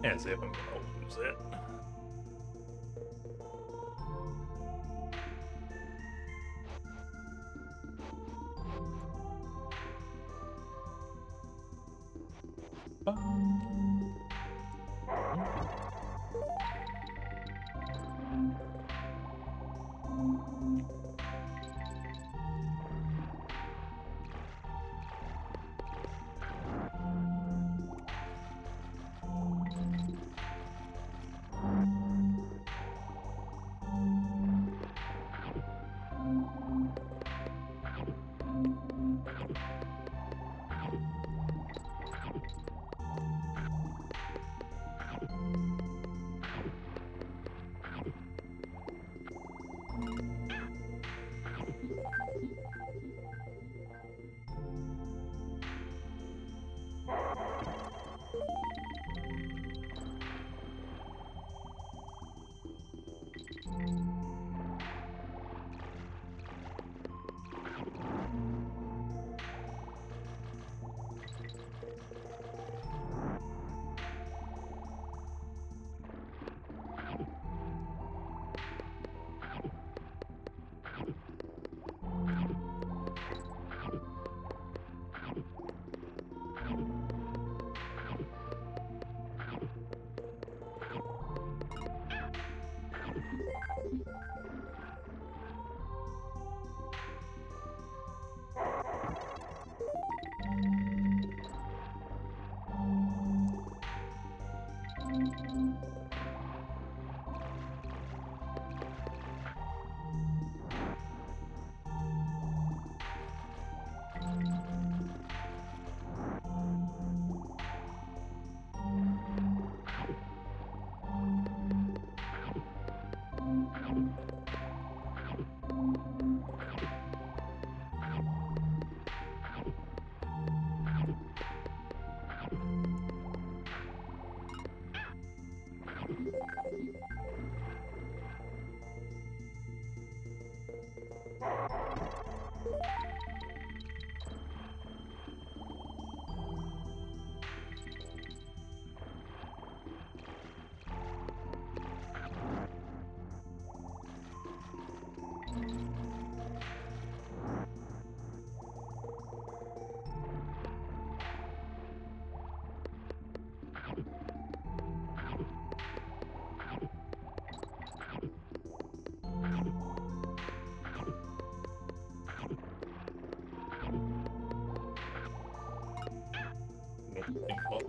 As if I'm gonna lose it.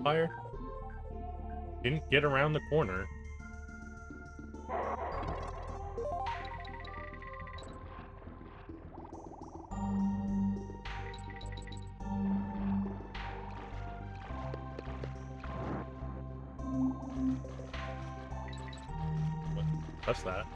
Fire. Didn't get around the corner. What's that?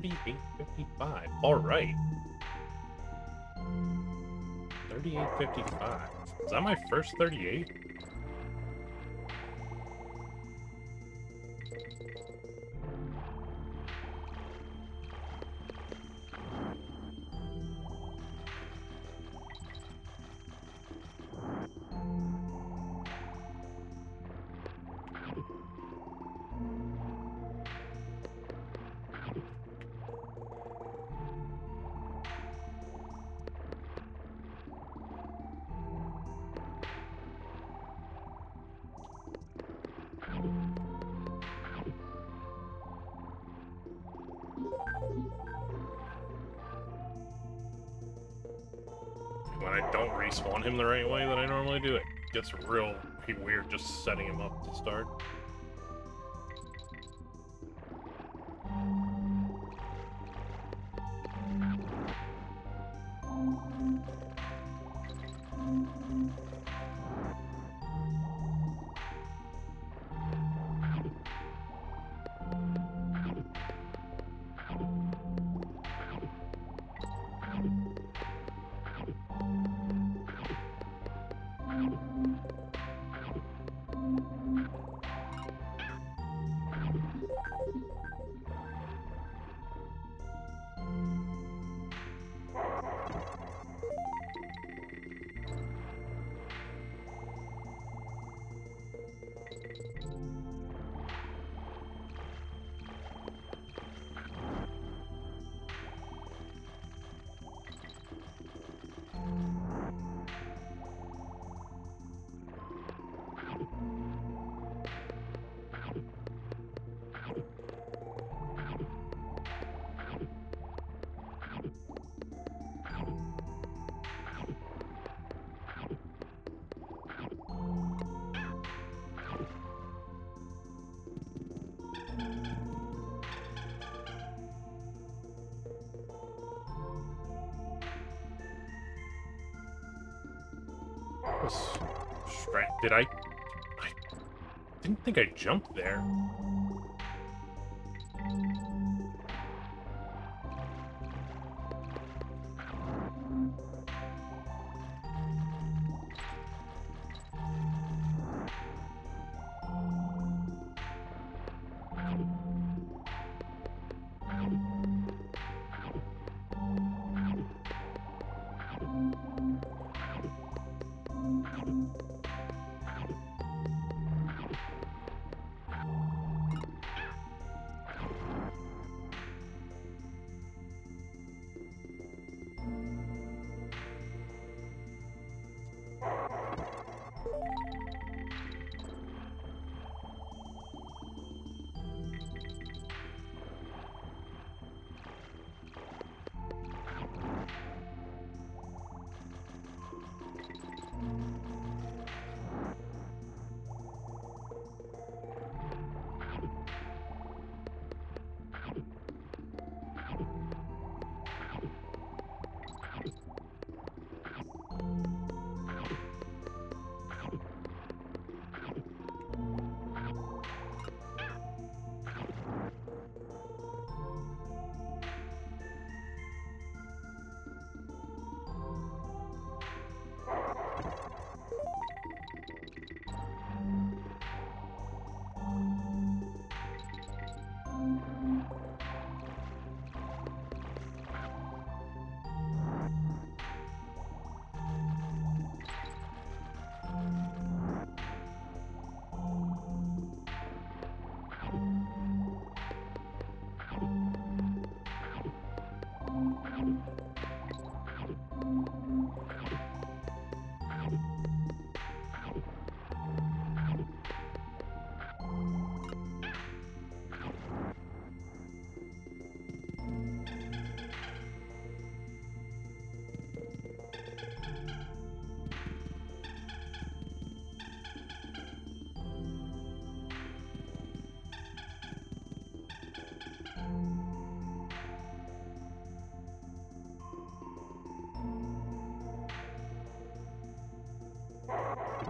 38.55. All right. 38.55. Is that my first 38? When I don't respawn him the right way that I normally do, it gets real weird just setting him up to start. Did I didn't think I jumped there.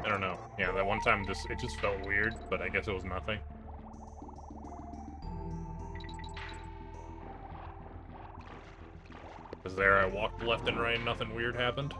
I don't know. Yeah, that one time it just felt weird, but I guess it was nothing. there, I walked left and right, and nothing weird happened.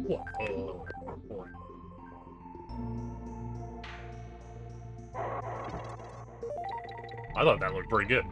What? Oh, boy. I thought that looked pretty good.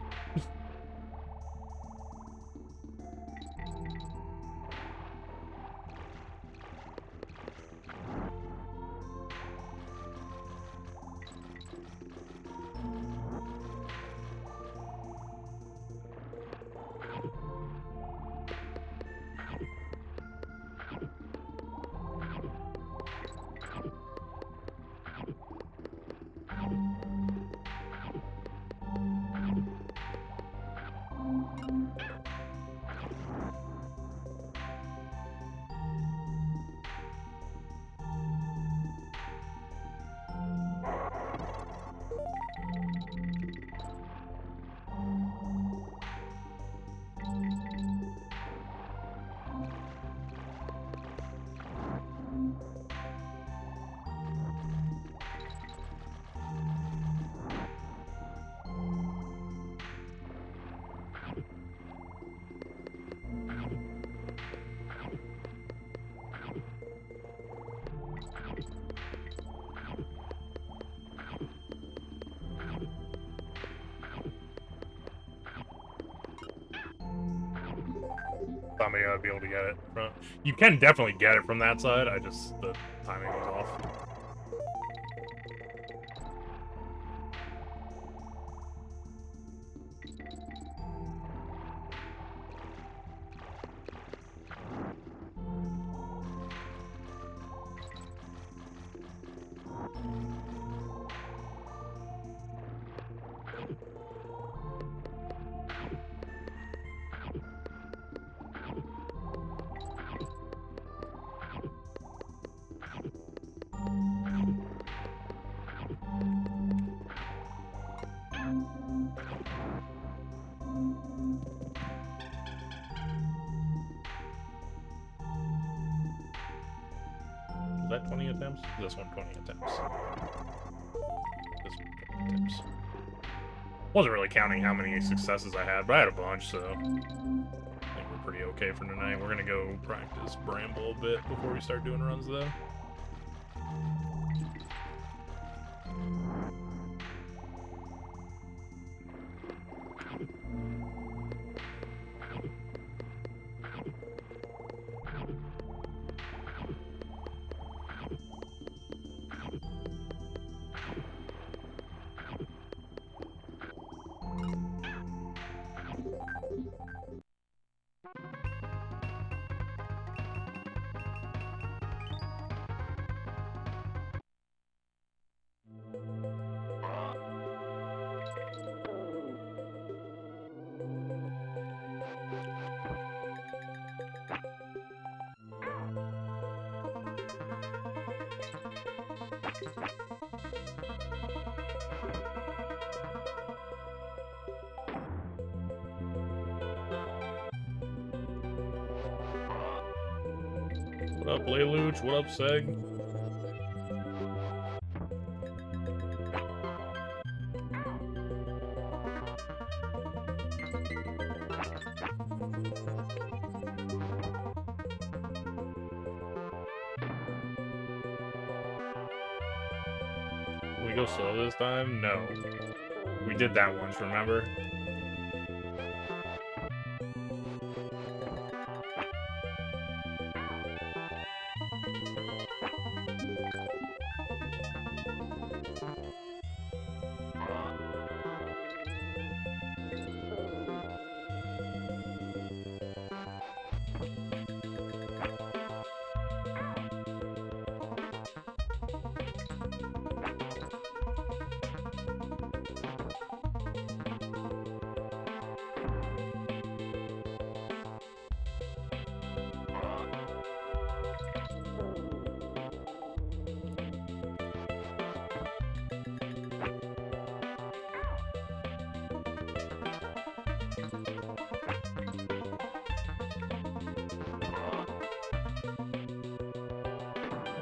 Thought maybe I'd be able to get it from... You can definitely get it from that side, the timing was off. That 20 attempts? This one 20 attempts. This one 20 attempts. Wasn't really counting how many successes I had, but I had a bunch, so I think we're pretty okay for tonight. We're gonna go practice Bramble a bit before we start doing runs, though. What up, Lelouch? What up, Seg? we go slow this time? No. We did that once, remember?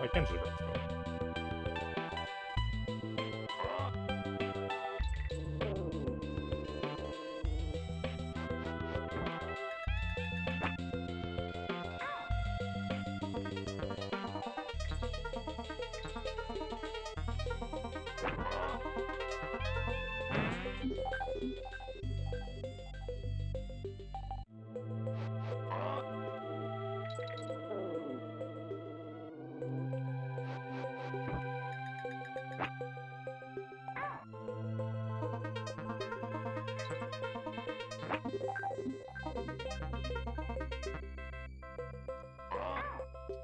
I can just run slow.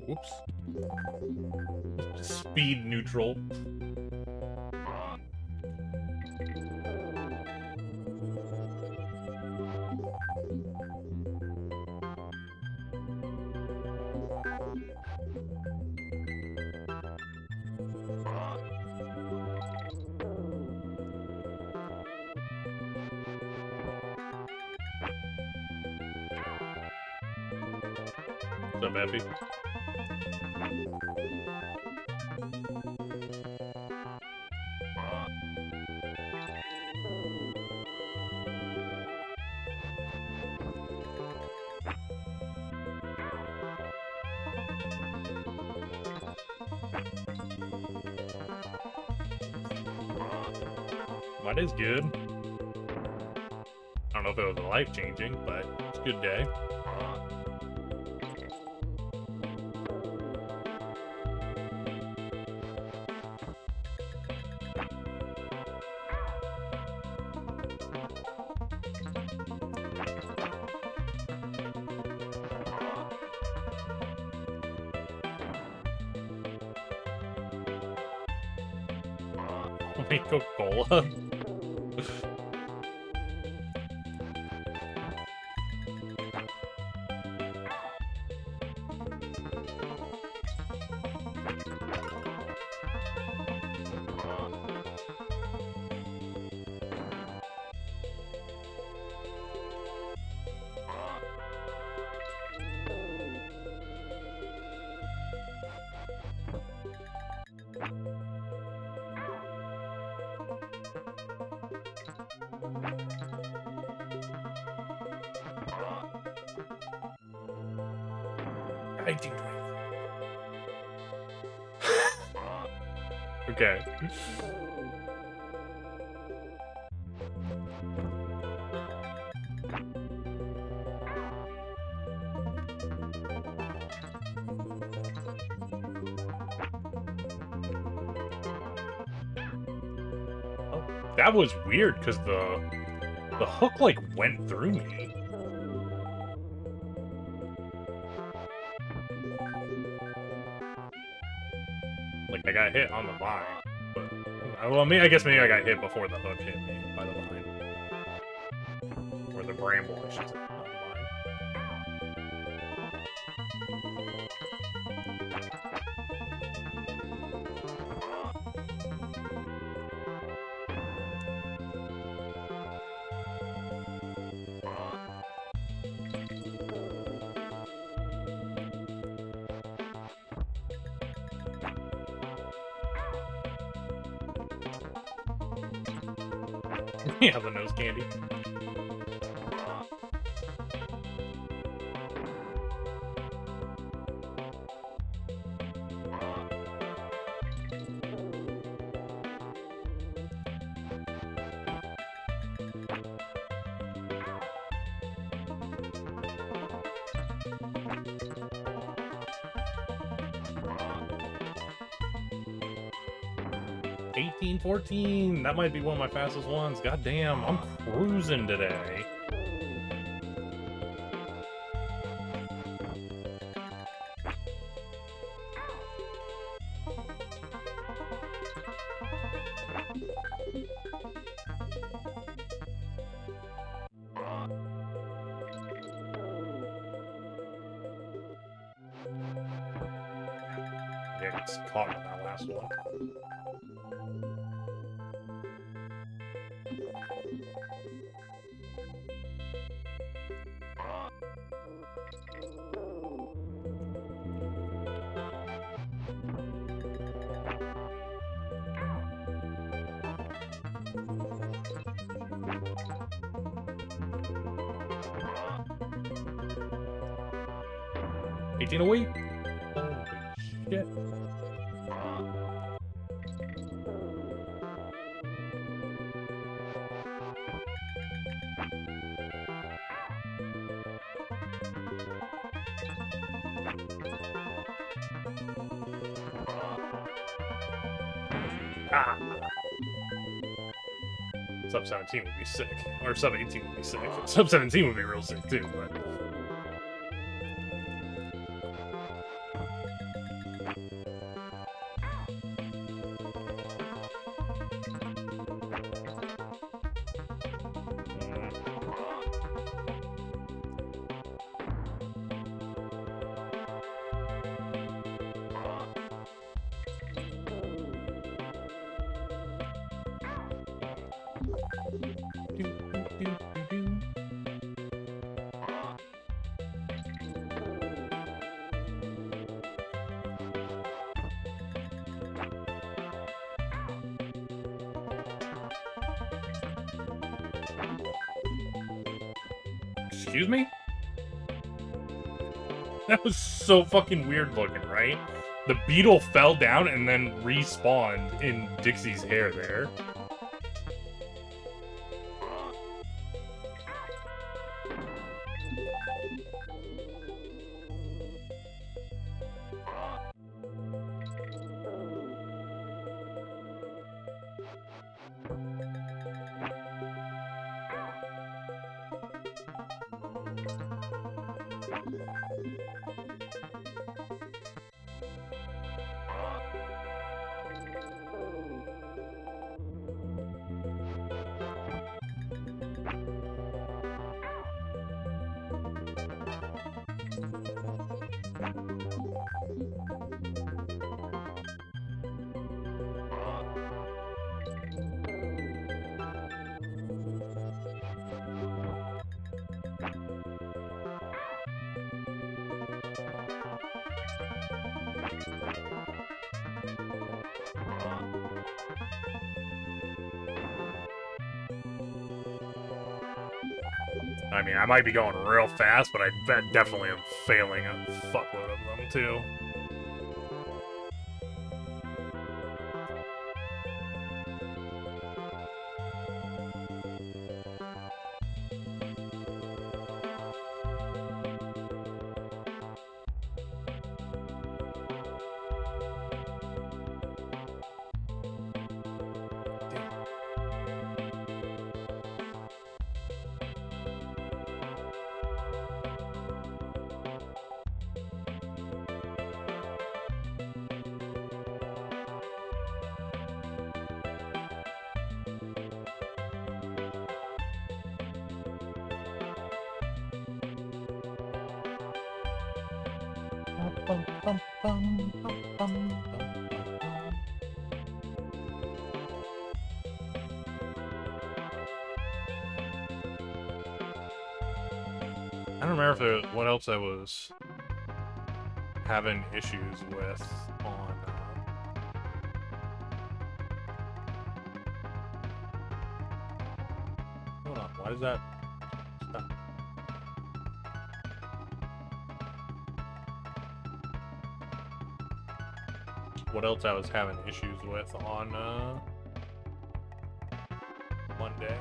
Whoops. Speed neutral. What's up, Effie? That is good. I don't know if it was life-changing, but it's a good day. Coca-Cola. Okay. Oh, that was weird because the hook like went through me. Like I got hit on the vine, but well, I guess maybe I got hit before the hook hit me by the vine, or the bramble, I should say, not the vine. Yeah, the nose candy. 18:14. That might be one of my fastest ones. God damn, I'm cruising today. Yeah, it's caught on that last one. $18 a week. Holy shit. Ah. Sub 17 would be sick. Or sub 18 would be sick. Sub 17 would be real sick too, but. Excuse me? That was so fucking weird looking, right? The beetle fell down and then respawned in Dixie's hair there. I mean, I might be going real fast, but I definitely am failing a fuckload of them, too. I don't remember if what else I was having issues with on. Hold on, why does that stop? What else I was having issues with on Monday?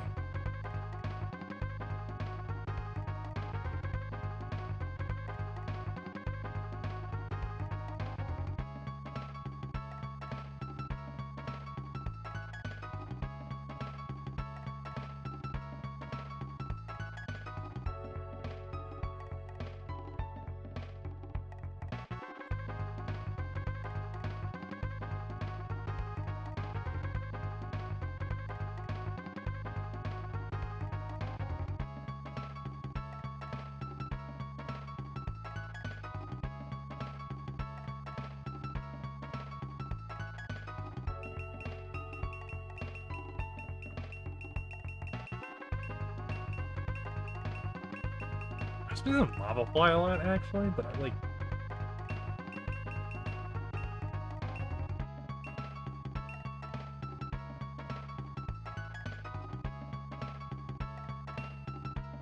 This doesn't lava fly a lot, actually, but I like...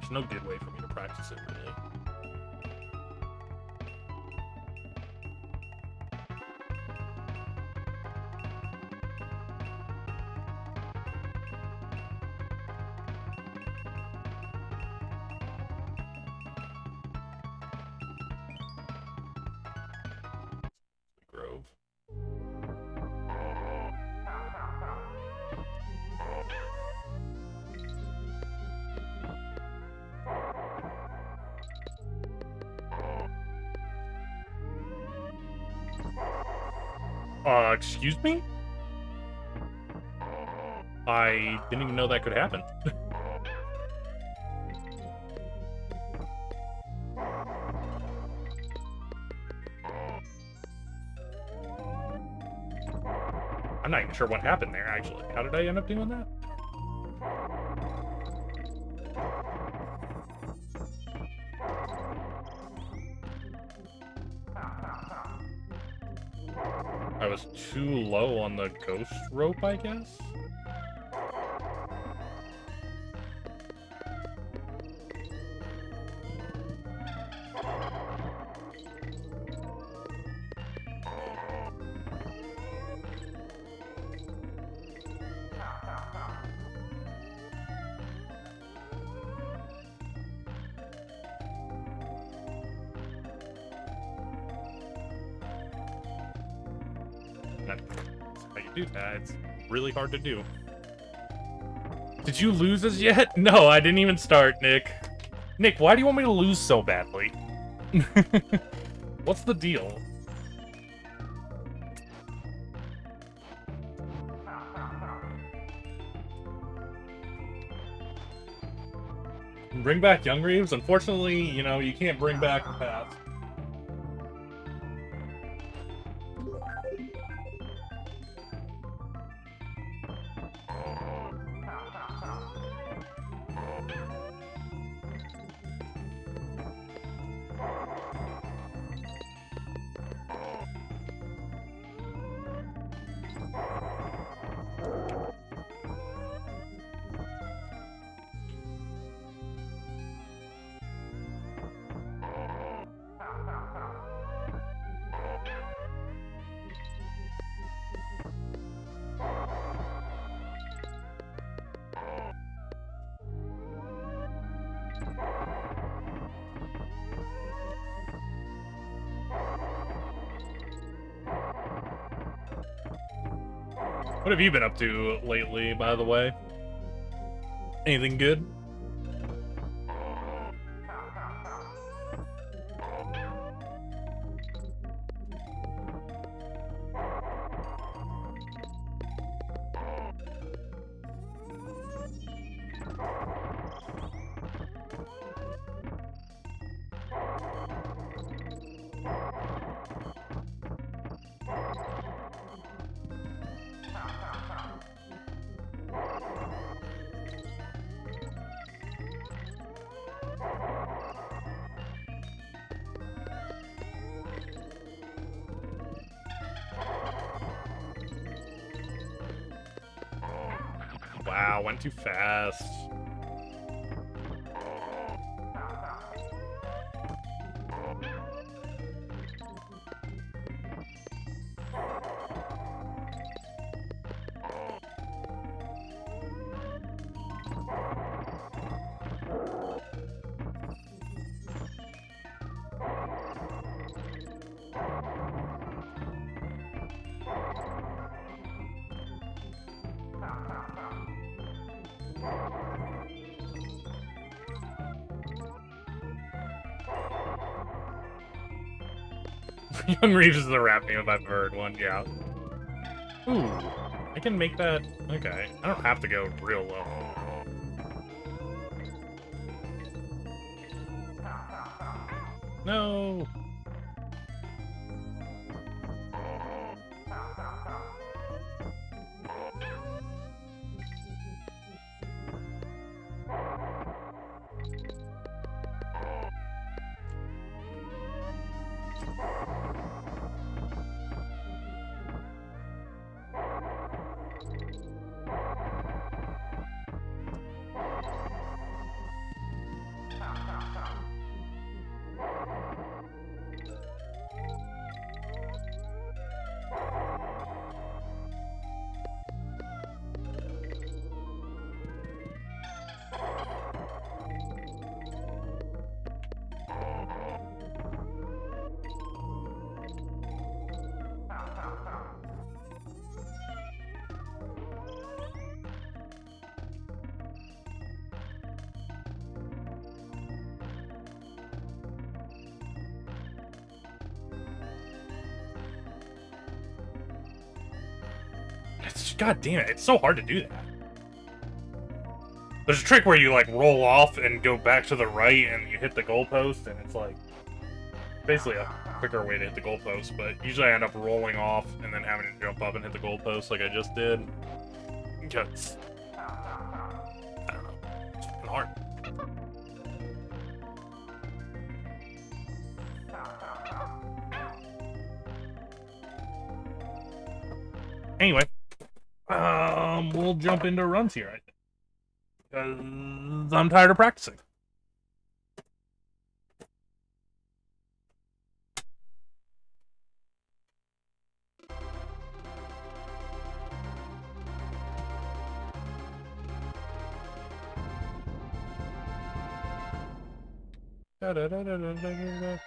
There's no good way for me to practice it, really. Grove. Excuse me? I didn't even know that could happen. I'm not even sure what happened there, actually. How did I end up doing that? I was too low on the ghost rope, I guess? That's how you do that. It's really hard to do. Did you lose as yet? No, I didn't even start, Nick. Nick, why do you want me to lose so badly? What's the deal? Bring back Young Reeves? Unfortunately, you know, you can't bring back the past. What have you been up to lately, by the way? Anything good? Wow, went too fast. Young Reeves is the rap name if I've heard one, yeah. Ooh, I can make that... Okay, I don't have to go real low. No! God damn it, it's so hard to do that. There's a trick where you, like, roll off and go back to the right and you hit the goalpost, and it's, like, basically a quicker way to hit the goalpost, but usually I end up rolling off and then having to jump up and hit the goalpost like I just did. Because, I don't know, it's fucking hard. Anyway, we'll jump into runs here, I think. Because I'm tired of practicing. Da-da-da-da-da-da-da.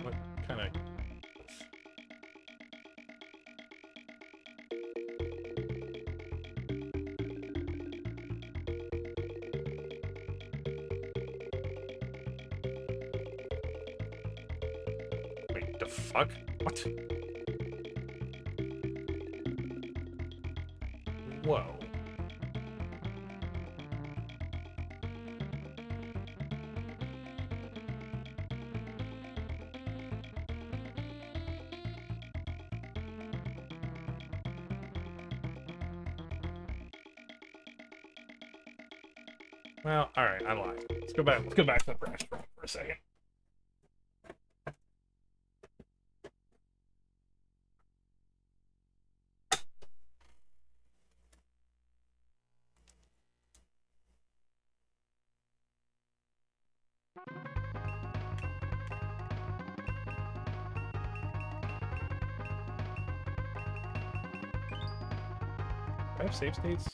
What kind of... Wait, the fuck? What? Whoa. Well, alright, I lied. Let's go back to the brush for a second. Do I have save states?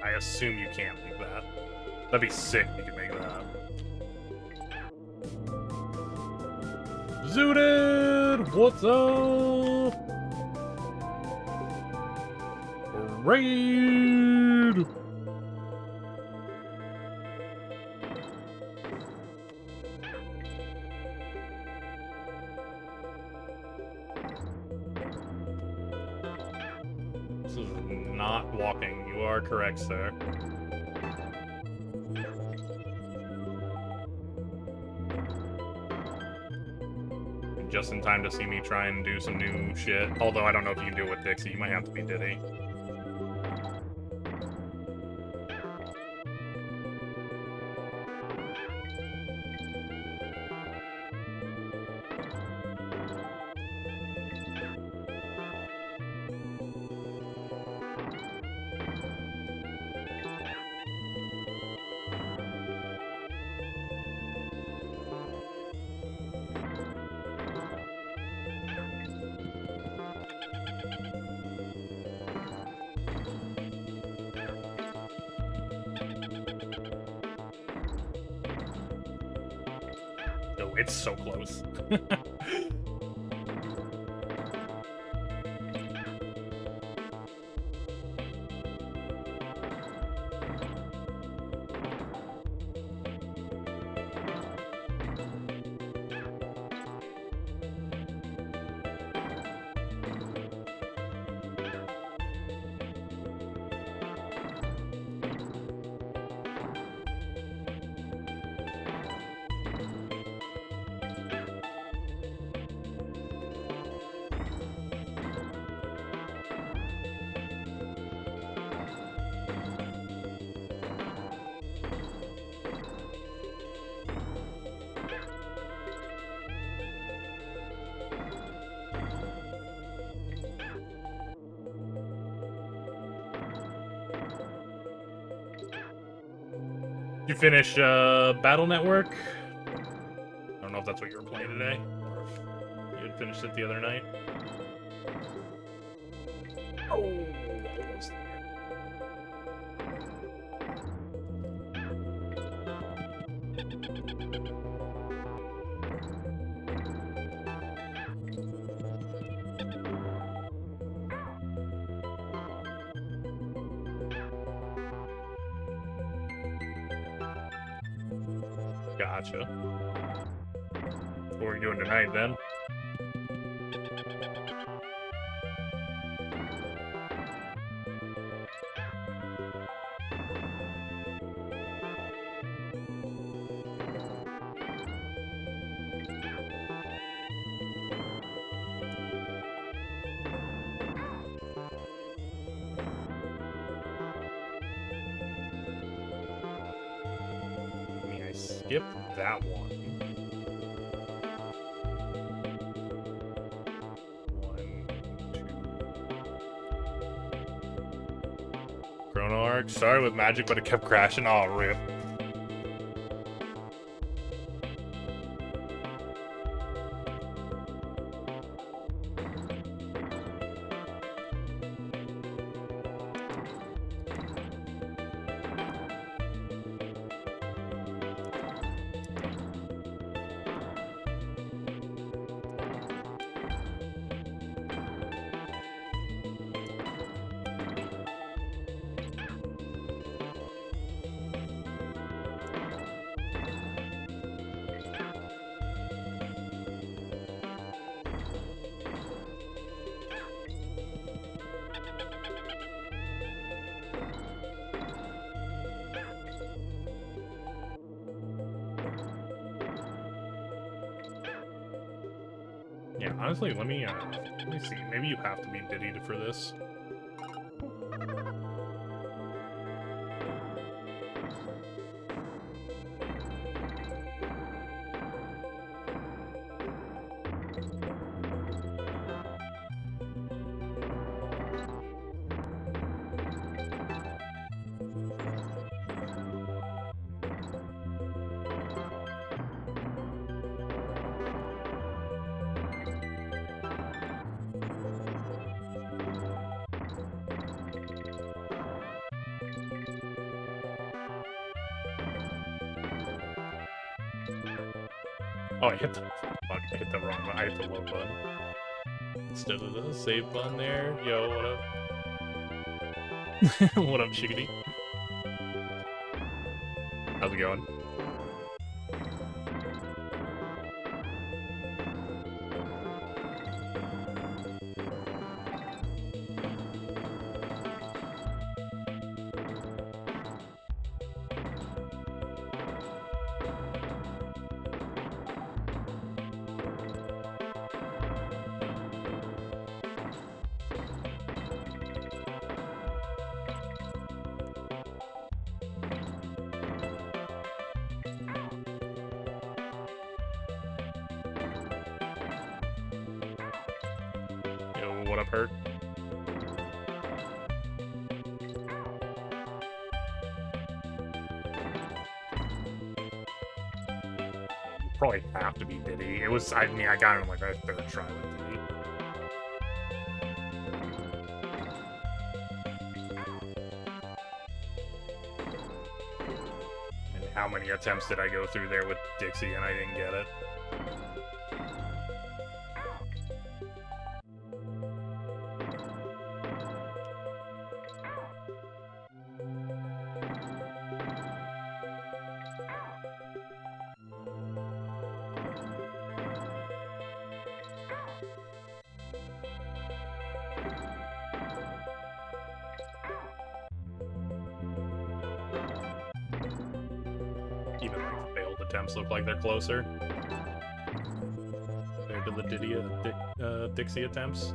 I assume you can't make that. That'd be sick if you could make that. Zooted! What's up? Raid! This is not walking. You are correct, sir. Just in time to see me try and do some new shit. Although I don't know if you can do it with Dixie. You might have to be Diddy. Oh, it's so close. You finish Battle Network? I don't know if that's what you were playing today, or if you had finished it the other night. Oh, almost there. Gotcha. What are you doing tonight, then? Skip that one. Chrono Arc. Started with Magic, but it kept crashing. Oh, rip. Yeah, honestly, let me see. Maybe you have to be Diddy for this. Oh, I hit the fuck, I hit the wrong button. I hit the low button instead of the save button there. Yo, what up? What up, Shiggity? How's it going? would have hurt. Probably have to be Diddy. It was, I mean, I got it on like our third try with Diddy. And how many attempts did I go through there with Dixie and I didn't get it? Even like failed attempts look like they're closer compared to the Dixie attempts.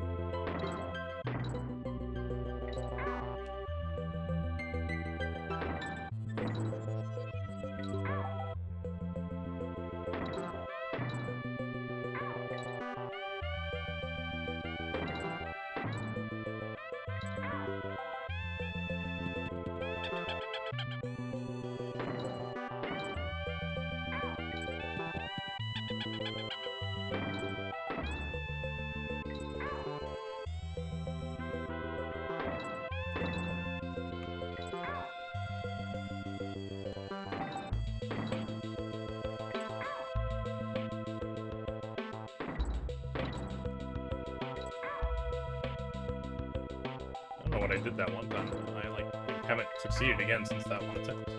What I did that one time. I like haven't succeeded again since that one attempt.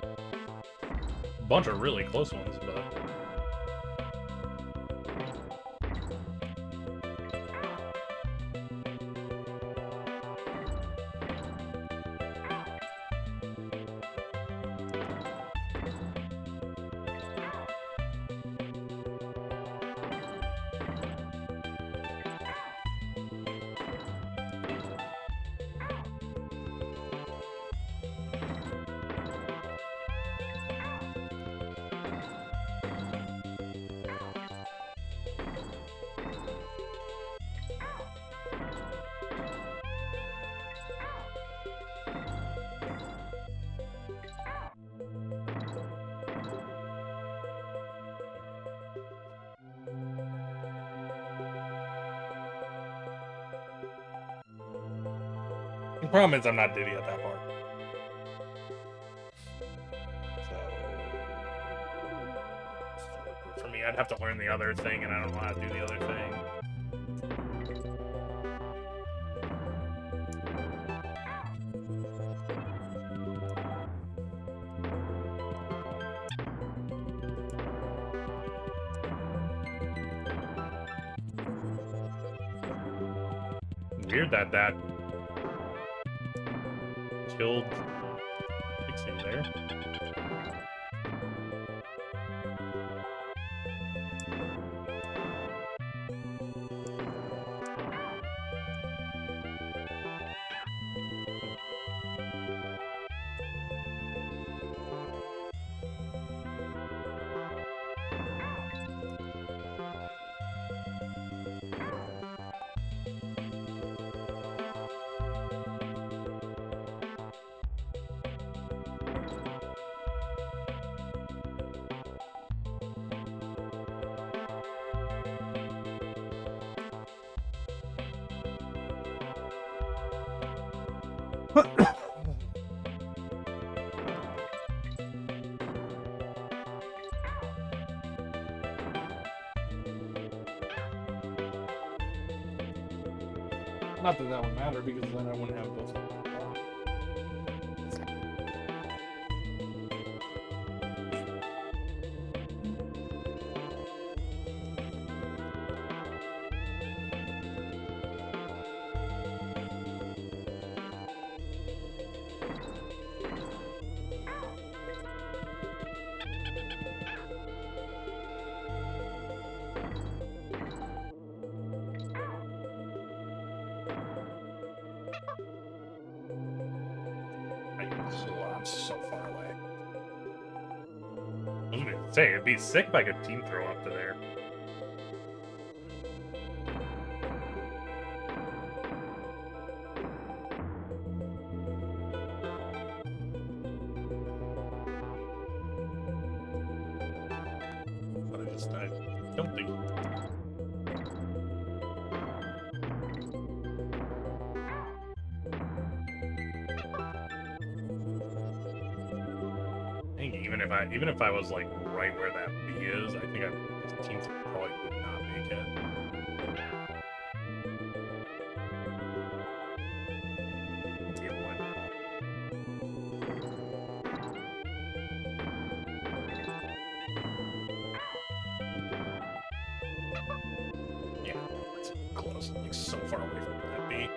A bunch of really close ones, but the problem is I'm not Diddy at that part. So for me, I'd have to learn the other thing, and I don't know how to do the other thing. Weird that killed Dixie there. Not that that would matter, because then I wouldn't have both. I'm so far away. I was gonna say, it'd be sick if I could team throw up to there. honest. I don't think. I think even if I was like right where that B is, I think this team probably would not make it. It would. Yeah, it's close. Like so far away from that B.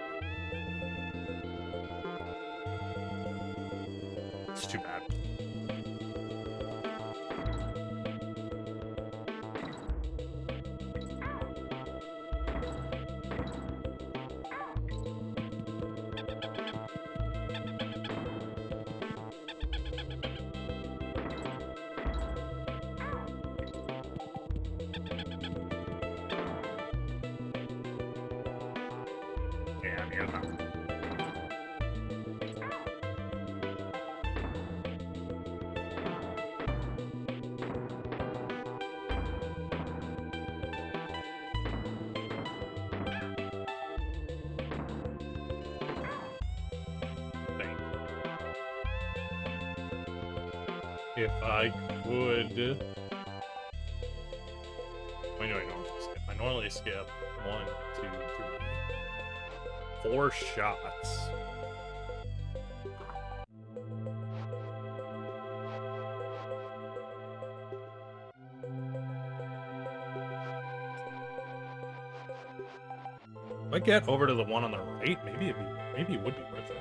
It's too bad. Yeah, I'm here now. If I could... I normally skip 1, 2, 3, 4 shots. If I get over to the one on the right, maybe it would be worth it.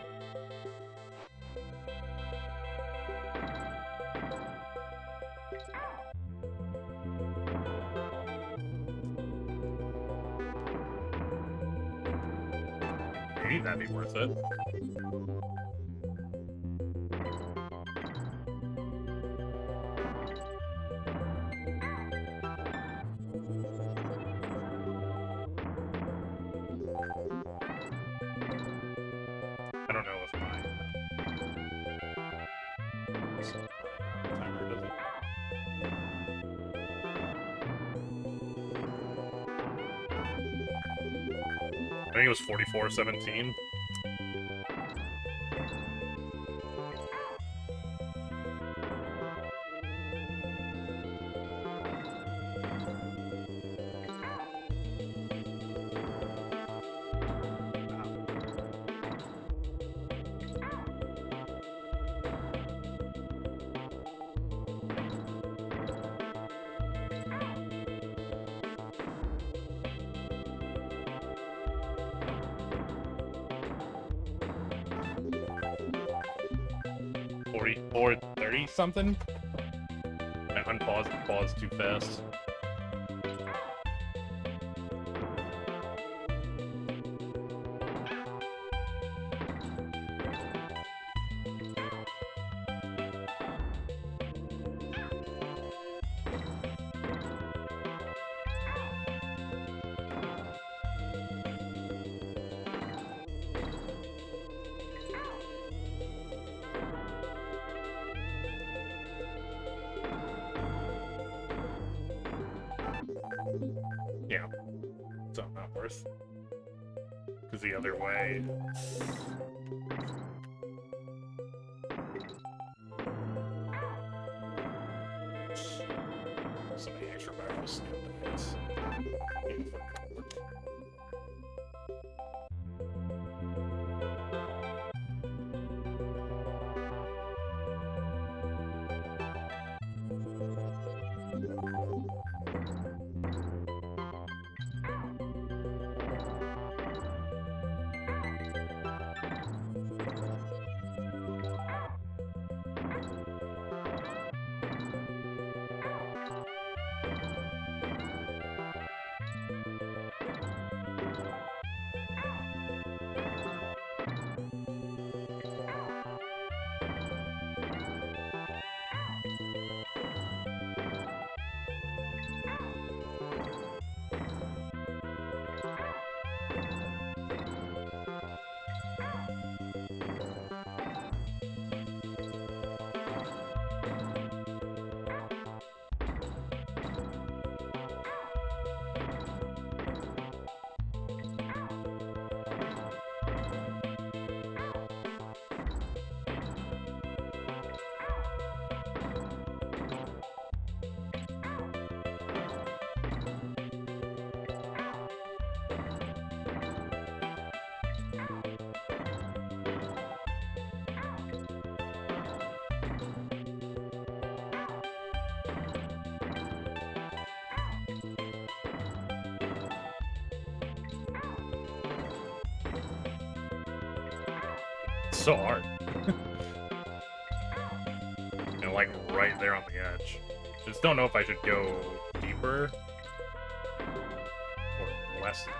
Maybe that'd be worth it. I don't know if my timer does it. I think it was 44-17. Or 30 something. I paused too fast. Yeah, so not worth. Because the other way. So many extra barrels. so hard. And like right there on the edge. Just don't know if I should go deeper or less deep.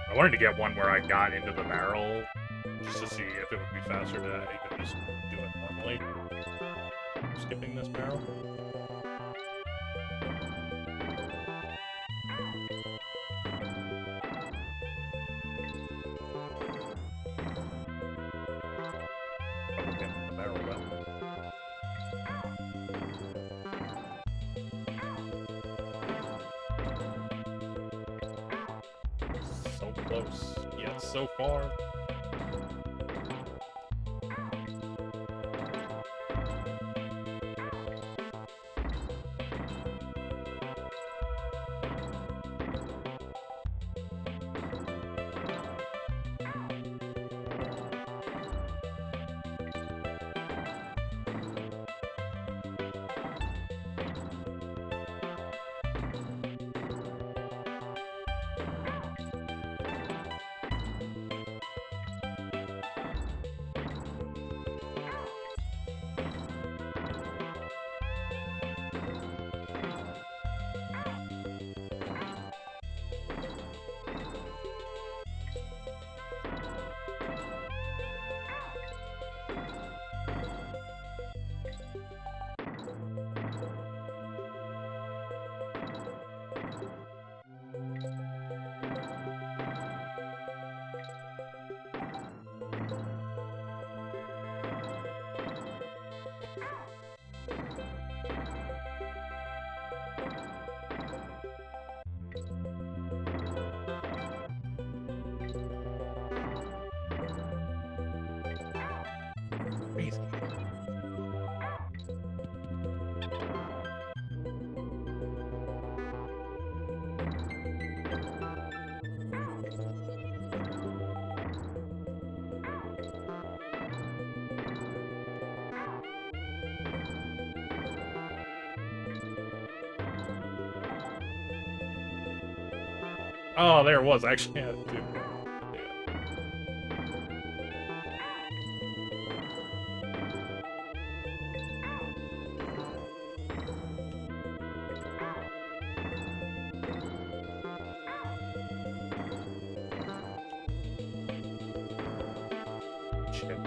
I wanted to get one where I got into the barrel, just to see if it would be faster to even just do it normally. Skipping this barrel. Oh, okay, the barrel well. So close, yet so far. Crazy. Oh, there it was. I actually had it too. Shit.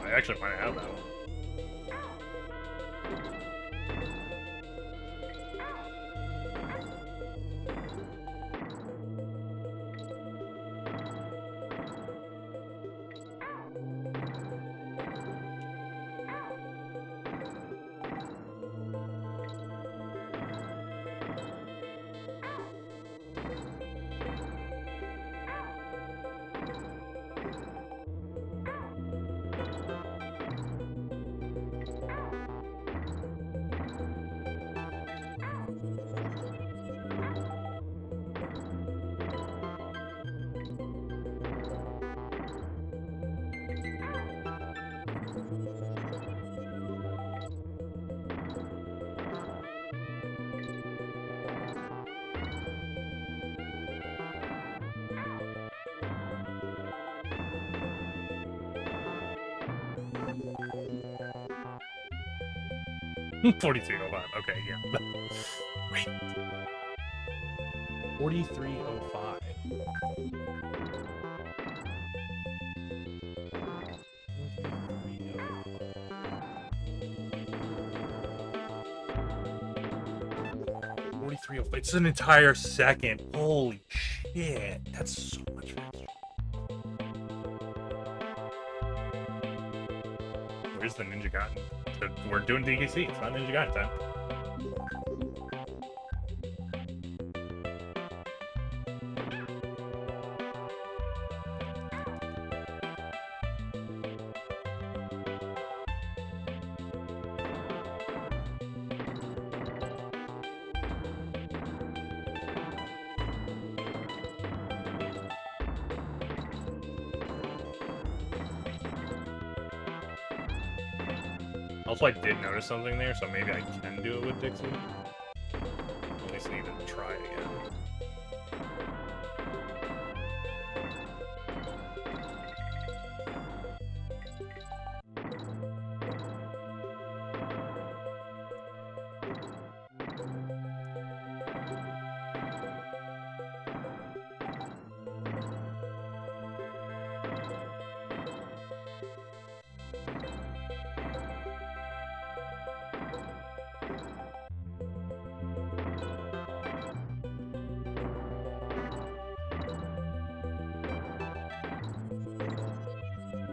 I actually might have that one. 4305. Okay, yeah. Wait. 4305. 4305. It's an entire second. Holy shit. That's so much faster. Where's the Ninja Gaiden? We're doing DKC. It's not Ninja Gaiden time. Also, I did notice something there, so maybe I can do it with Dixie. At least I need to try it again.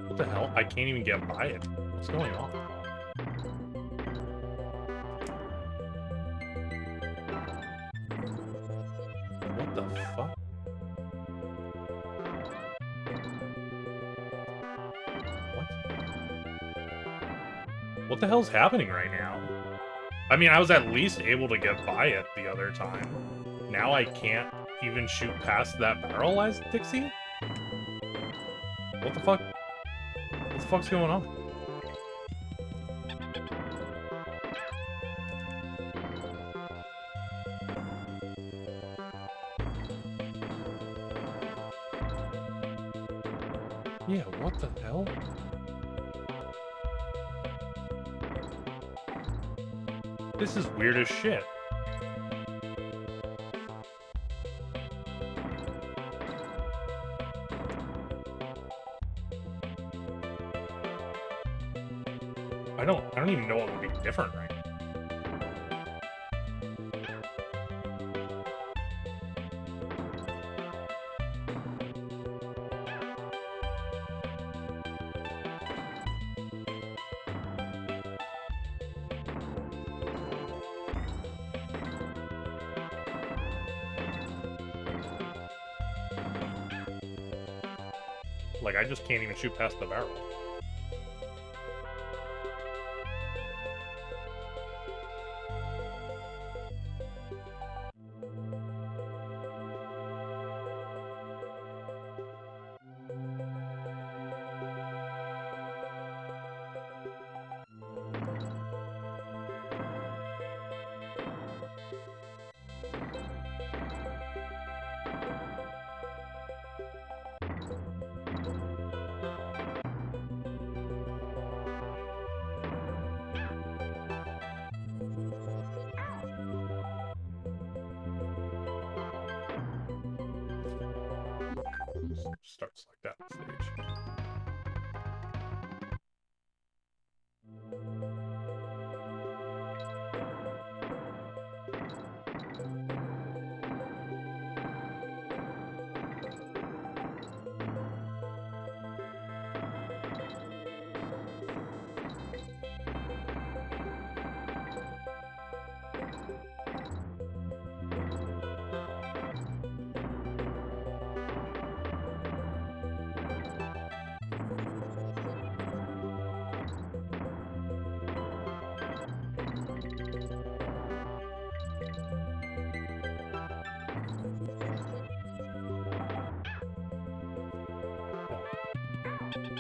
What the hell? I can't even get by it. What's going on? What the fuck? What the hell's happening right now? I mean, I was at least able to get by it the other time. Now I can't even shoot past that barrel as Dixie? What the fuck? What the fuck's going on? Yeah, what the hell? This is weird as shit. I don't even know what would be different right now. Like, I just can't even shoot past the barrel. Starts like that on stage.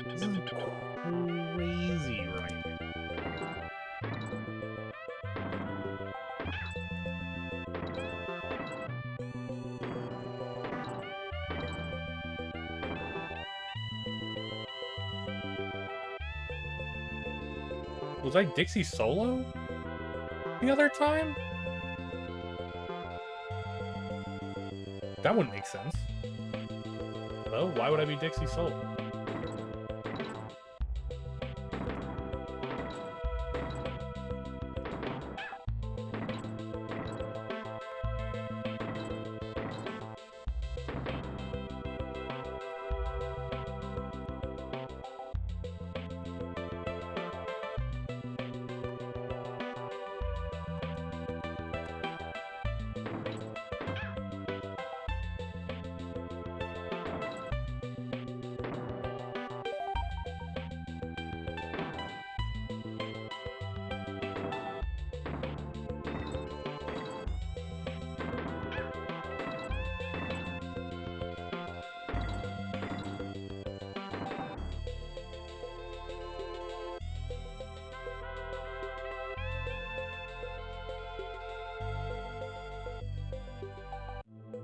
This is crazy right now. Was I Dixie solo? the other time? That wouldn't make sense. Though, why would I be Dixie Soul?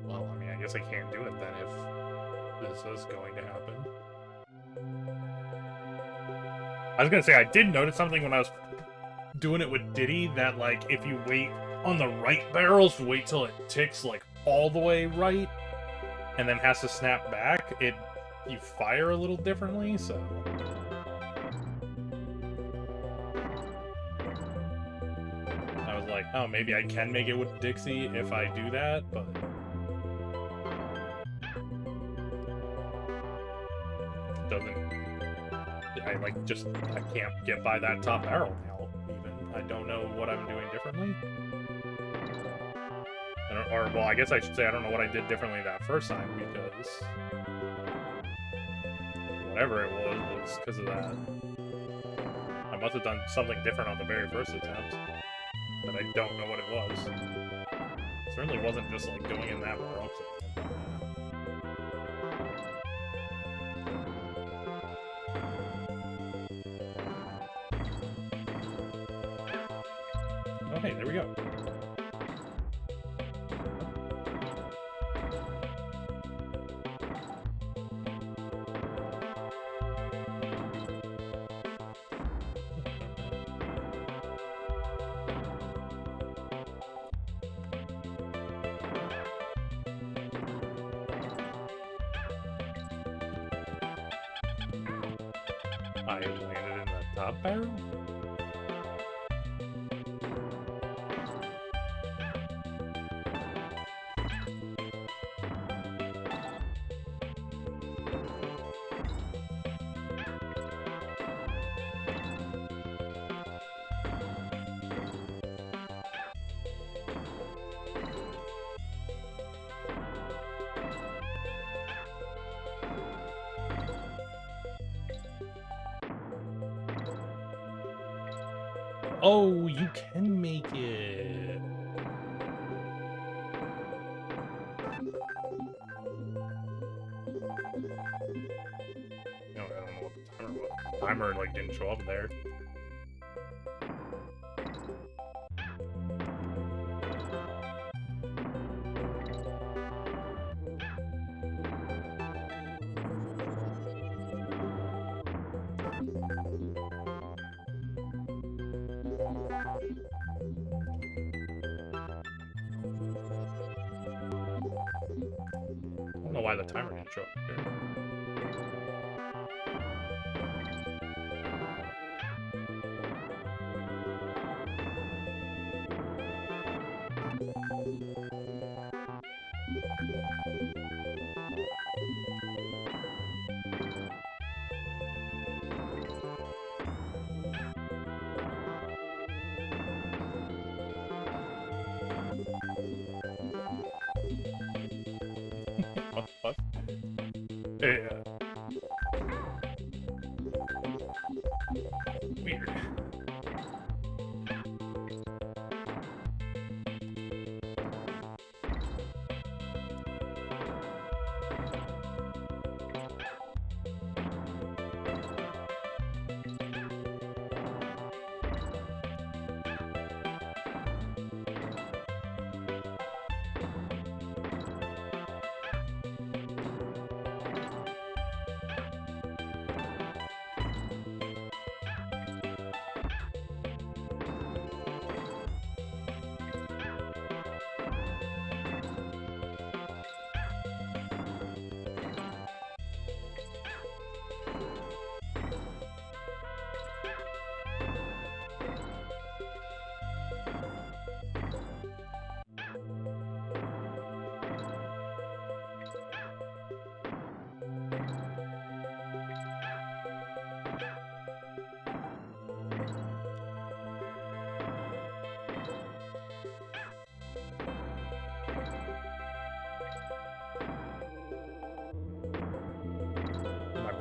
Well, I mean, I guess I can't do it then if this is going to happen. I was gonna say, I did notice something when I was doing it with Diddy, that, like, if you wait on the right barrels, wait till it ticks, like, all the way right, and then has to snap back, you fire a little differently, so... I was like, oh, maybe I can make it with Dixie if I do that, but... doesn't... I can't get by that top barrel now, even. I don't know what I'm doing differently. Well, I guess I should say I don't know what I did differently that first time, because... whatever it was because of that. I must have done something different on the very first attempt, but I don't know what it was. It certainly wasn't just, like, going in that barrel. Hey, there we go. I landed in the top barrel? Oh, you can make it. No, I don't know what the timer was. The timer, like, didn't show up there. I don't know why the timer didn't show up here. What the fuck? Yeah. Weird.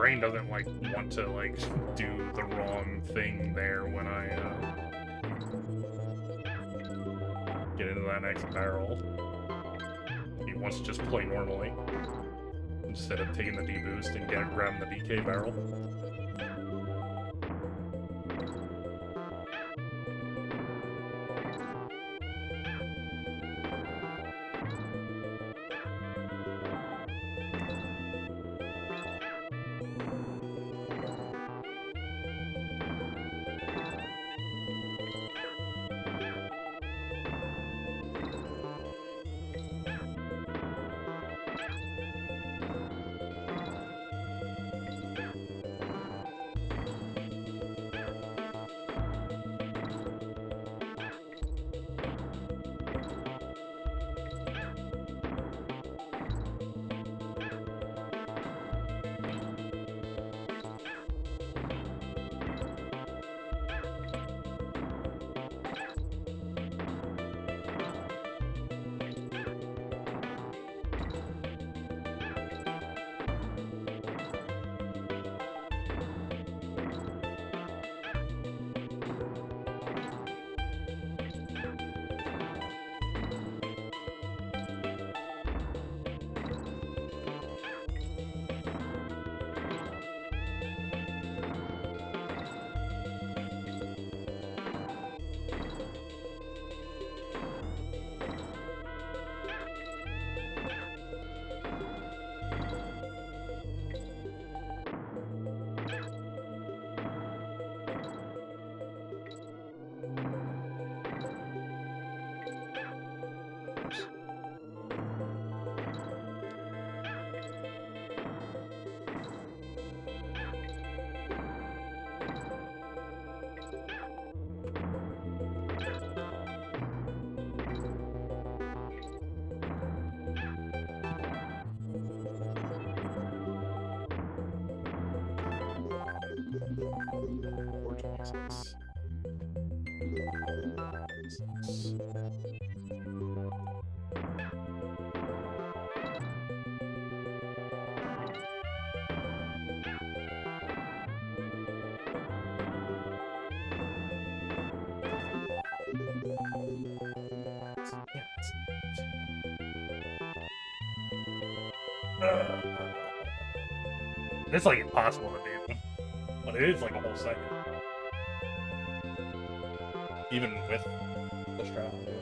brain doesn't, like, want to, like, do the wrong thing there when I, get into that next barrel. He wants to just play normally, instead of taking the D-boost and grabbing the DK barrel. It's like impossible to do, but it is like a whole second. Even with the strat I'm doing.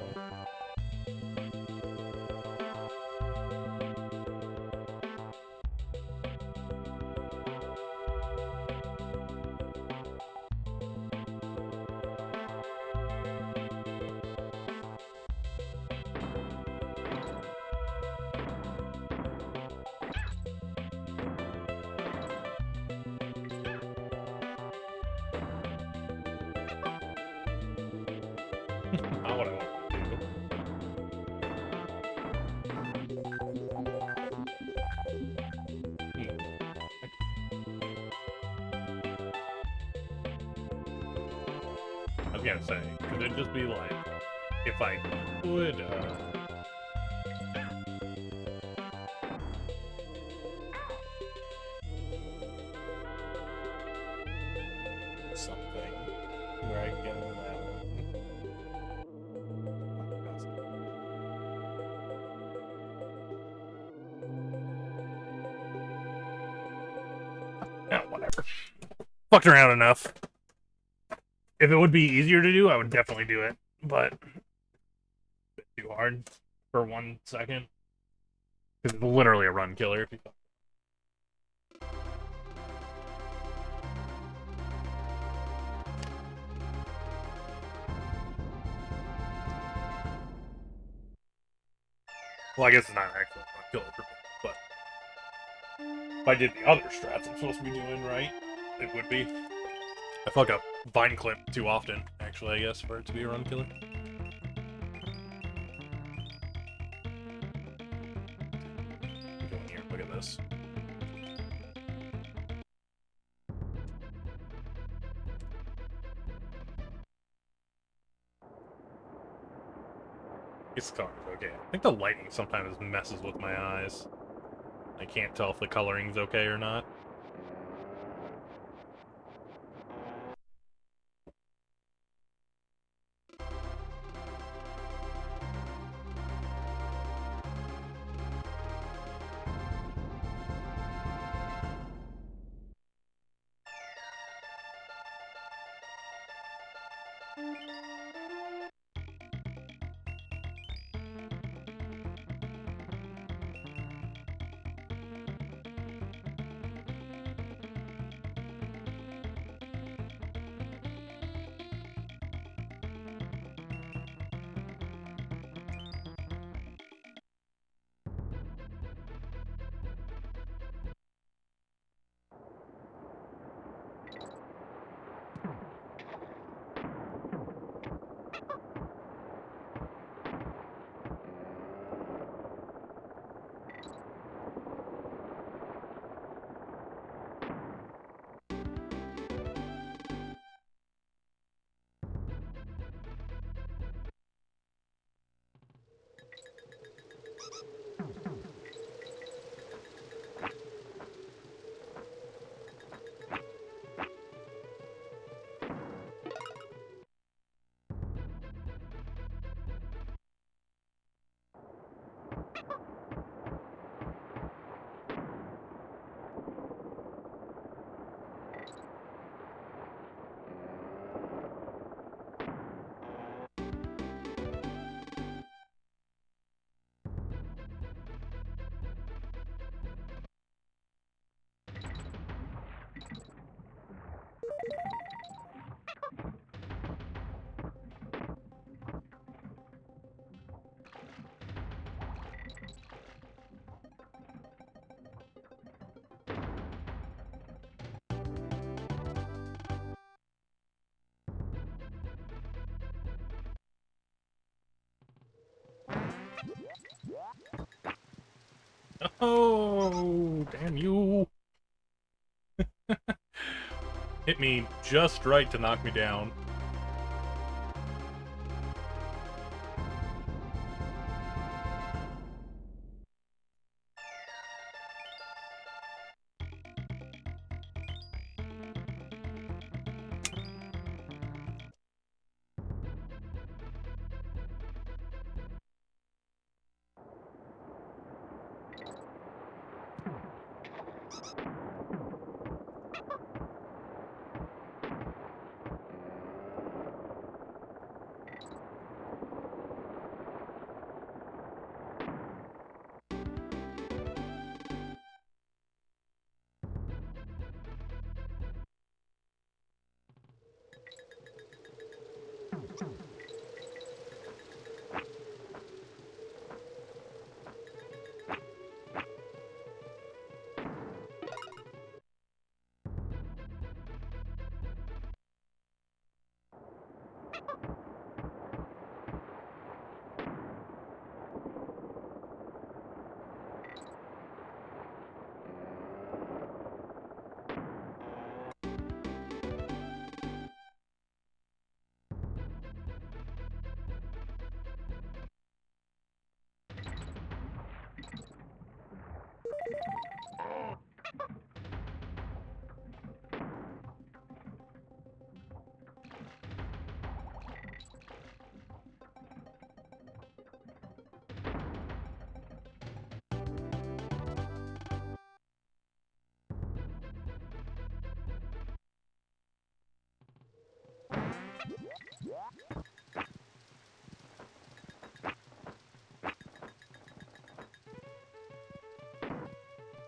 Not what I want to do. I was gonna say, could it just be like, if I could, something where I can get into that one. Yeah, whatever. Fucked around enough. If it would be easier to do, I would definitely do it, but it's too hard for 1 second. Because it's literally a run killer. If you well, I guess it's not an actual run killer for me, but if I did the other strats I'm supposed to be doing right, it would be. I fuck up Vine Clip too often, actually, I guess, for it to be a run killer. Go in here, look at this. It's color okay. I think the lighting sometimes messes with my eyes. I can't tell if the coloring's okay or not. Oh, damn you. Hit me just right to knock me down.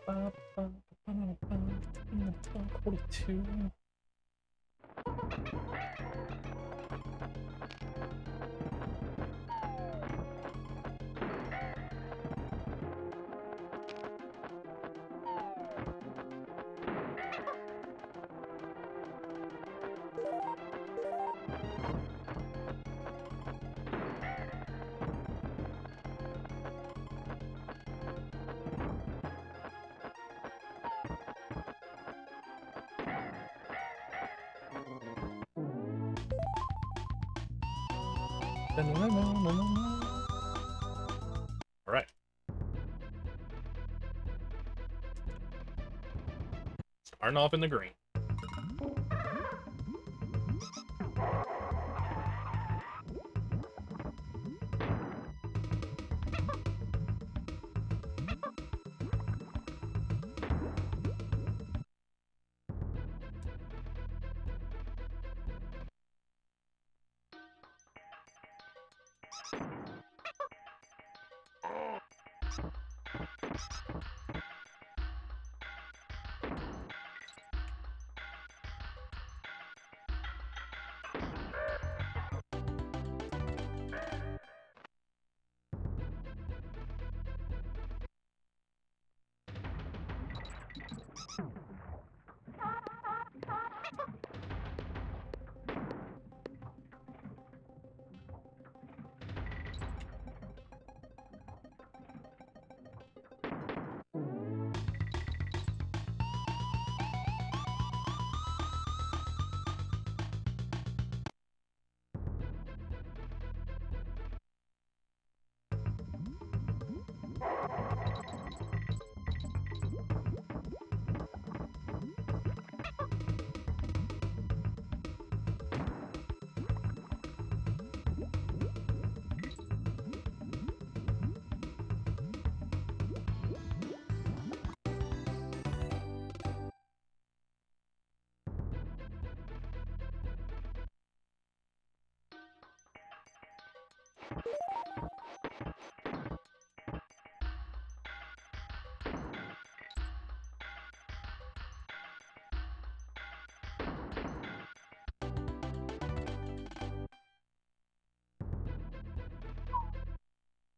Ba, ba, ba, ba, ba, 42. All right. Starting off in the green.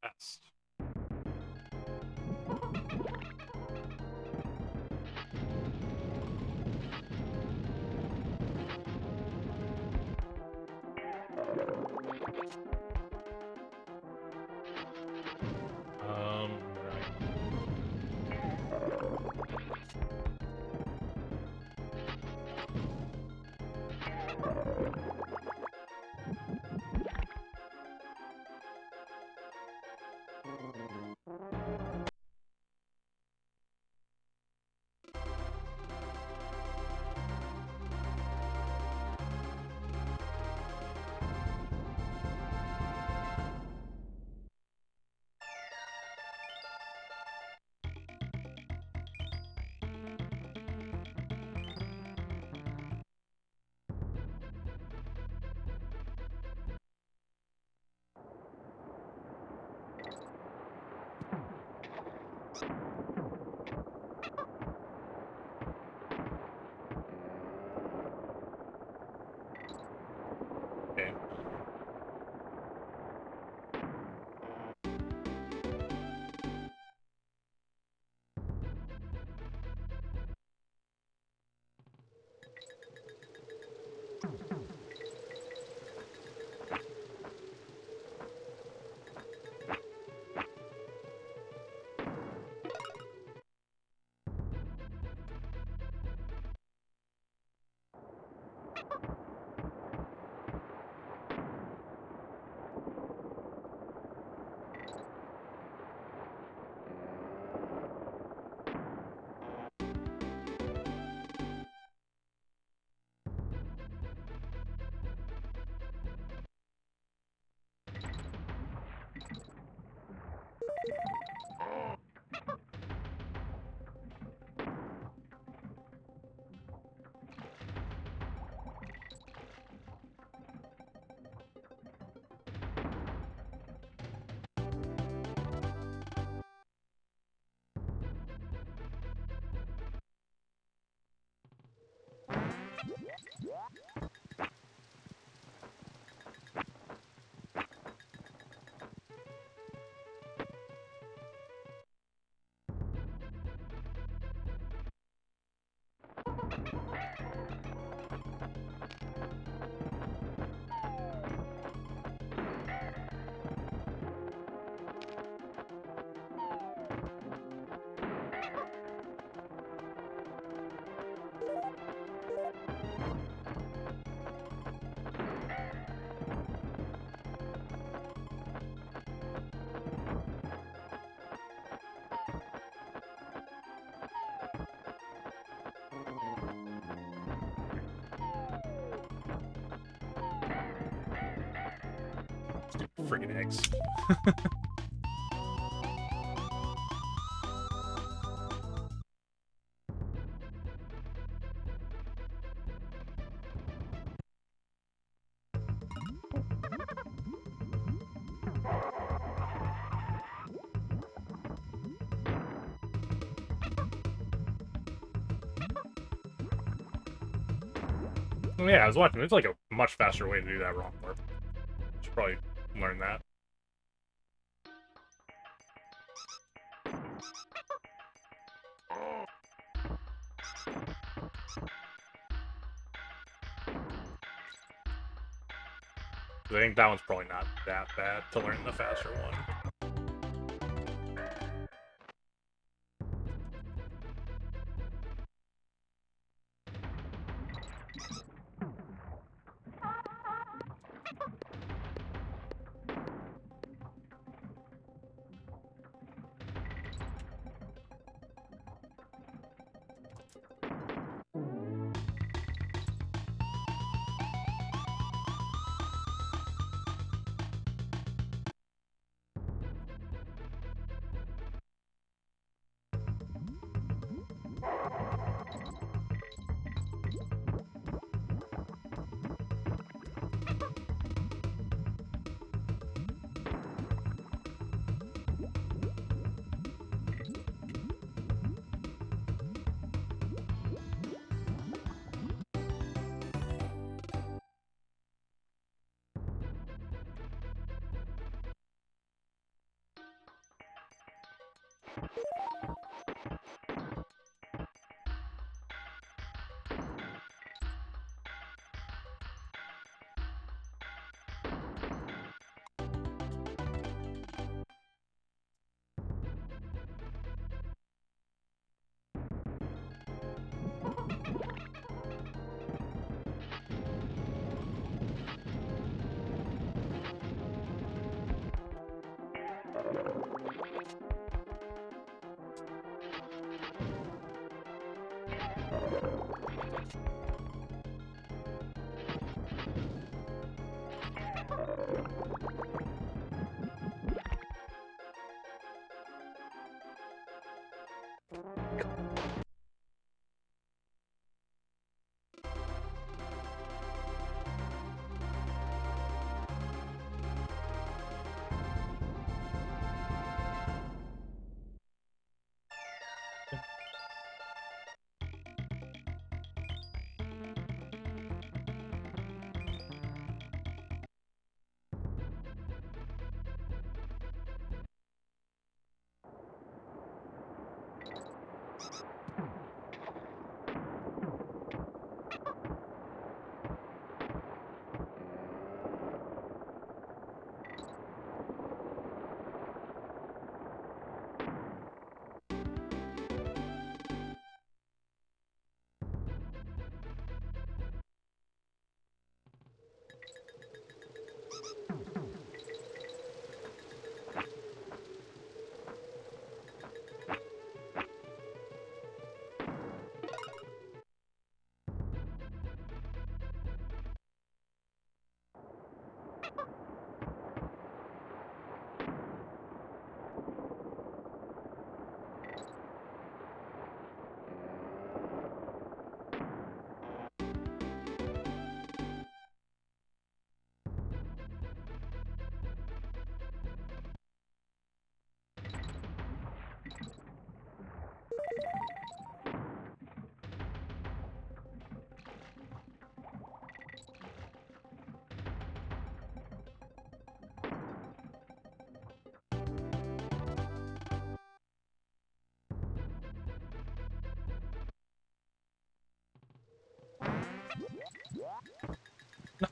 Best. Okay. Stupid friggin' eggs. Yeah, I was watching. It's like a much faster way to do that wrong warp. Should probably learn that. I think that one's probably not that bad to learn the faster one.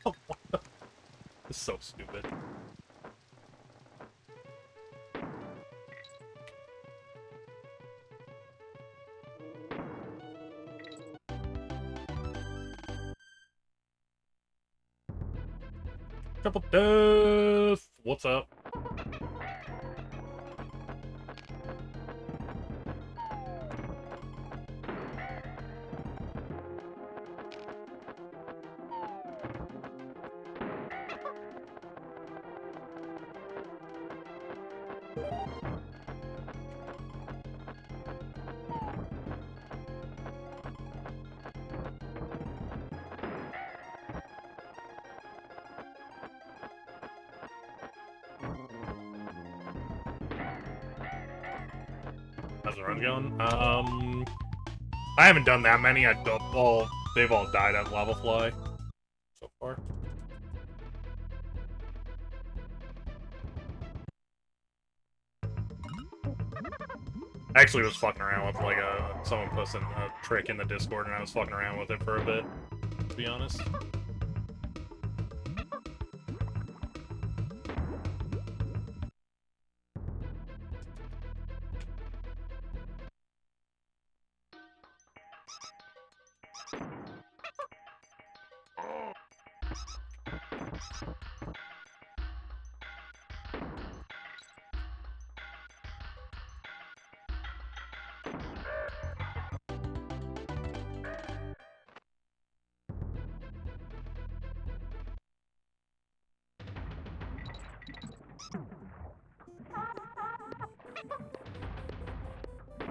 No, it's so stupid. Triple death! What's up? How's the run going? I haven't done that many. They've all died at Lava Fly. I actually was fucking around with, like, someone posted a trick in the Discord, and I was fucking around with it for a bit, to be honest.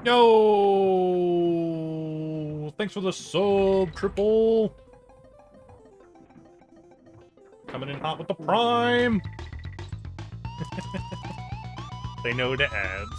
Yo! Thanks for the sub, Triple! Coming in hot with the Prime! They know the ads.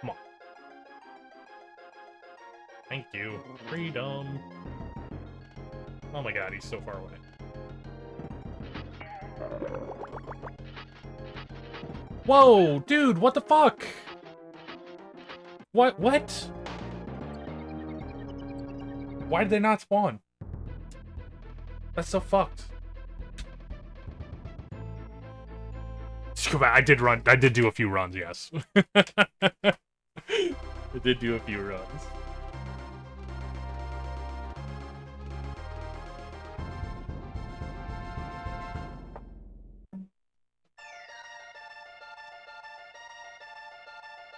Come on. Thank you. Freedom. Oh my god, he's so far away. Whoa, dude, what the fuck? What? Why did they not spawn? That's so fucked. I did do a few runs, yes. I did do a few runs.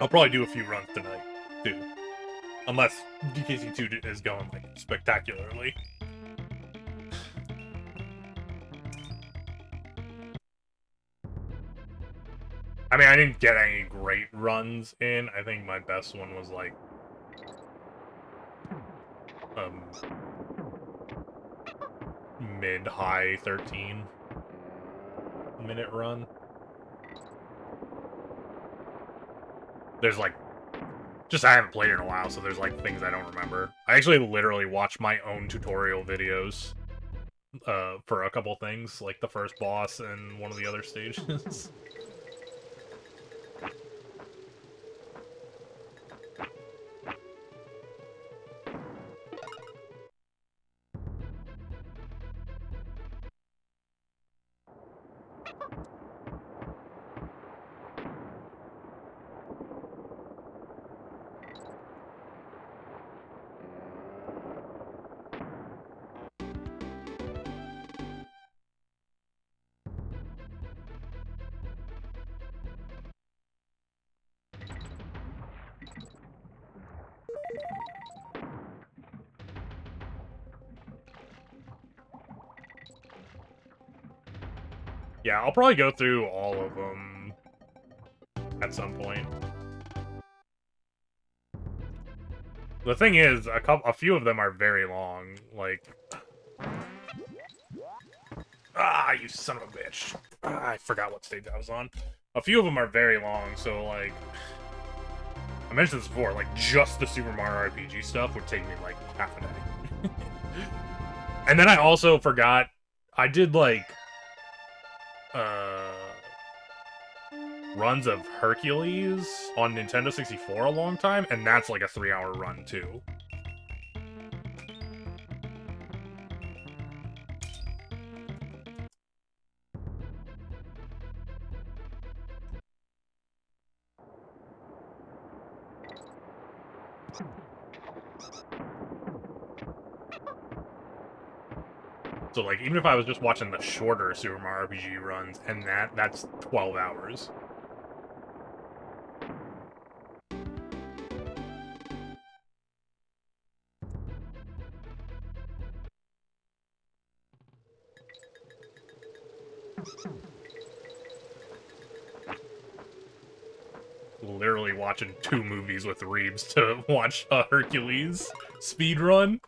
I'll probably do a few runs tonight, too. Unless DKC2 is going, like, spectacularly. I mean, I didn't get any great runs in. I think my best one was, like, mid-high 13-minute run. There's, like, just I haven't played in a while, so there's, like, things I don't remember. I actually literally watched my own tutorial videos for a couple things, like the first boss and one of the other stages. Yeah, I'll probably go through all of them at some point. The thing is, a few of them are very long. Like, you son of a bitch! I forgot what stage I was on. A few of them are very long, so like, I mentioned this before. Like, just the Super Mario RPG stuff would take me like half a day. And then I also forgot I did like runs of Hercules on Nintendo 64 a long time, and that's like a 3-hour run too. So, like, even if I was just watching the shorter Super Mario RPG runs, and that's 12 hours. Literally watching 2 movies with Reeves to watch Hercules speedrun.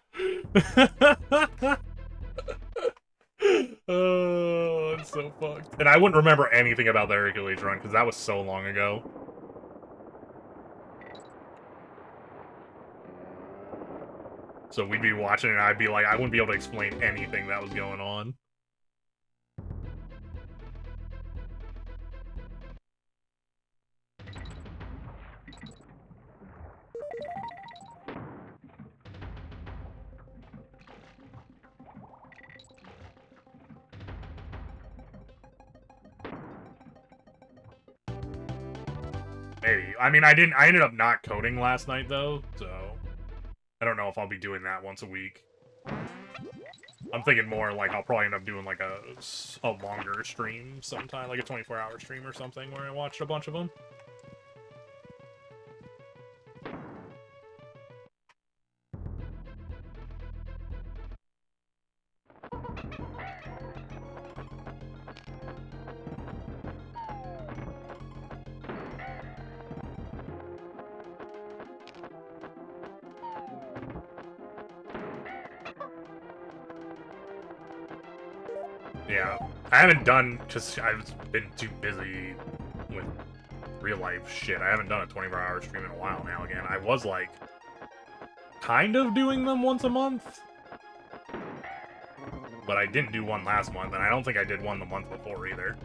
Oh, it's so fucked. And I wouldn't remember anything about the Hercules run, because that was so long ago. So we'd be watching it, and I'd be like, I wouldn't be able to explain anything that was going on. Maybe. I mean, I ended up not coding last night, though, so I don't know if I'll be doing that once a week. I'm thinking more like I'll probably end up doing like a longer stream sometime, like a 24-hour stream or something, where I watched a bunch of them. Yeah, I haven't done, because I've been too busy with real life shit. I haven't done a 24-hour stream in a while now again. I was like, kind of doing them once a month, but I didn't do one last month, and I don't think I did one the month before either.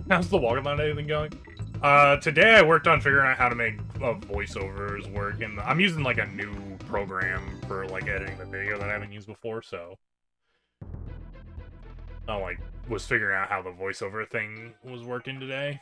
How's the walkabout anything going? Today I worked on figuring out how to make voiceovers work, and I'm using like a new program for like editing the video that I haven't used before, so I like was figuring out how the voiceover thing was working today.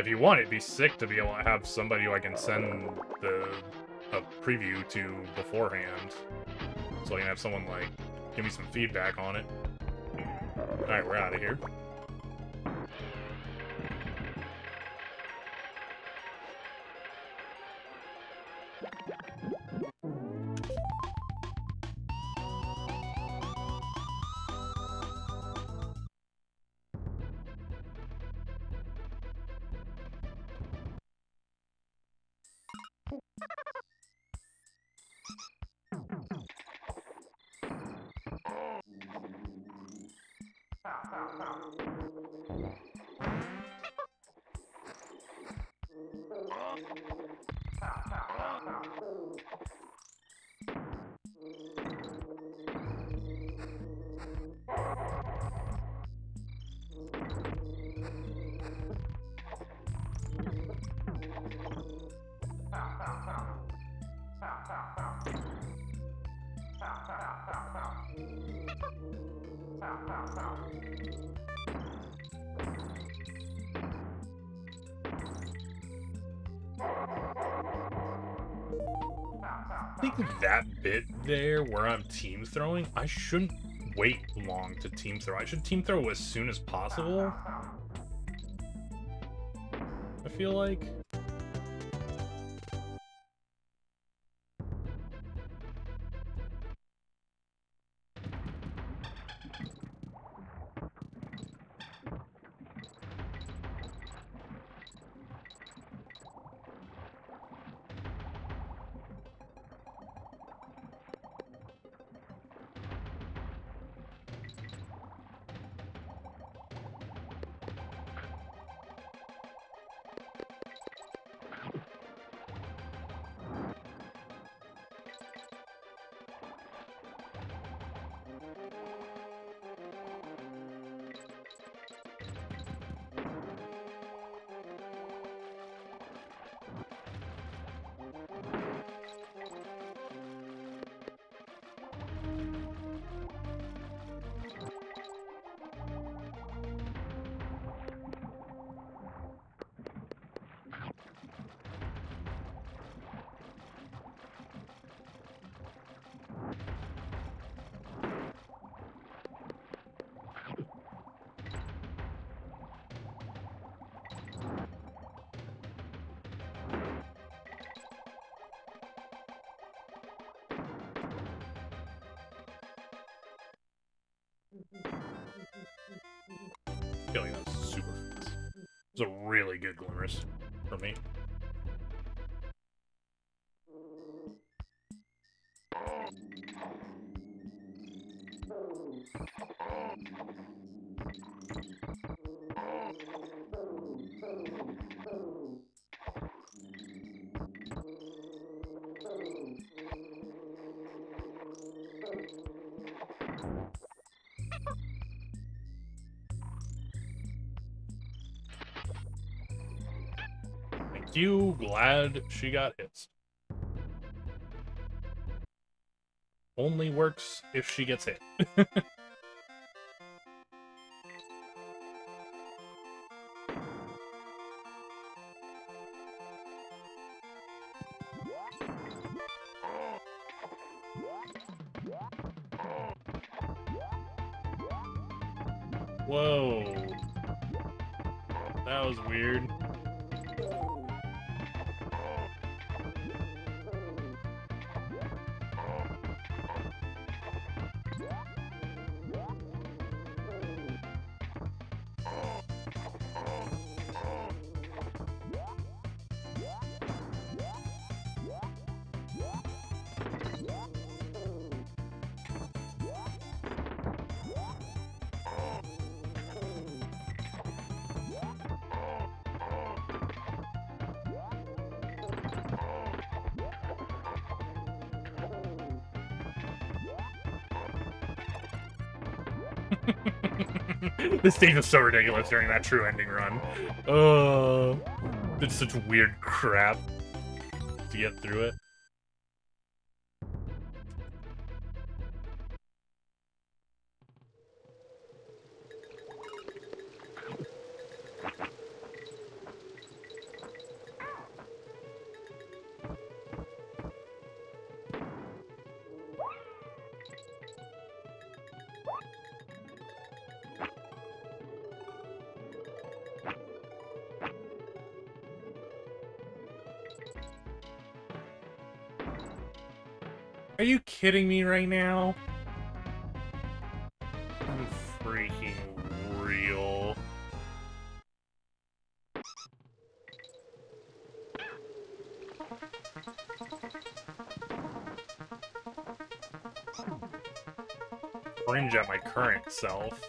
If you want, it'd be sick to be able to have somebody who I can send a preview to beforehand. So I can have someone, like, give me some feedback on it. Alright, we're out of here. I think that bit there where I'm team throwing, I shouldn't wait long to team throw. I should team throw as soon as possible. I feel like. I feel like that was super fast. It was a really good glimmers for me. Thank you. Glad she got hits. Only works if she gets hit. Whoa. That was weird. This stage was so ridiculous during that true ending run. Oh, did such weird crap to get through it. Are you kidding me right now? I'm freaking real. Cringe at my current self.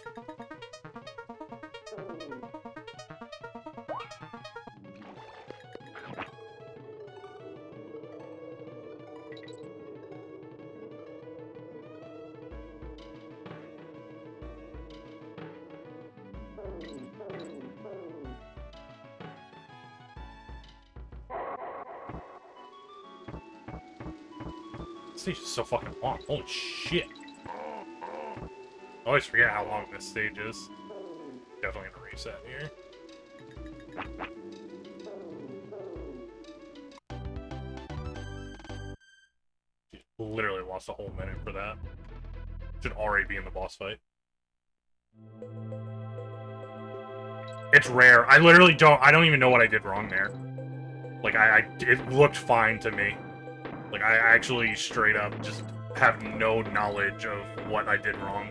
This stage is so fucking long. Holy shit. I always forget how long this stage is. Definitely gonna reset here. Literally lost a whole minute for that. Should already be in the boss fight. It's rare. I literally I don't even know what I did wrong there. Like, it looked fine to me. Like, I actually straight up just have no knowledge of what I did wrong.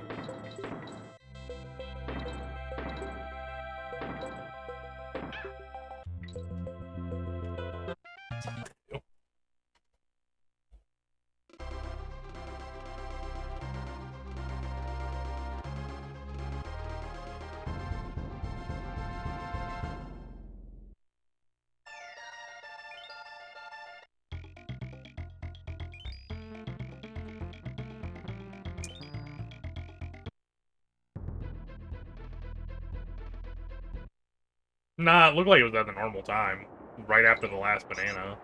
Nah, it looked like it was at the normal time. Right after the last banana.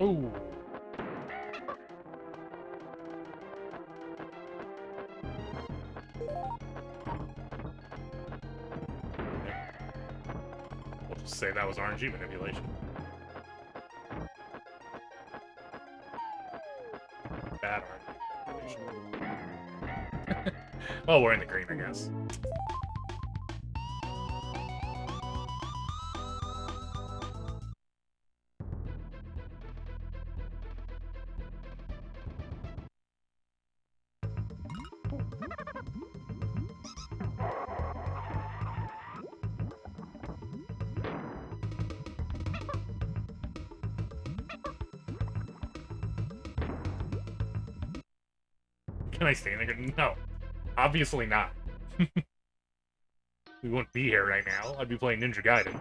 Ooh. We'll just say that was RNG manipulation. Bad RNG manipulation. Well, we're in the green, I guess. Can I stay in there? No. Obviously not. We wouldn't be here right now. I'd be playing Ninja Gaiden.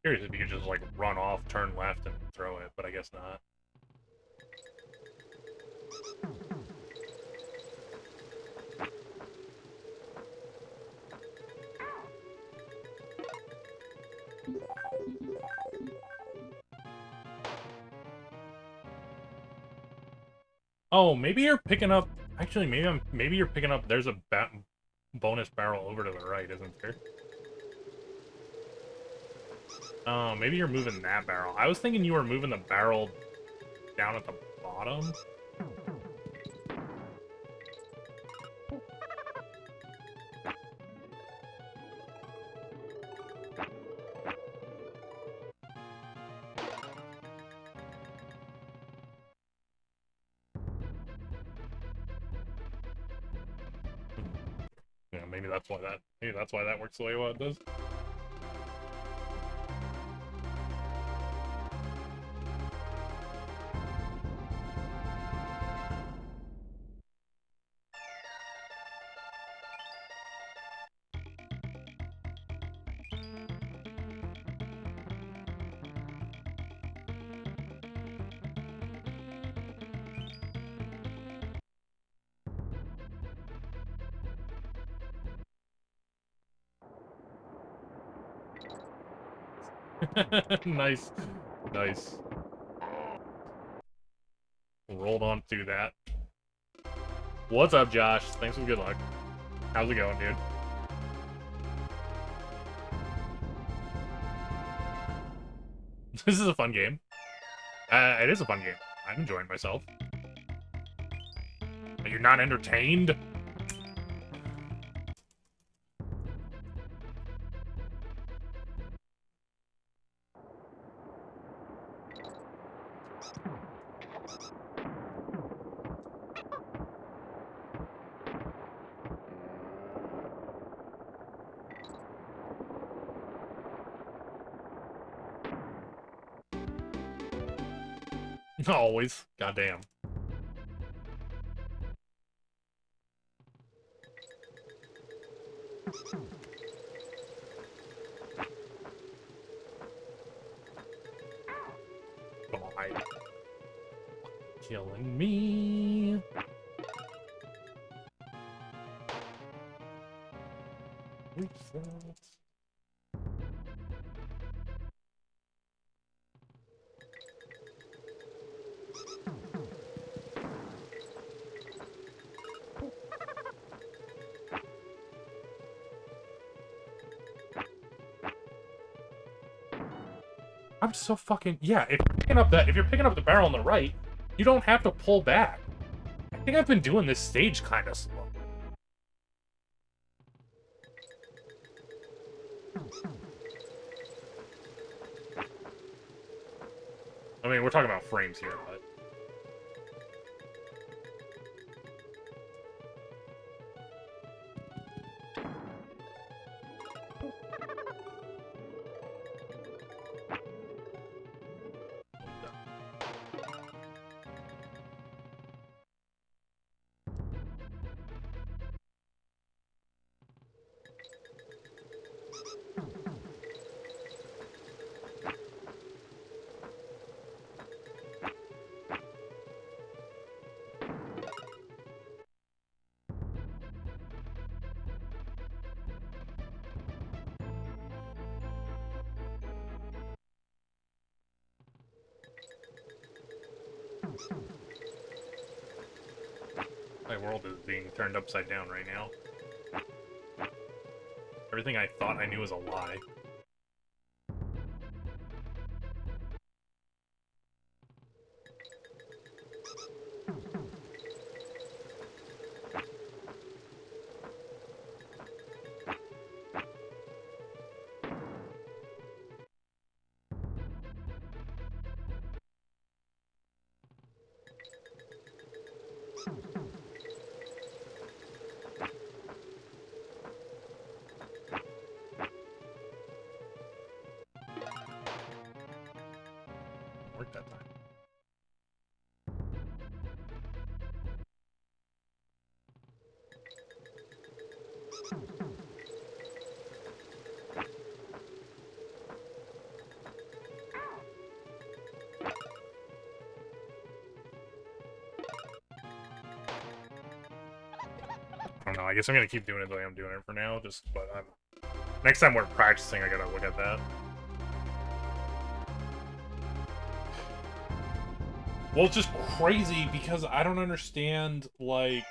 Curious if you could just like run off, turn left, and throw it, but I guess not. Oh, maybe you're picking up. Actually, maybe you're picking up. There's a bonus barrel over to the right, isn't there? Oh, maybe you're moving that barrel. I was thinking you were moving the barrel down at the bottom. Yeah, maybe that's why that works the way it does. Nice. Nice. Rolled on through that. What's up, Josh? Thanks for good luck. How's it going, dude? This is a fun game. It is a fun game. I'm enjoying myself. Are you not entertained? Always. Goddamn. Bye. Killing me. Reset. I'm so fucking yeah. If you're picking up the barrel on the right, you don't have to pull back. I think I've been doing this stage kind of slow. I mean, we're talking about frames here, but. My world is being turned upside down right now. Everything I thought I knew was a lie. Worked that time. I don't know, I guess I'm gonna keep doing it the way I'm doing it for now, but next time we're practicing, I gotta look at that. Well, it's just crazy because I don't understand, like,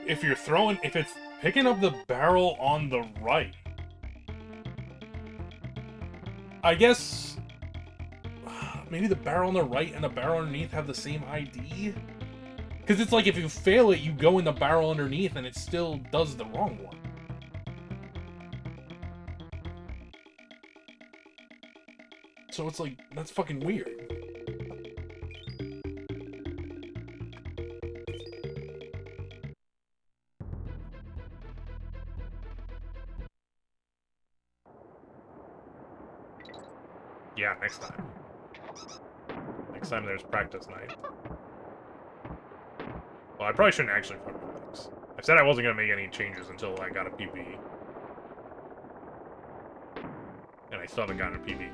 if it's picking up the barrel on the right, I guess maybe the barrel on the right and the barrel underneath have the same ID? Because it's like if you fail it, you go in the barrel underneath and it still does the wrong one. So it's like, that's fucking weird. Yeah, next time. Next time there's practice night. Well, I probably shouldn't actually fuck with things. I said I wasn't gonna make any changes until I got a PB. And I still haven't gotten a PB.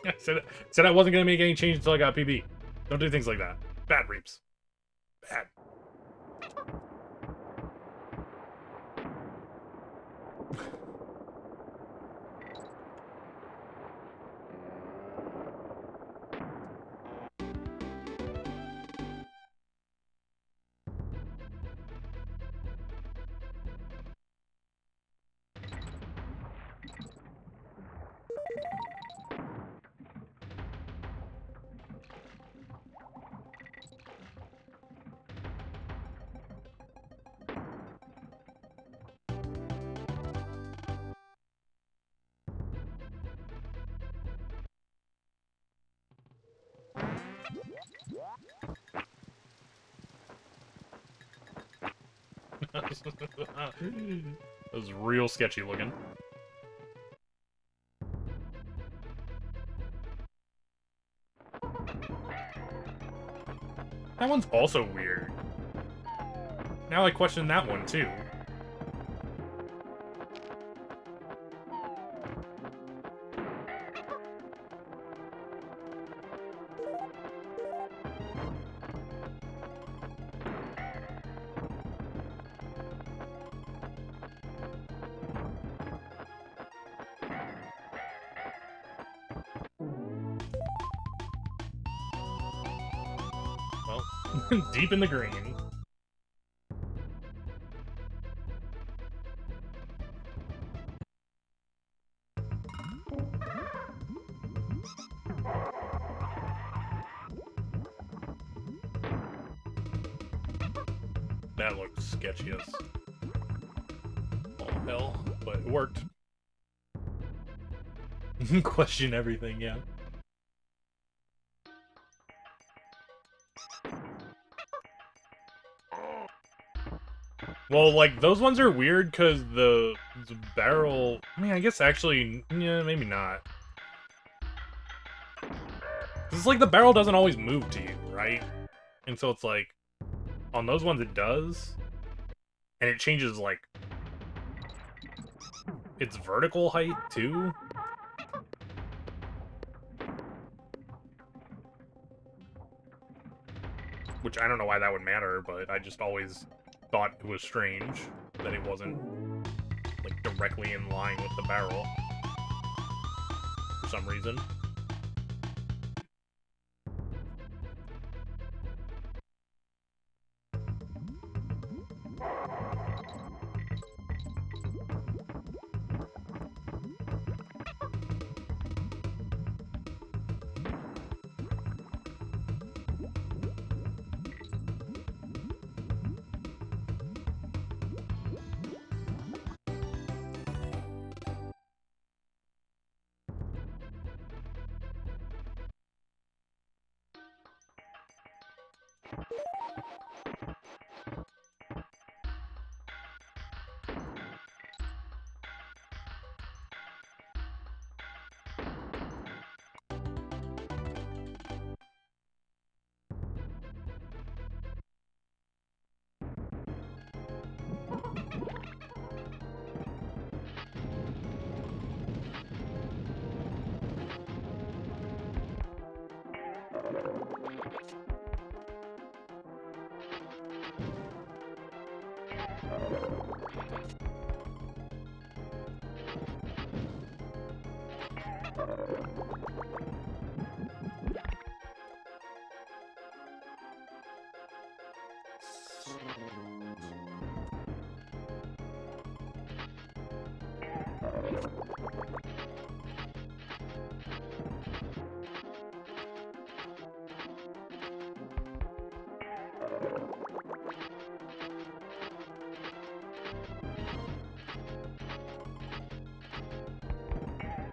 I said I wasn't gonna make any changes until I got PB. Don't do things like that. Bad, Reaps. Bad. That was real sketchy looking. That one's also weird. Now I question that one too. Deep in the green. That looked sketchy as all hell, but it worked. Question everything, yeah. Well, like, those ones are weird because the barrel... I mean, I guess actually... Yeah, maybe not. It's like the barrel doesn't always move to you, right? And so it's like... On those ones it does. And it changes, like... its vertical height, too. which I don't know why that would matter, but I just always thought it was strange that it wasn't, like, directly in line with the barrel for some reason.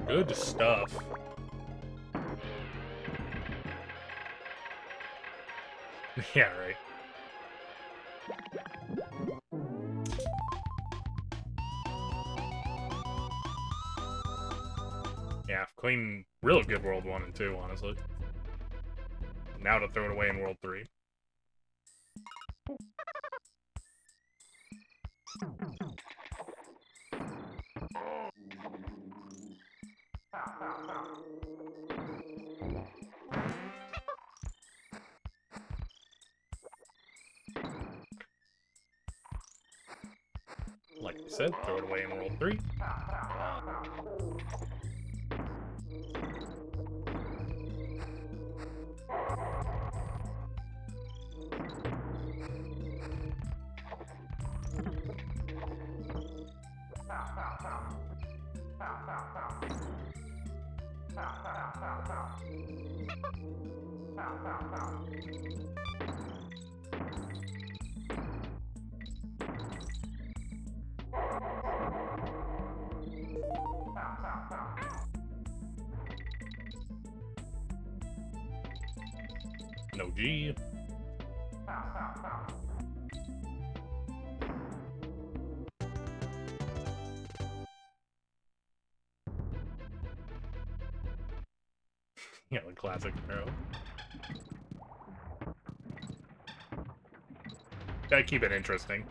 Good stuff. Yeah, right. Yeah, clean, real good World 1 and 2, honestly. Now to throw it away in World 3. Like we said, throw it away in World 3. No G. Yeah, the classic arrow. Gotta keep it interesting.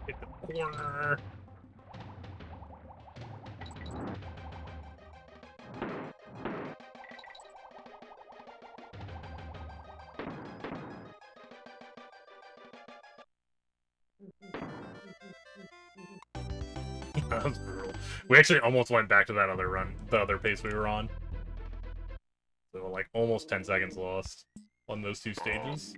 Hit the corner. That was brutal. We actually almost went back to that other run, the other pace we were on. So, like, almost 10 seconds lost on those two stages.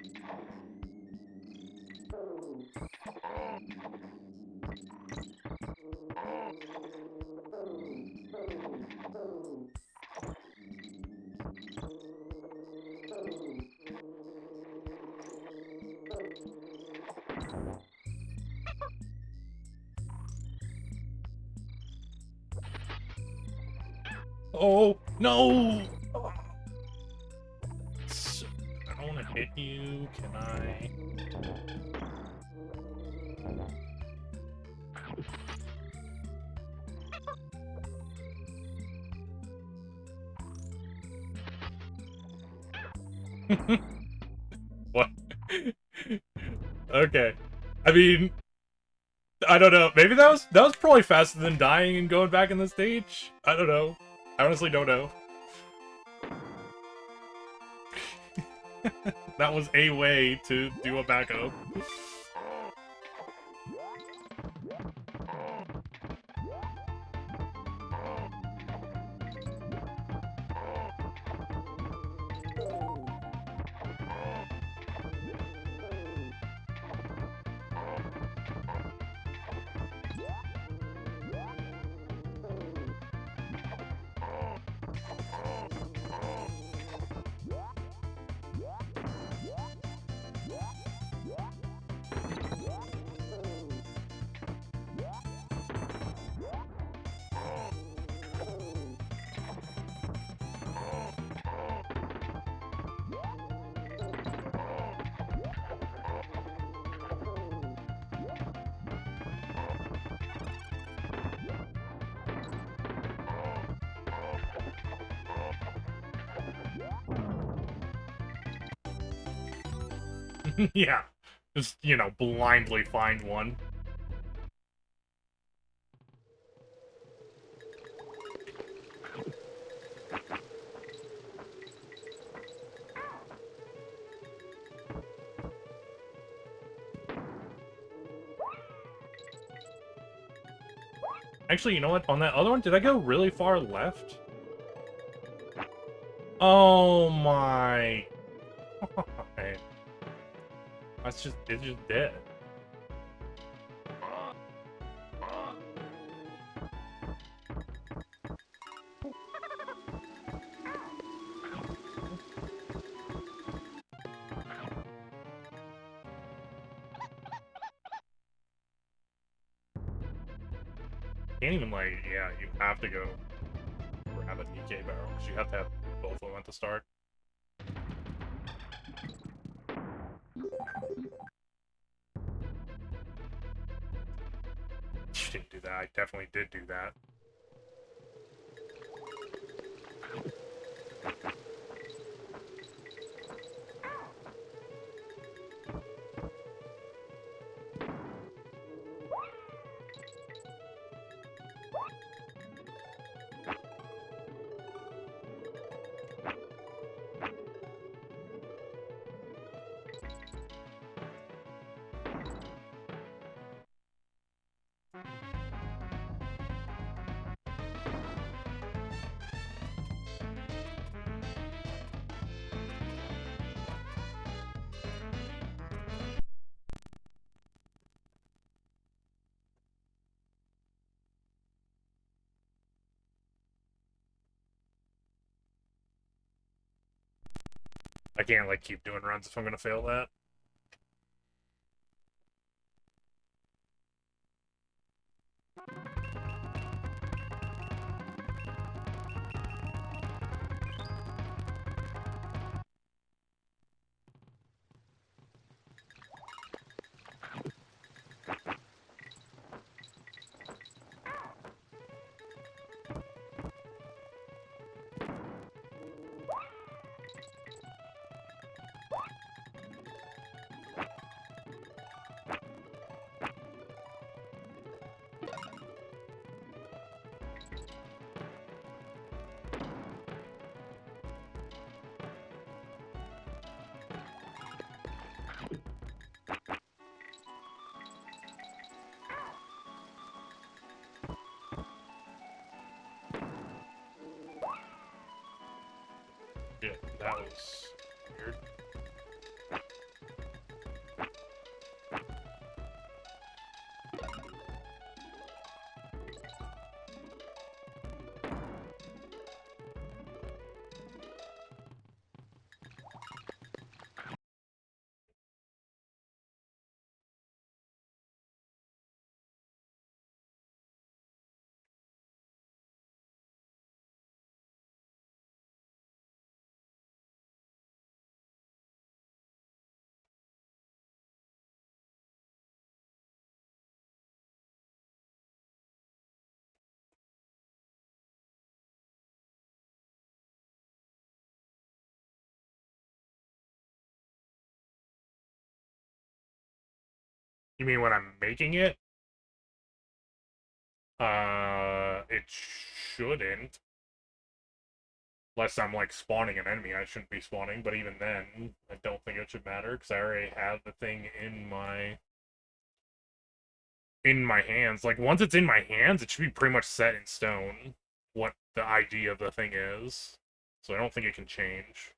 Oh, no! I don't want to hit you. Can I? What? Okay. I mean, I don't know. Maybe that was probably faster than dying and going back in the stage. I don't know. I honestly don't know. That was a way to do a backup. Yeah. Just, you know, blindly find one. Actually, you know what? On that other one, did I go really far left? Oh my... It's just dead. Can't even, like, yeah, you have to go grab a DK barrel, because you have to have both of them at the start. You didn't do that. I definitely did do that. I can't, like, keep doing runs if I'm gonna fail that. Yeah, that was weird. You mean when I'm making it? It shouldn't. Unless I'm, like, spawning an enemy I shouldn't be spawning, but even then, I don't think it should matter, because I already have the thing in my hands. Like, once it's in my hands, it should be pretty much set in stone what the idea of the thing is. So I don't think it can change.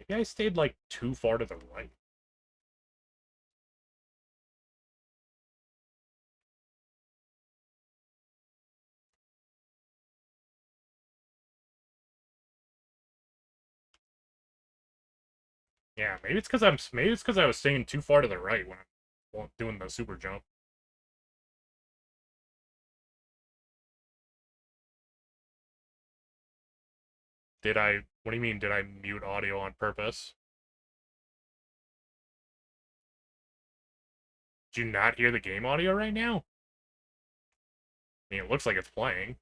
Maybe I stayed, like, too far to the right. Yeah, maybe it's because I was staying too far to the right when I'm doing the super jump. Did I? What do you mean? Did I mute audio on purpose? Do you not hear the game audio right now? I mean, it looks like it's playing.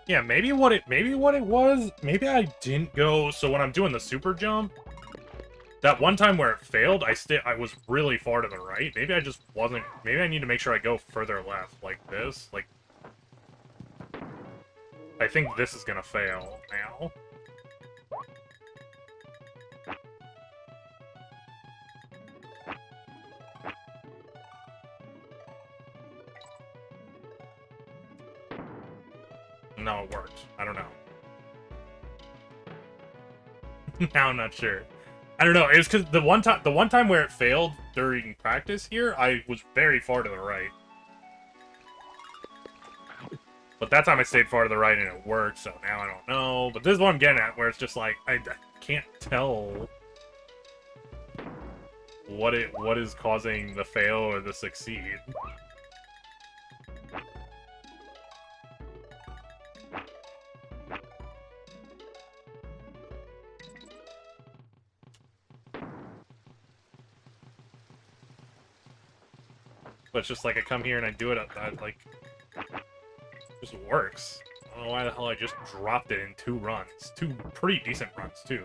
Yeah, maybe what it was, maybe I didn't go, so when I'm doing the super jump, that one time where it failed, I was really far to the right. Maybe I just wasn't, maybe I need to make sure I go further left, like this, like, I think this is gonna fail now. No, it worked. I don't know. Now I'm not sure. I don't know. It was because the one time where it failed during practice here, I was very far to the right. But that time I stayed far to the right and it worked, so now I don't know. But this is what I'm getting at, where it's just like I can't tell what is causing the fail or the succeed. But it's just like I come here and I do it, I like, it just works. I don't know why the hell I just dropped it in 2 runs. 2 pretty decent runs, too.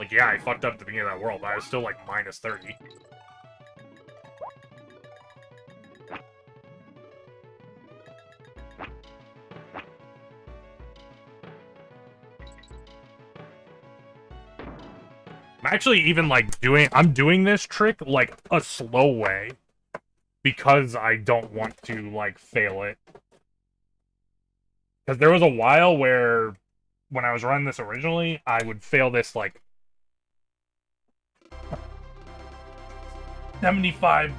Like, yeah, I fucked up at the beginning of that world, but I was still, like, minus 30. I'm actually even, like, I'm doing this trick, like, a slow way. Because I don't want to, like, fail it. Because there was a while where, when I was running this originally, I would fail this, like, 75%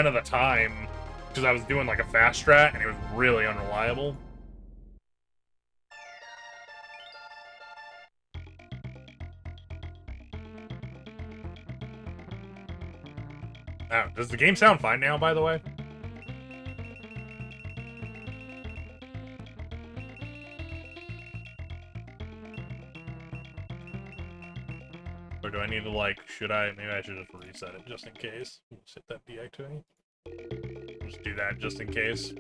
of the time. Because I was doing, like, a fast strat, and it was really unreliable. Oh, does the game sound fine now, by the way? Or do I need to, like, maybe I should just reset it just in case. Just hit that deactivate. Just do that just in case.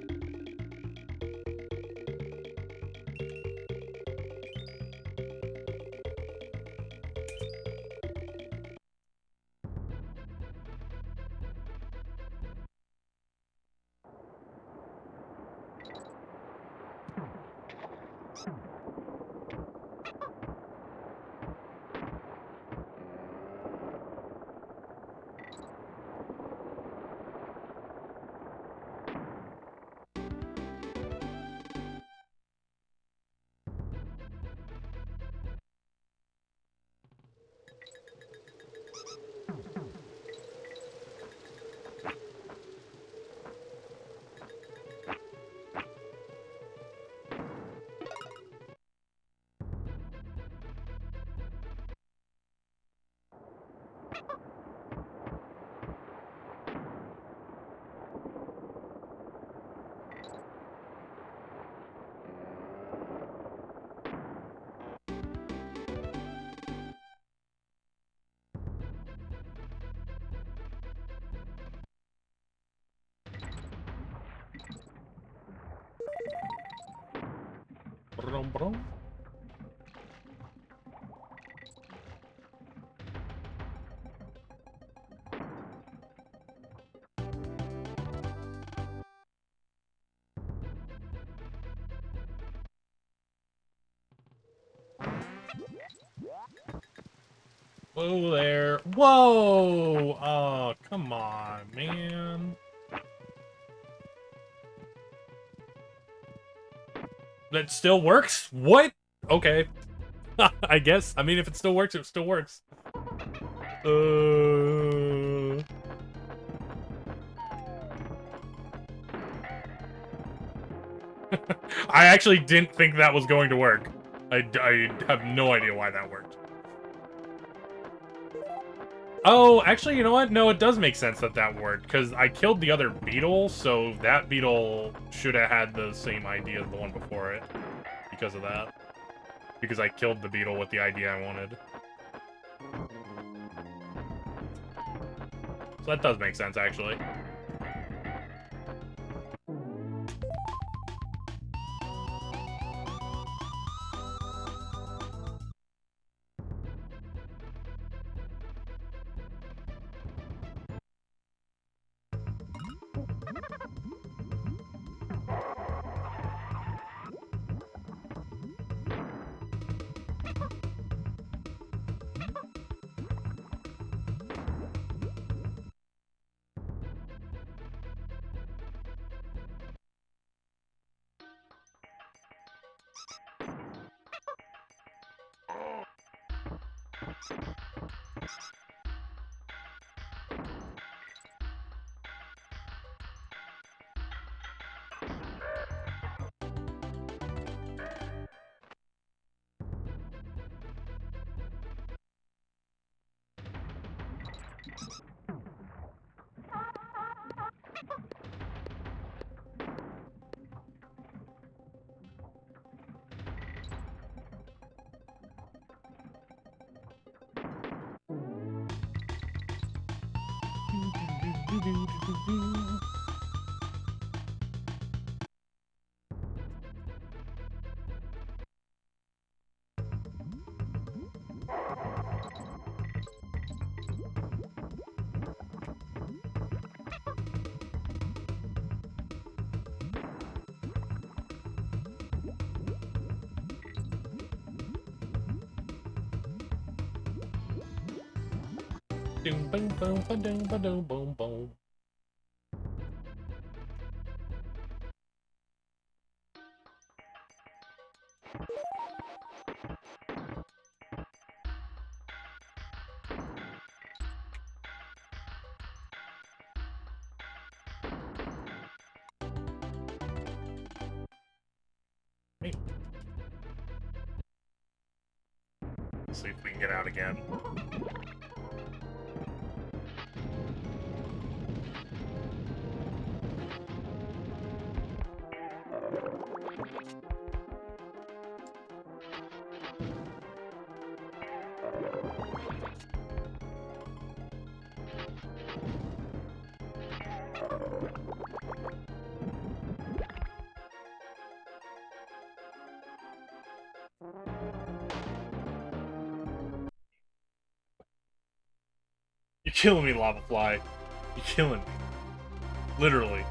Whoa there. Whoa! Oh, come on, man. That still works? What? Okay. I guess. I mean, if it still works, it still works. I actually didn't think that was going to work. I have no idea why that worked. Oh, actually, you know what? No, it does make sense that that worked, because I killed the other beetle, so that beetle should have had the same idea as the one before it. Because of that. Because I killed the beetle with the idea I wanted. So that does make sense, actually. Boom, boom, boom, ba-doom, ba-doom, boom, boom. Hey. Let's see if we can get out again. You're killing me, Lava Fly. You're killing me. Literally.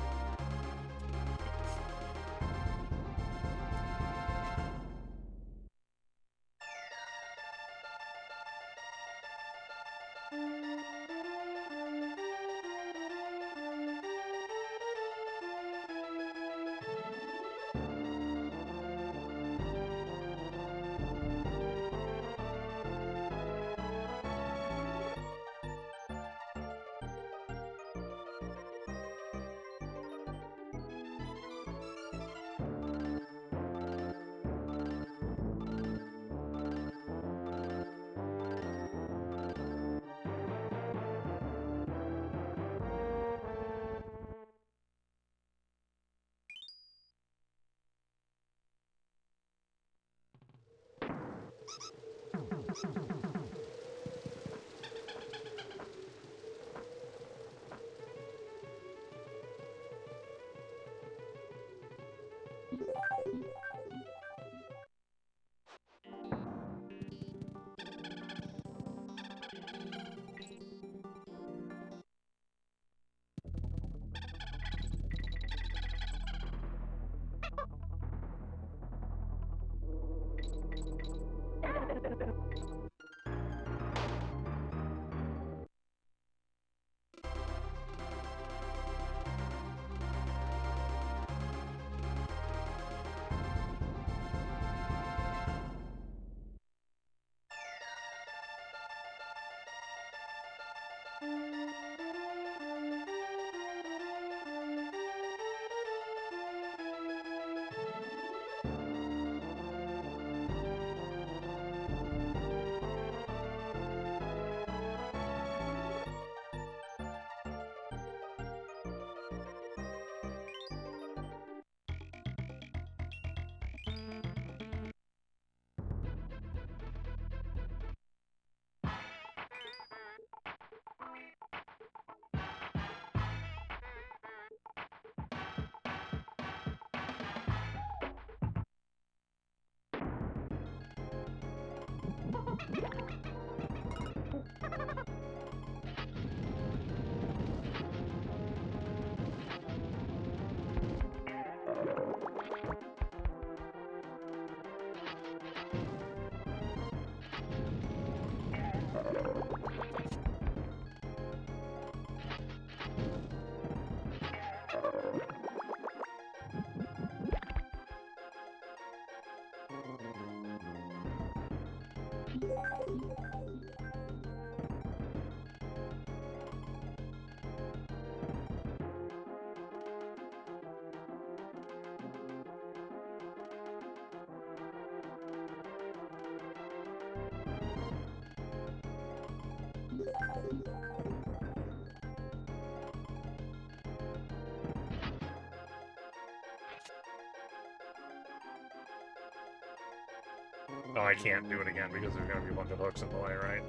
Oh, I can't do it again because there's gonna be a bunch of hooks in the way, right?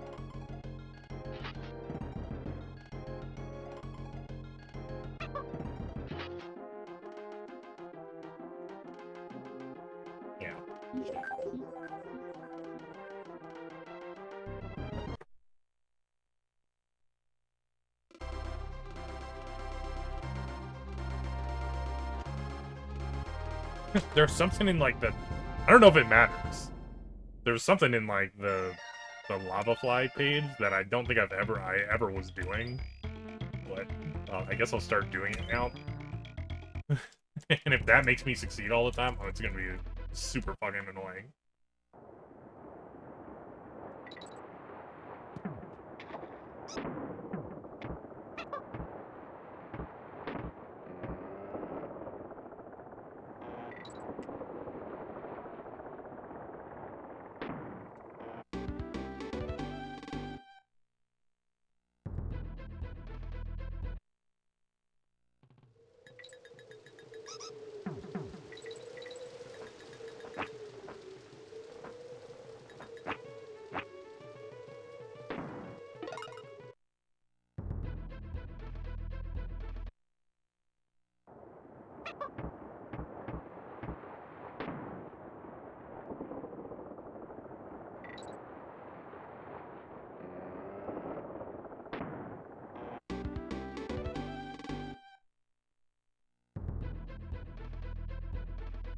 Yeah. There's something in like the... I don't know if it matters. There's something in like the lava fly page that I don't think I ever was doing. But I guess I'll start doing it now. And if that makes me succeed all the time, oh, it's gonna be super fucking annoying.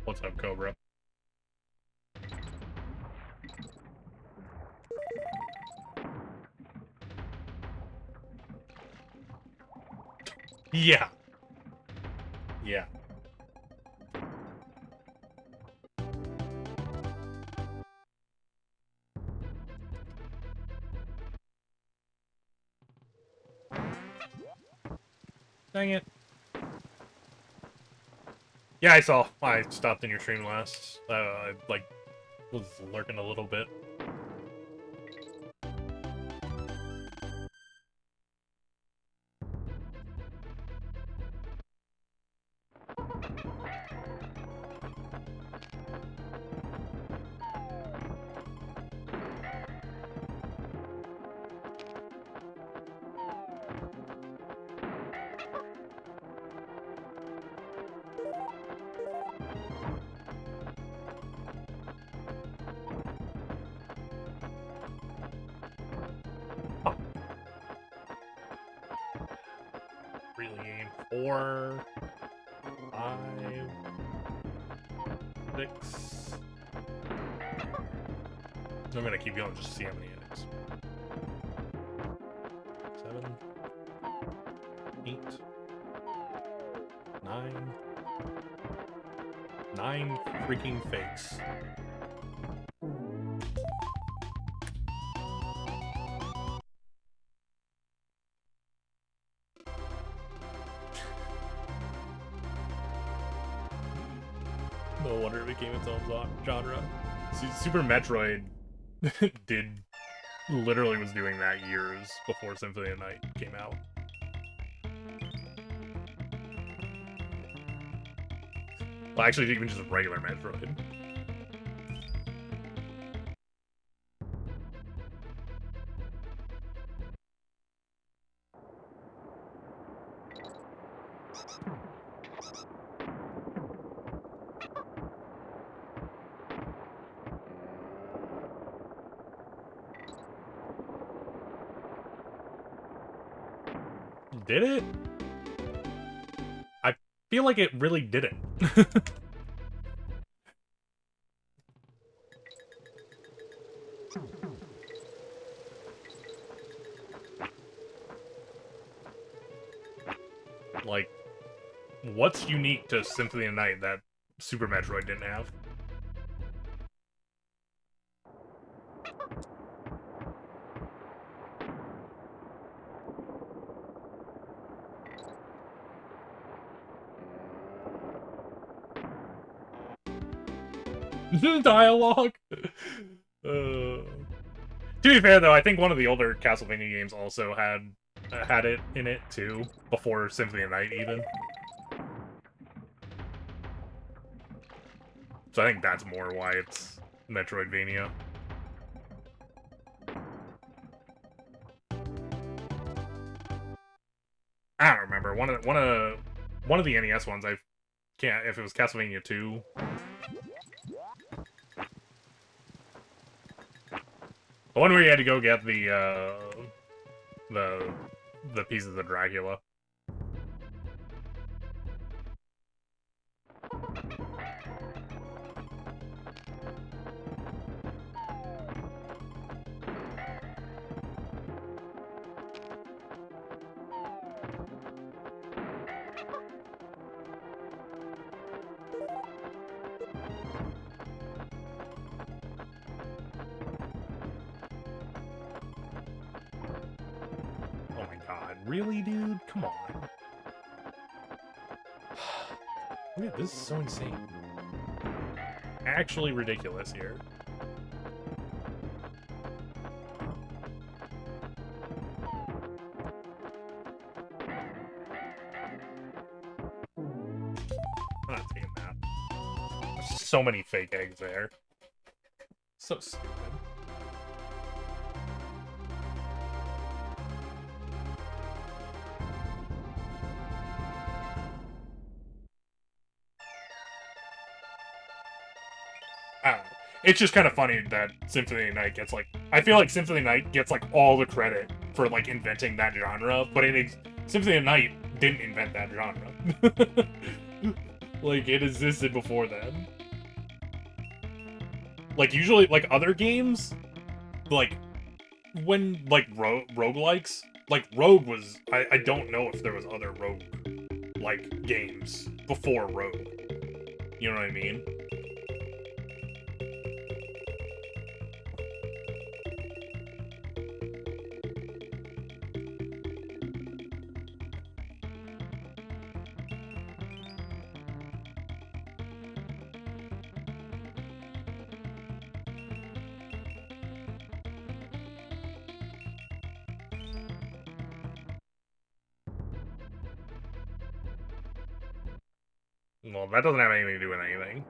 What's up, Cobra? Yeah. Yeah. Dang it. Yeah, I saw. I stopped in your stream last. I, like, was lurking a little bit. Really aim 4, 5, 6. I'm gonna keep going just to see how many it is. 7, 8, 9. 9 freaking fakes. No wonder it became its own genre. See, Super Metroid literally was doing that years before Symphony of the Night came out. Well, actually, even just regular Metroid. Did it? I feel like it really didn't. Like, what's unique to Symphony of the Night that Super Metroid didn't have? Dialogue? To be fair, though, I think one of the older Castlevania games also had it in it, too, before Symphony of the Night, even. So I think that's more why it's Metroidvania. I don't remember. One of the NES ones, I can't, if it was Castlevania 2. The one where you had to go get the pieces of Dracula. Oh my god, really, dude? Come on. Dude, this is so insane. Actually ridiculous here. I'm not taking that. There's so many fake eggs there. So stupid. I don't know. It's just kind of funny that Symphony of the Night gets, like... I feel like Symphony of the Night gets, like, all the credit for, like, inventing that genre, but Symphony of the Night didn't invent that genre. Like, it existed before then. Like, usually, like, other games, like, when, like, roguelikes, like, Rogue was... I don't know if there was other Rogue, like, games before Rogue. You know what I mean? Well, that doesn't have anything to do with anything.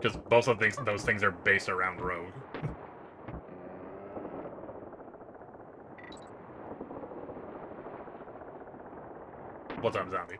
Because both of those things are based around Rogue. What's up, zombie?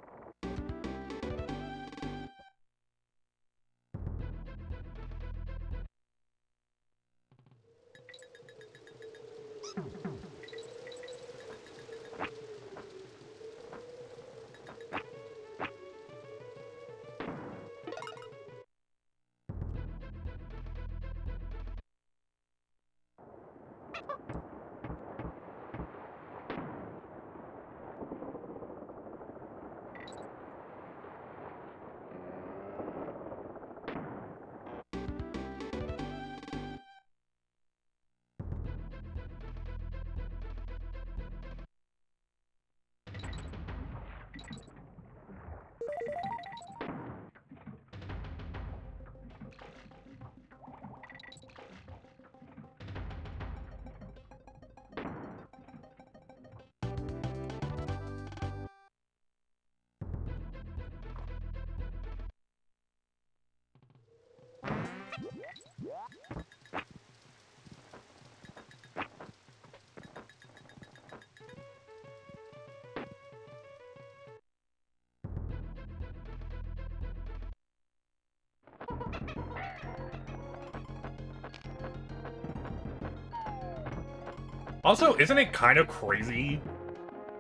Also, isn't it kind of crazy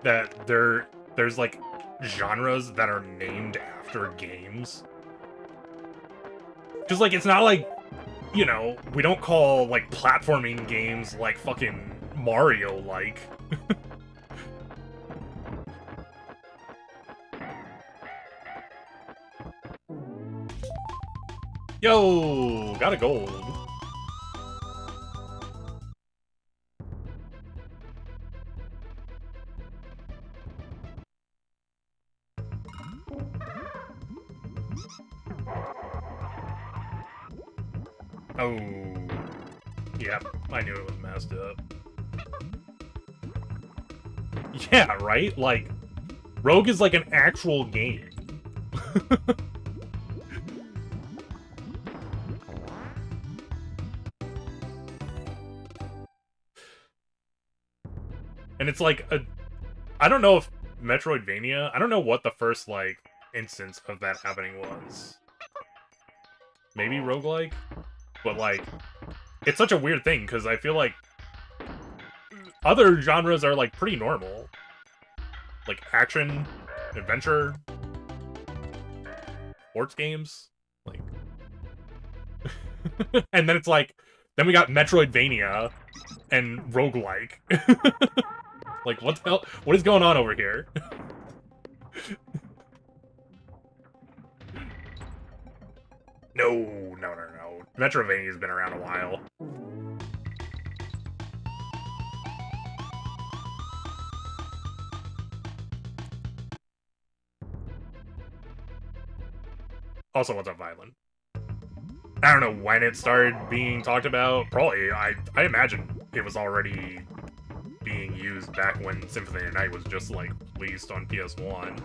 that there's like genres that are named after games? Because like it's not like, you know, we don't call like platforming games like fucking Mario like. Yo, got a gold. Oh, yep, I knew it was messed up. Yeah, right? Like, Rogue is like an actual game. And it's like I don't know if Metroidvania, I don't know what the first, like, instance of that happening was. Maybe roguelike? But, like, it's such a weird thing, because I feel like other genres are, like, pretty normal. Like, action, adventure, sports games, like... and then it's like, then we got Metroidvania and roguelike. Like, what the hell? What is going on over here? No. Metroidvania's been around a while. Also, what's up, Violent? I don't know when it started being talked about. Probably, I imagine it was already being used back when Symphony of Night was just, like, released on PS1.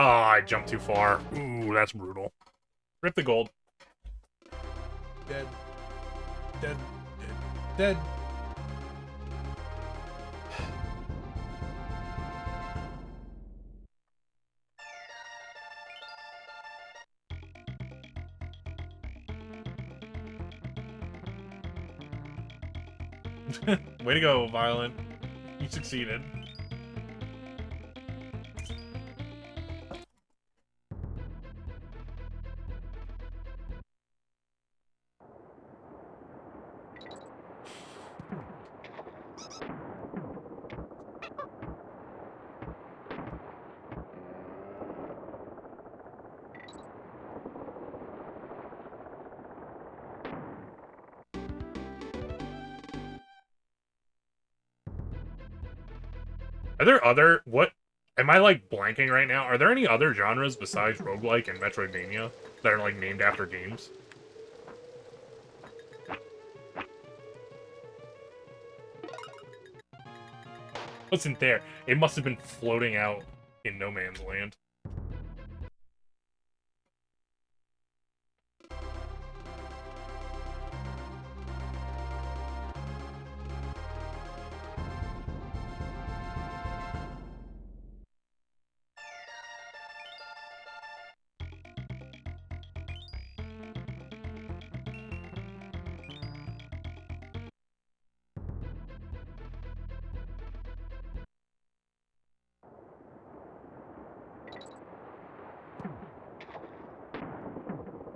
Oh, I jumped too far. Ooh, that's brutal. Rip the gold. Dead. Dead. Dead. Way to go, Violent. You succeeded. Are there other... What? Am I, like, blanking right now? Are there any other genres besides roguelike and Metroidvania that are, like, named after games? Wasn't there. It must have been floating out in no man's land.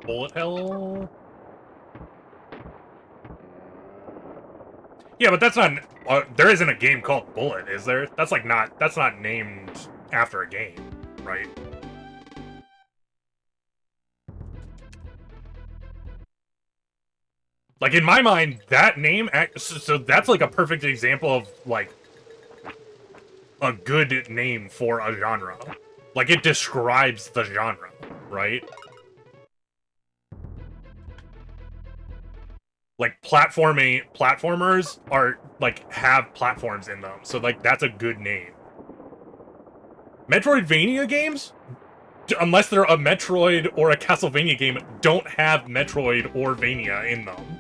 Bullet hell? Yeah, but that's not... there isn't a game called Bullet, is there? That's, like, not... That's not named after a game, right? Like, in my mind, that name... So that's, like, a perfect example of, like, a good name for a genre. Like, it describes the genre, right? Like, platformers are, like, have platforms in them. So, like, that's a good name. Metroidvania games, unless they're a Metroid or a Castlevania game, don't have Metroid or Vania in them.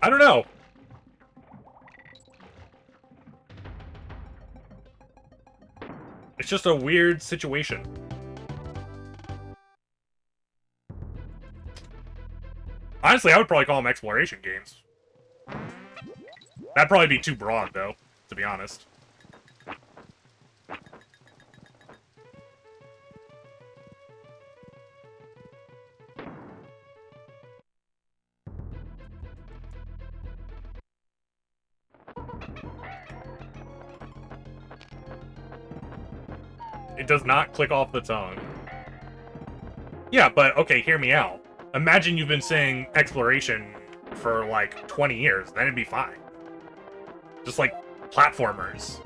I don't know. It's just a weird situation. Honestly, I would probably call them exploration games. That'd probably be too broad, though, to be honest. It does not click off the tongue. Yeah, but, okay, hear me out. Imagine you've been saying exploration for, like, 20 years. Then it'd be fine. Just, like, platformers.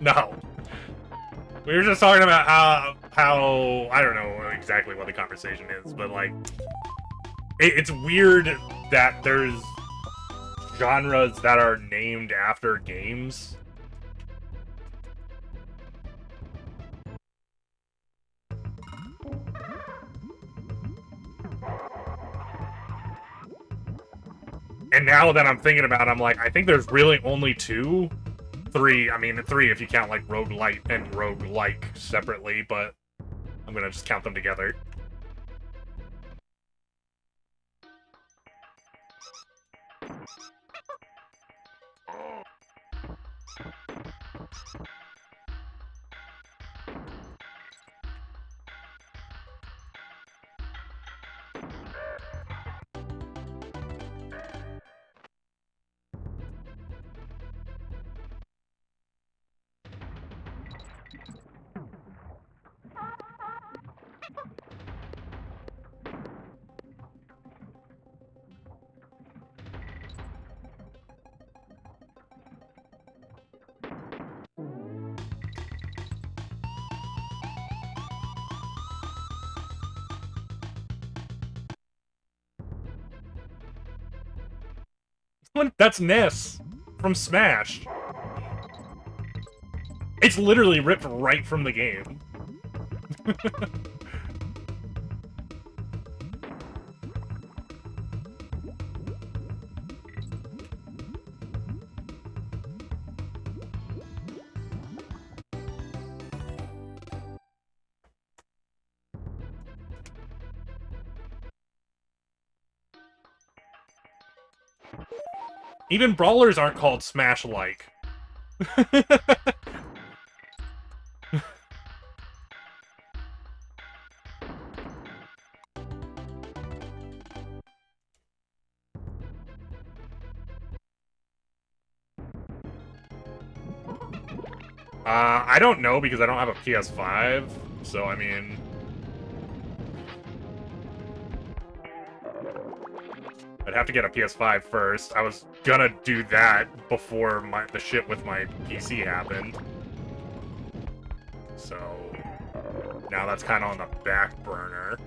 No. We were just talking about how I don't know exactly what the conversation is, but like, it's weird that there's genres that are named after games. And now that I'm thinking about it, I'm like, I think there's really only two. Three, I mean, three if you count, like, roguelite and roguelike separately, but I'm gonna just count them together. That's Ness from Smash. It's literally ripped right from the game. Even brawlers aren't called Smash-like. I don't know because I don't have a PS5, so I mean... I'd have to get a PS5 first. I was gonna do that before the shit with my PC happened. So... now that's kind of on the back burner.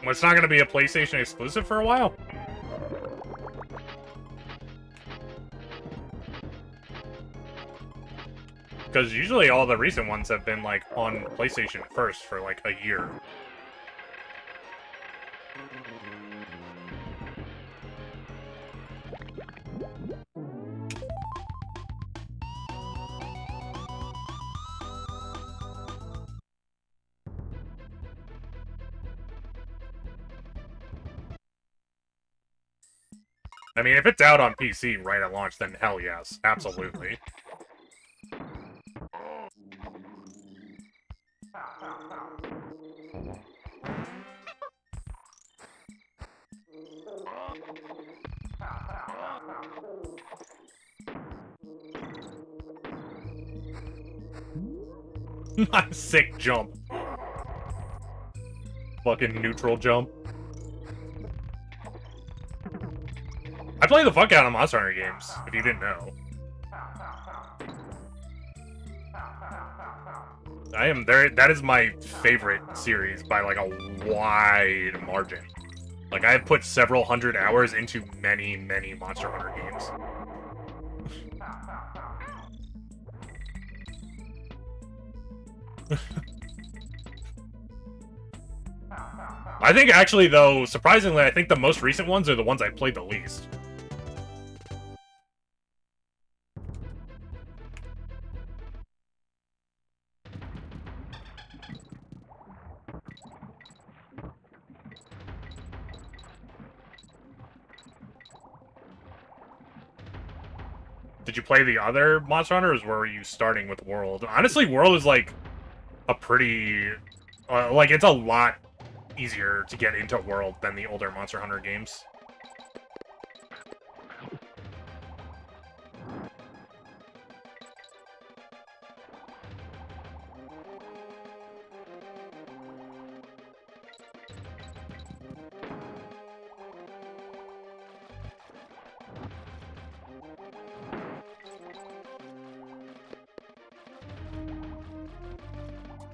Well, it's not going to be a PlayStation exclusive for a while? Because usually all the recent ones have been, like, on PlayStation first for, like, a year. I mean, if it's out on PC right at launch, then hell yes, absolutely. Sick jump. Fucking neutral jump. I play the fuck out of Monster Hunter games, if you didn't know. I am there. That is my favorite series by like a wide margin. Like, I've put several hundred hours into many, many Monster Hunter games. I think actually, though, surprisingly, I think the most recent ones are the ones I played the least. Did you play the other Monster Hunter, or were you starting with World? Honestly, World is like a pretty... like, it's a lot easier to get into World than the older Monster Hunter games.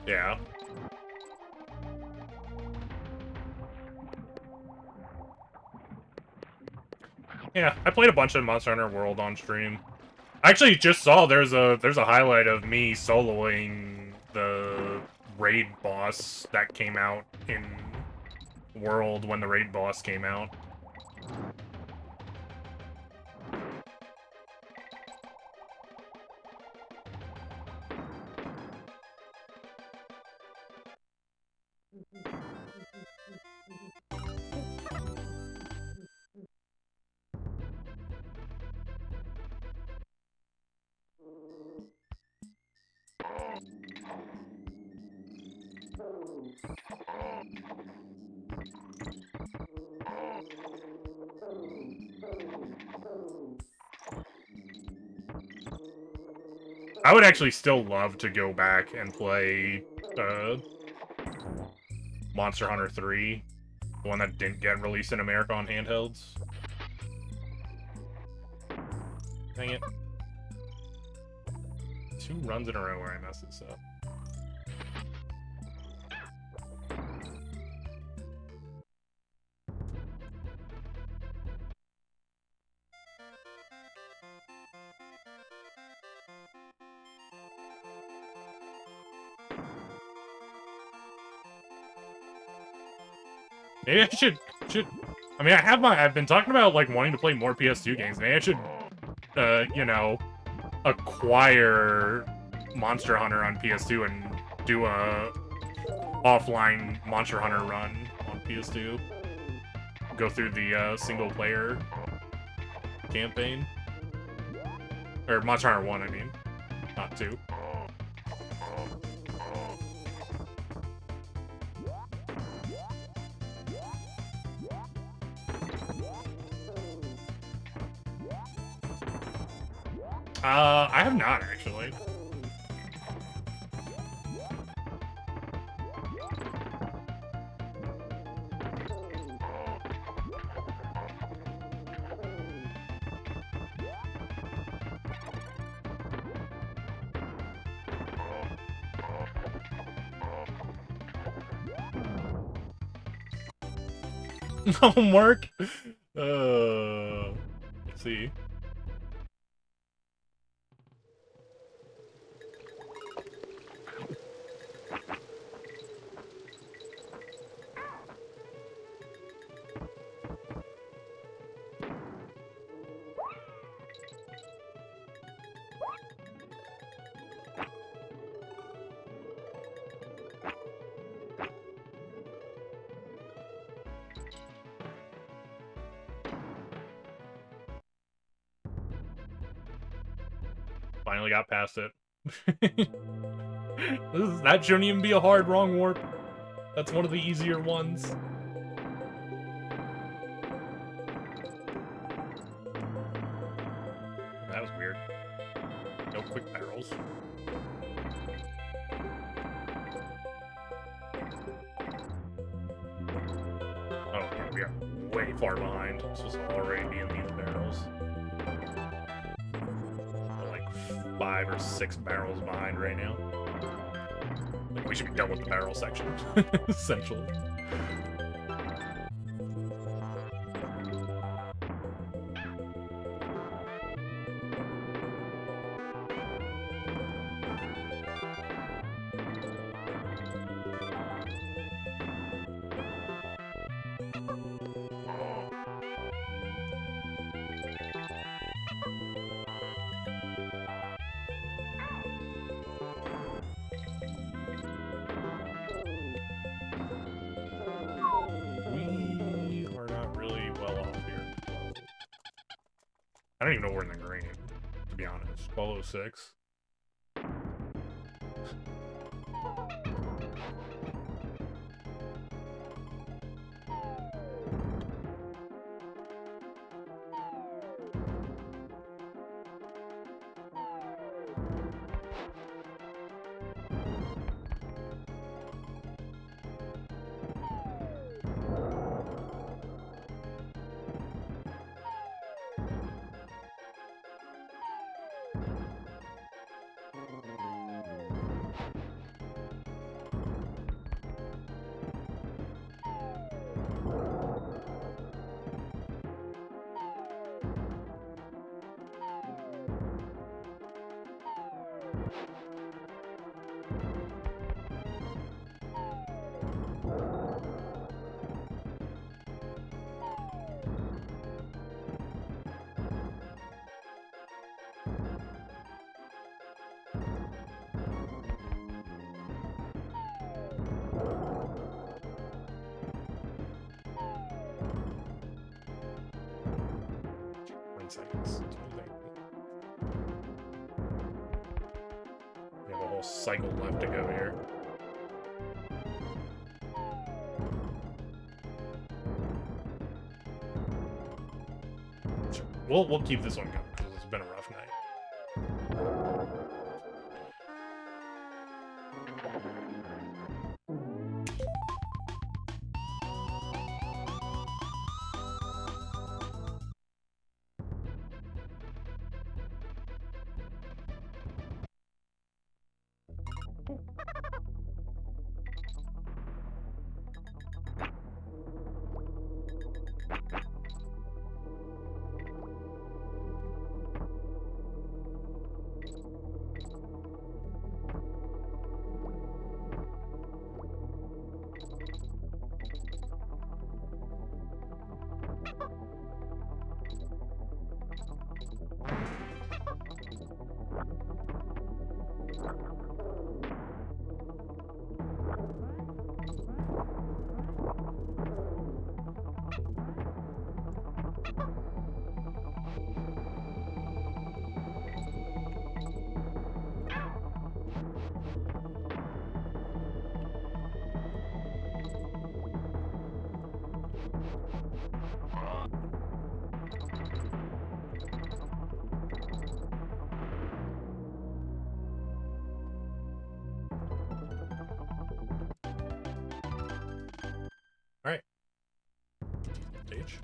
Yeah. Yeah, I played a bunch of Monster Hunter World on stream. I actually just saw there's a highlight of me soloing the raid boss that came out in World when the raid boss came out. I would actually still love to go back and play Monster Hunter 3, the one that didn't get released in America on handhelds. Dang it. 2 runs in a row where I messed this up. Maybe I should... I mean, I've been talking about, like, wanting to play more PS2 games. Maybe I should, you know, acquire Monster Hunter on PS2 and do a offline Monster Hunter run on PS2. Go through the single-player campaign. Or Monster Hunter 1, I mean. Not 2. I have not, actually. Homework? Let's see. finally got past it. That shouldn't even be a hard wrong warp. That's one of the easier ones. That was weird. No quick barrels. Oh, yeah, we are way far behind. This was already be in these barrels. We're like 5 or 6 barrels behind right now. Like, we should be done with the barrel section, essentially. I don't even know where in the green, to be honest. 1206. Seconds. We have a whole cycle left to go here. Sure. We'll keep this one going because it's been a rough night. Alright. Stage.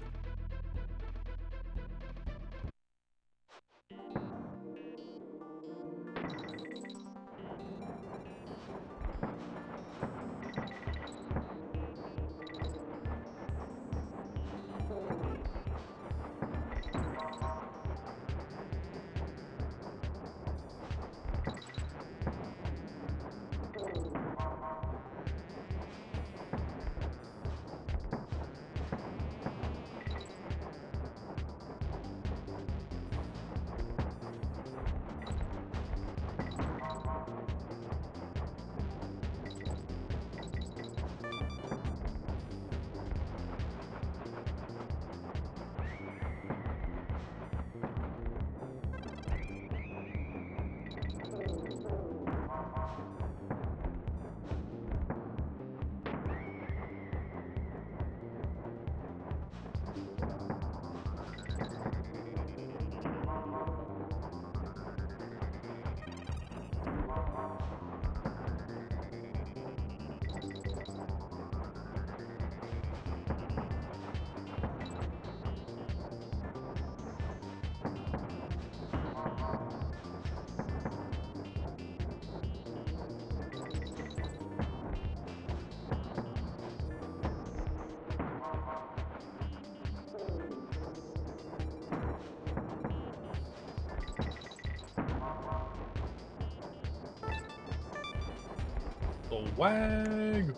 Swag.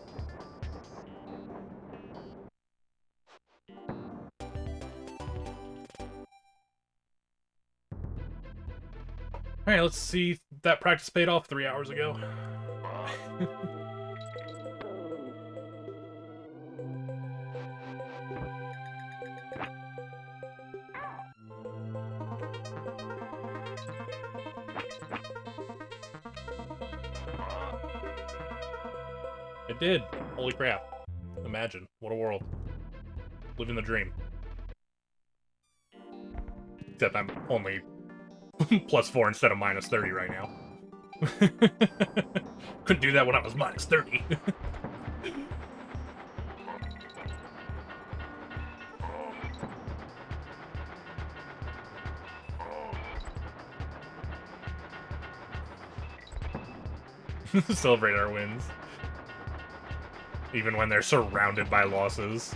Alright, let's see if that practice paid off 3 hours ago. It did. Holy crap. Imagine. What a world. Living the dream. Except I'm only +4 instead of -30 right now. Couldn't do that when I was -30. Celebrate our wins. Even when they're surrounded by losses.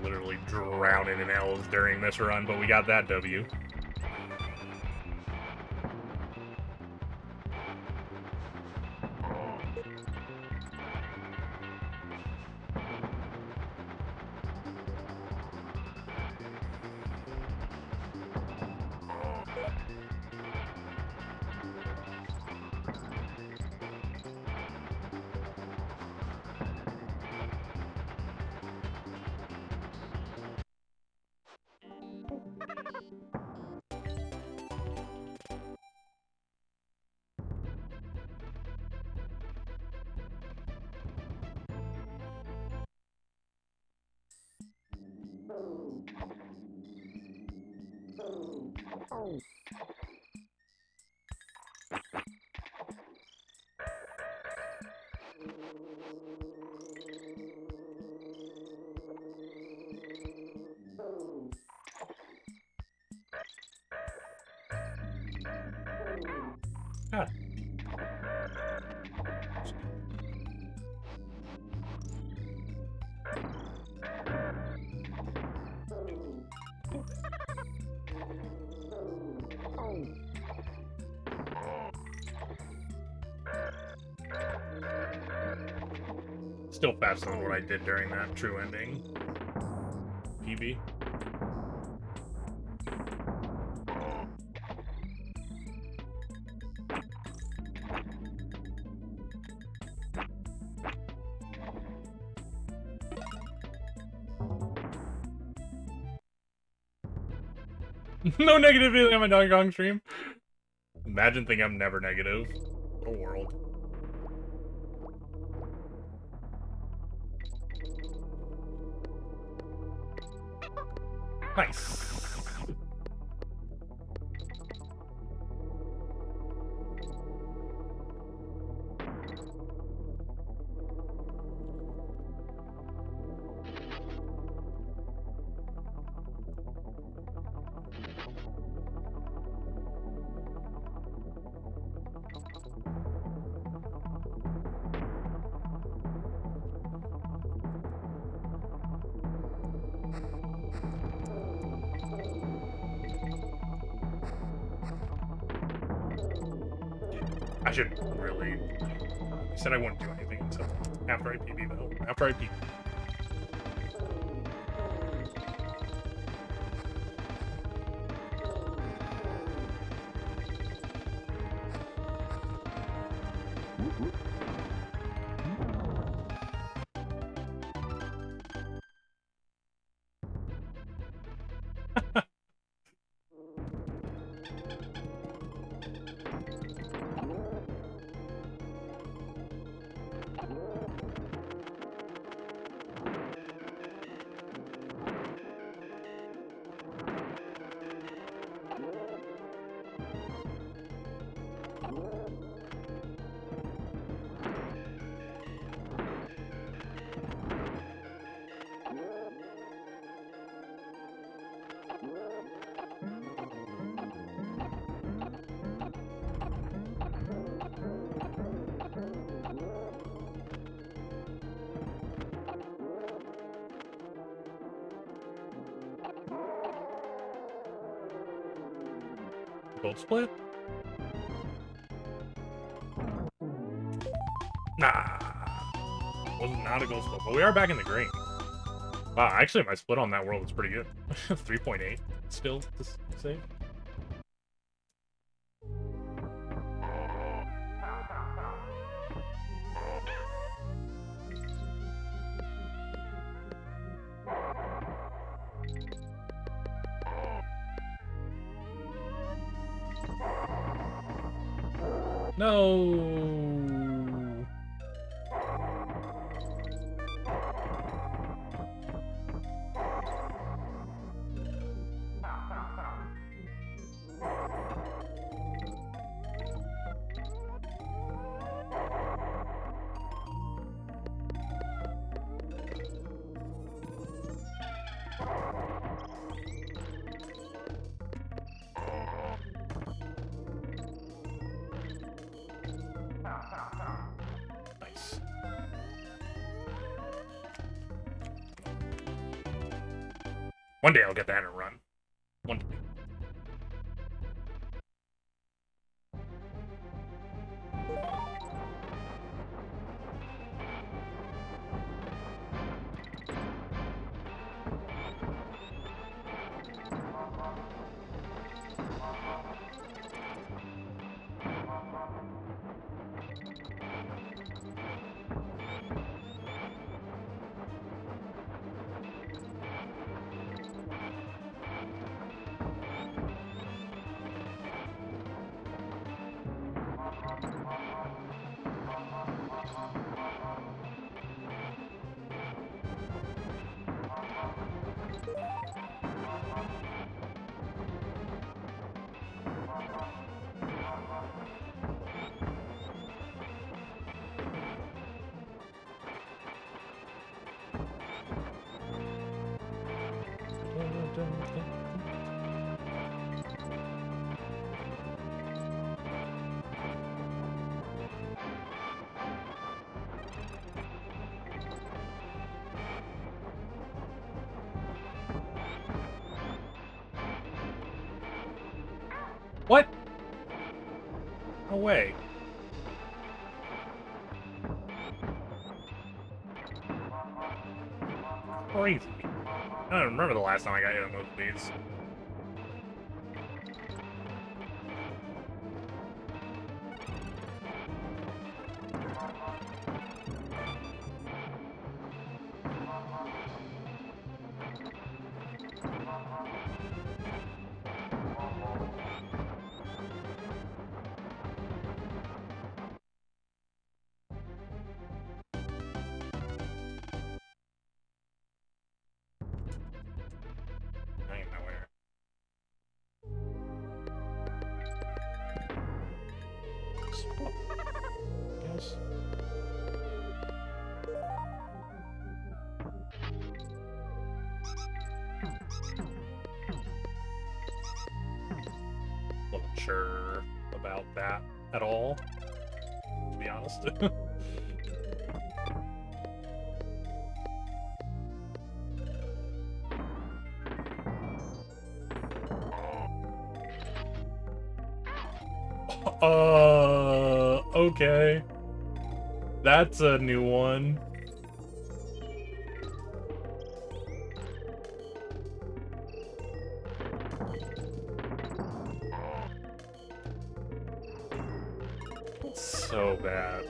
Literally drowning in L's during this run, but we got that W. God. Still faster than what I did during that true ending. PB. No negative feeling on my Donkey Kong stream. Imagine thinking I'm never negative. What a world. Nice. I should really... I said I wouldn't do anything until after I PB, though. After I PB. Gold split? Nah. Was not a gold split, but we are back in the green. Wow, actually my split on that world is pretty good. 3.8 still to say. No. Nice. One day I'll get that in a run. One day. What? No way. Crazy. I don't remember the last time I got hit on those beats. I ain't nowhere. Yes. Wasn't sure about that at all, to be honest. Okay. That's a new one. So bad.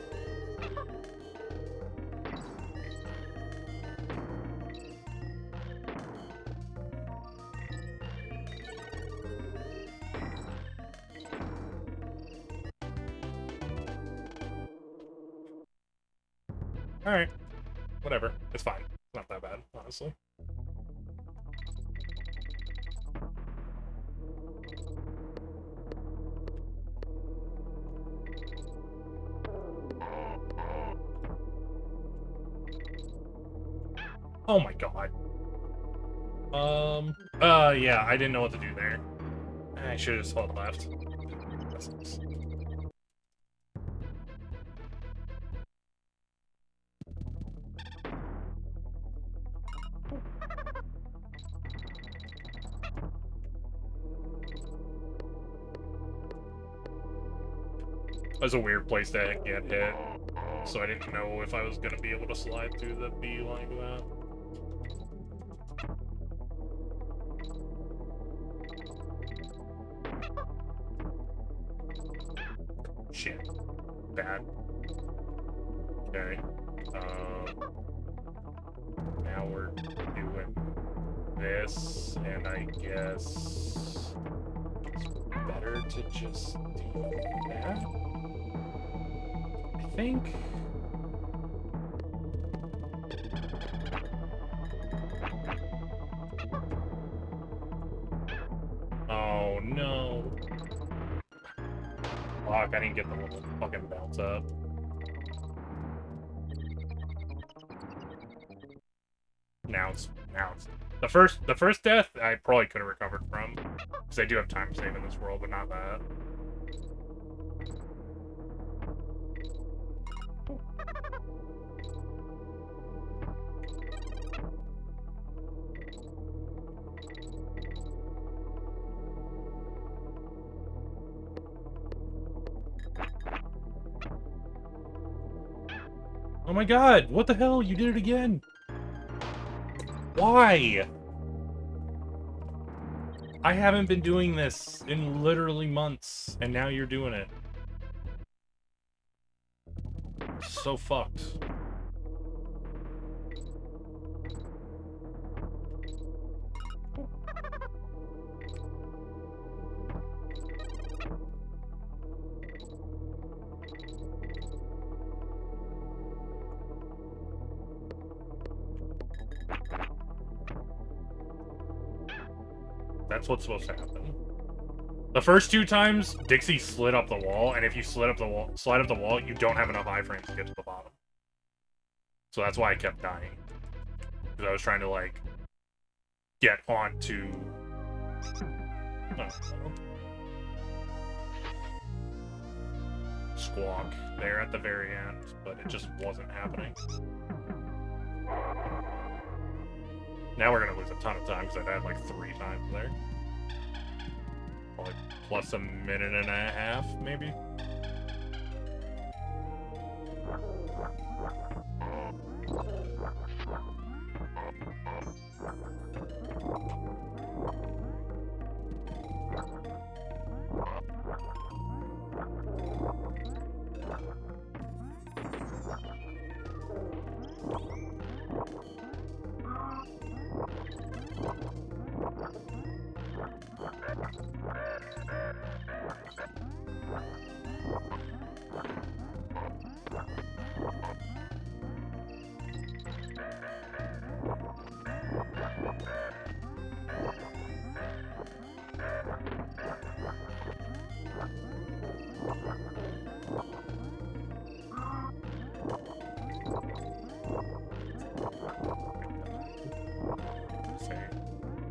Alright. Whatever. It's fine. It's not that bad, honestly. Oh my god. Yeah, I didn't know what to do there. I should have just held left. That sucks. was a weird place to get hit, so I didn't know if I was gonna be able to slide through the B like that. Shit. Bad. Okay. Now we're doing this, and I guess it's better to just do that. I think. Oh no. Fuck, I didn't get the little fucking bounce up. Now it's the first death I probably could have recovered from, because I do have time save in this world, but not that. Oh my god, what the hell? You did it again! Why? I haven't been doing this in literally months, and now you're doing it. So fucked. That's what's supposed to happen. The first 2 times, Dixie slid up the wall, and if you slide up the wall, you don't have enough iframes to get to the bottom. So that's why I kept dying. Because I was trying to, like, get onto... I don't know. Squawk there at the very end, but it just wasn't happening. Now we're gonna lose a ton of time, because I've had, like, 3 times there. Probably plus a minute and a half, maybe?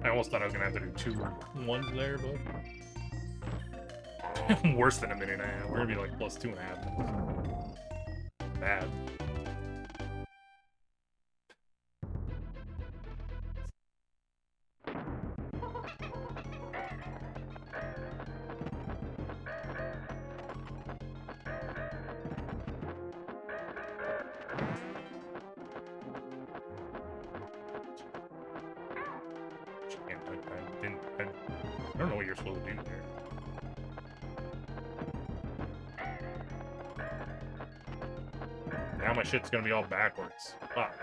I almost thought I was gonna have to do 2 ones there, but worse than a minute and a half. We're gonna be like plus 2.5 minutes. Bad. I don't know what you're supposed to do there. Now my shit's gonna be all backwards. Fuck.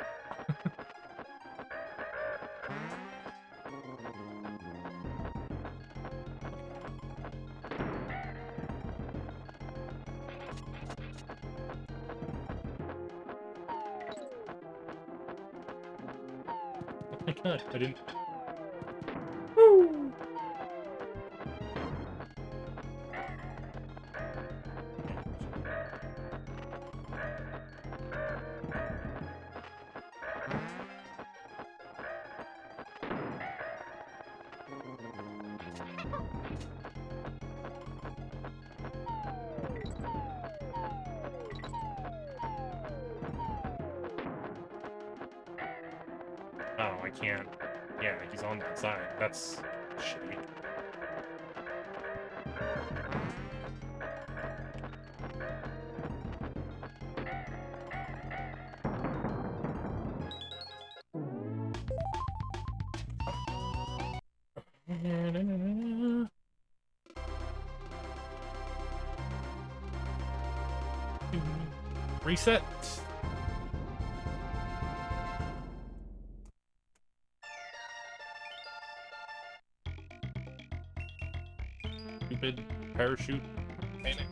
Oh my god, I didn't... Woo! Oh, I can't. Yeah, he's on that side. That's shitty. Reset. Stupid parachute panic.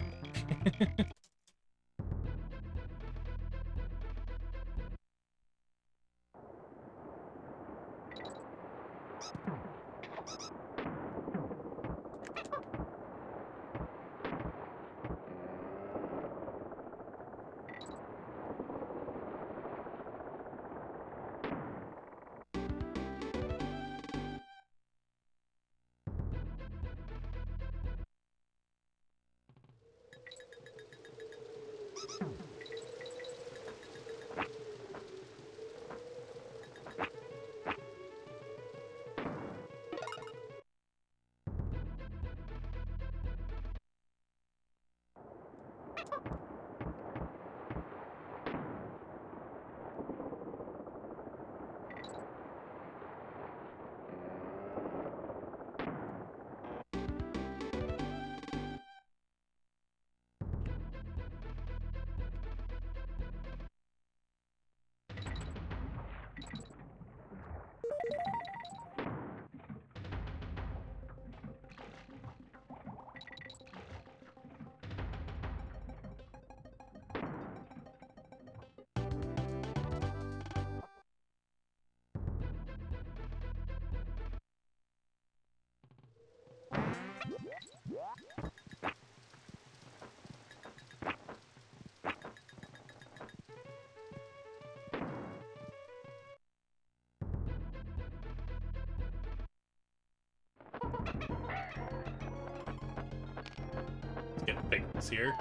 Let's get things here.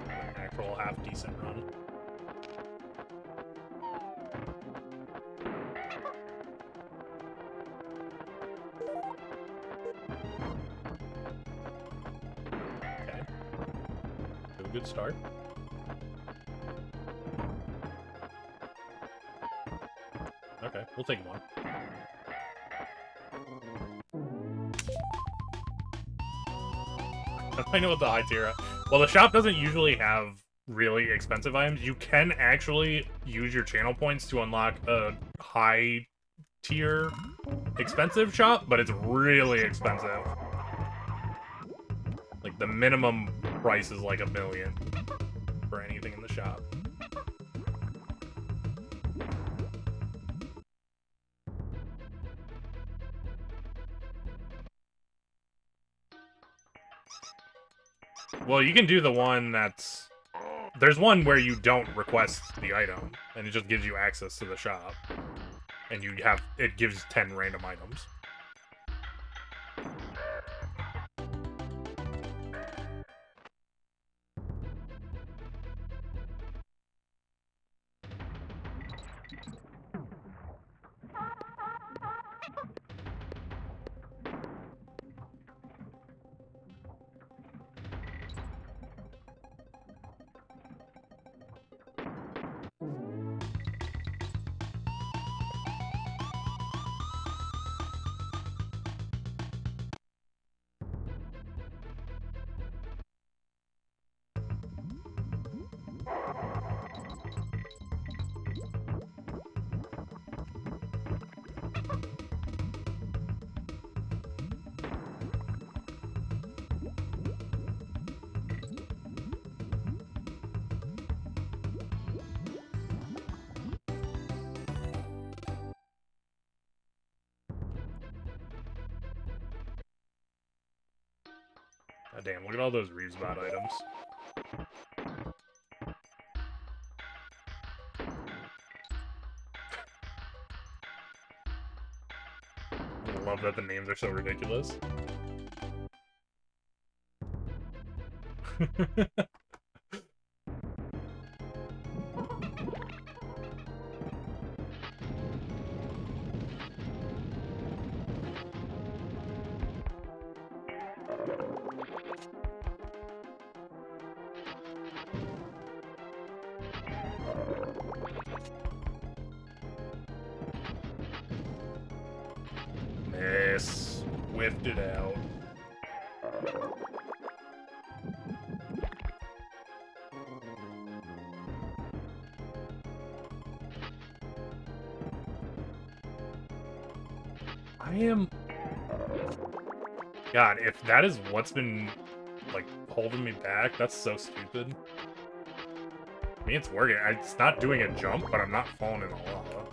An actual half decent run. Okay. Do a good start. Okay, we'll take one. I know what the high tier. Well, the shop doesn't usually have really expensive items. You can actually use your channel points to unlock a high tier expensive shop, but it's really expensive. Like, the minimum price is like $1 million for anything in the shop. Well, you can do the one that's... There's one where you don't request the item, and it just gives you access to the shop. And you have... It gives 10 random items. God damn, look at all those Reevesbot items. I love that the names are so ridiculous. just whiffed it out. I am... God, if that is what's been, like, holding me back, that's so stupid. I mean, it's working. It's not doing a jump, but I'm not falling in the lava.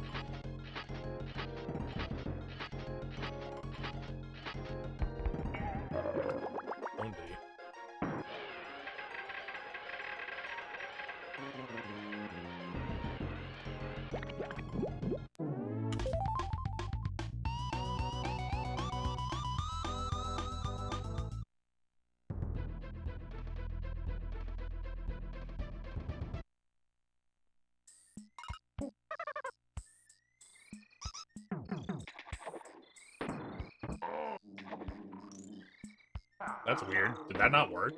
That's weird. Did that not work?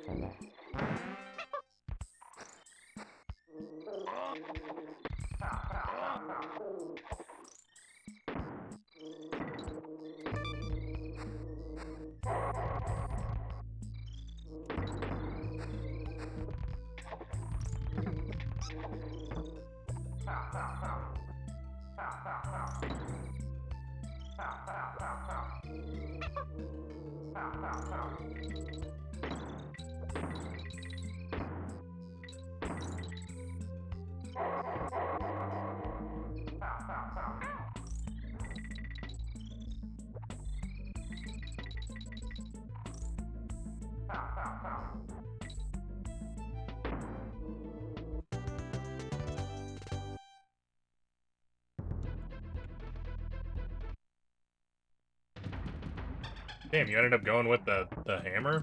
Damn, you ended up going with the hammer?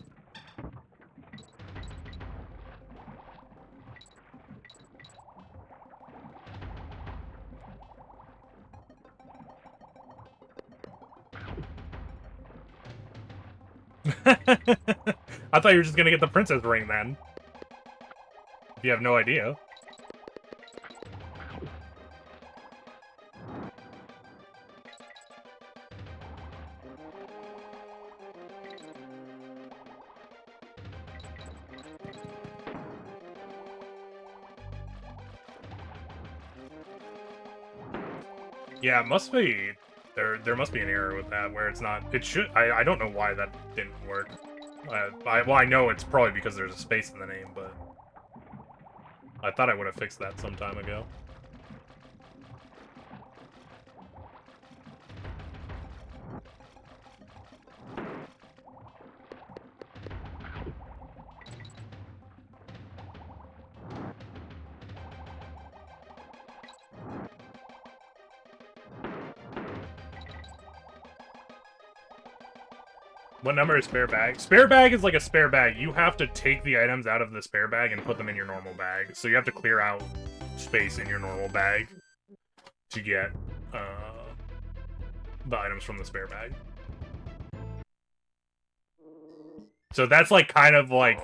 I thought you were just gonna get the princess ring then. If you have no idea. Yeah, it must be... There must be an error with that, where it's not... It should... I don't know why that didn't work. Well, I know it's probably because there's a space in the name, but... I thought I would have fixed that some time ago. What number is spare bag? Spare bag is like a spare bag. You have to take the items out of the spare bag and put them in your normal bag. So you have to clear out space in your normal bag to get the items from the spare bag. So that's like kind of like,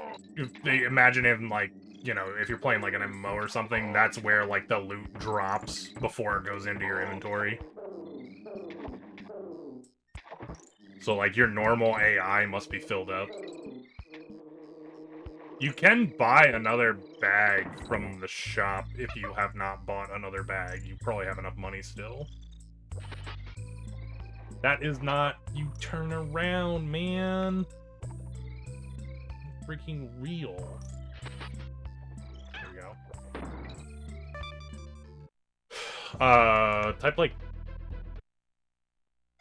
imagine if like, you know, if you're playing like an MMO or something, that's where like the loot drops before it goes into your inventory. So, like, your normal AI must be filled up. You can buy another bag from the shop if you have not bought another bag. You probably have enough money still. That is not... You turn around, man. Freaking real. There we go. Type, like...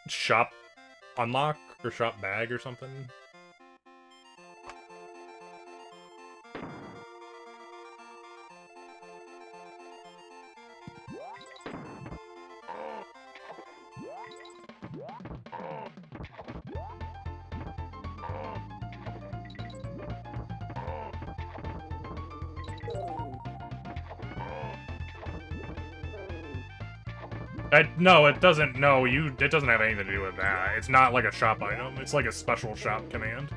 Shop... Unlock or shop bag or something. No, it doesn't. No, it doesn't have anything to do with that. It's not like a shop item. It's like a special shop command.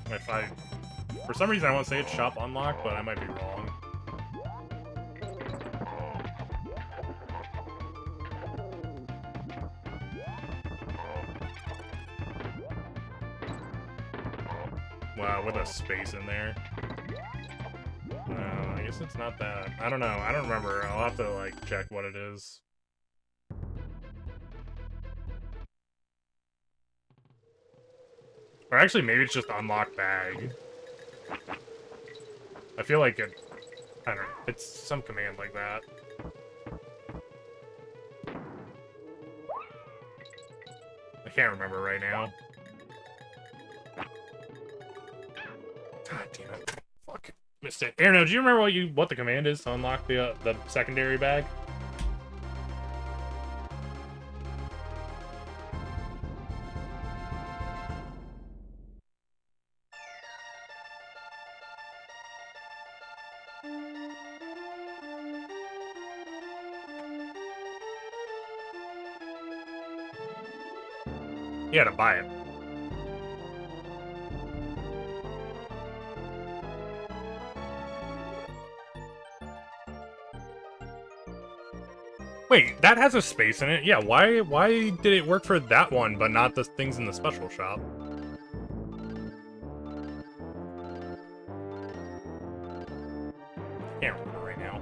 If I... For some reason I want to say it's shop unlock, but I might be wrong. Wow, with a space in there. I guess it's not that. I don't know. I don't remember. I'll have to, like, check what it is. Or actually, maybe it's just unlock bag. I feel like it... I don't know. It's some command like that. I can't remember right now. God damn it. Fuck. Missed it. Aaron, do you remember what the command is to unlock the secondary bag? You had to buy it. Wait, that has a space in it? Yeah, why did it work for that one, but not the things in the special shop? Can't remember right now.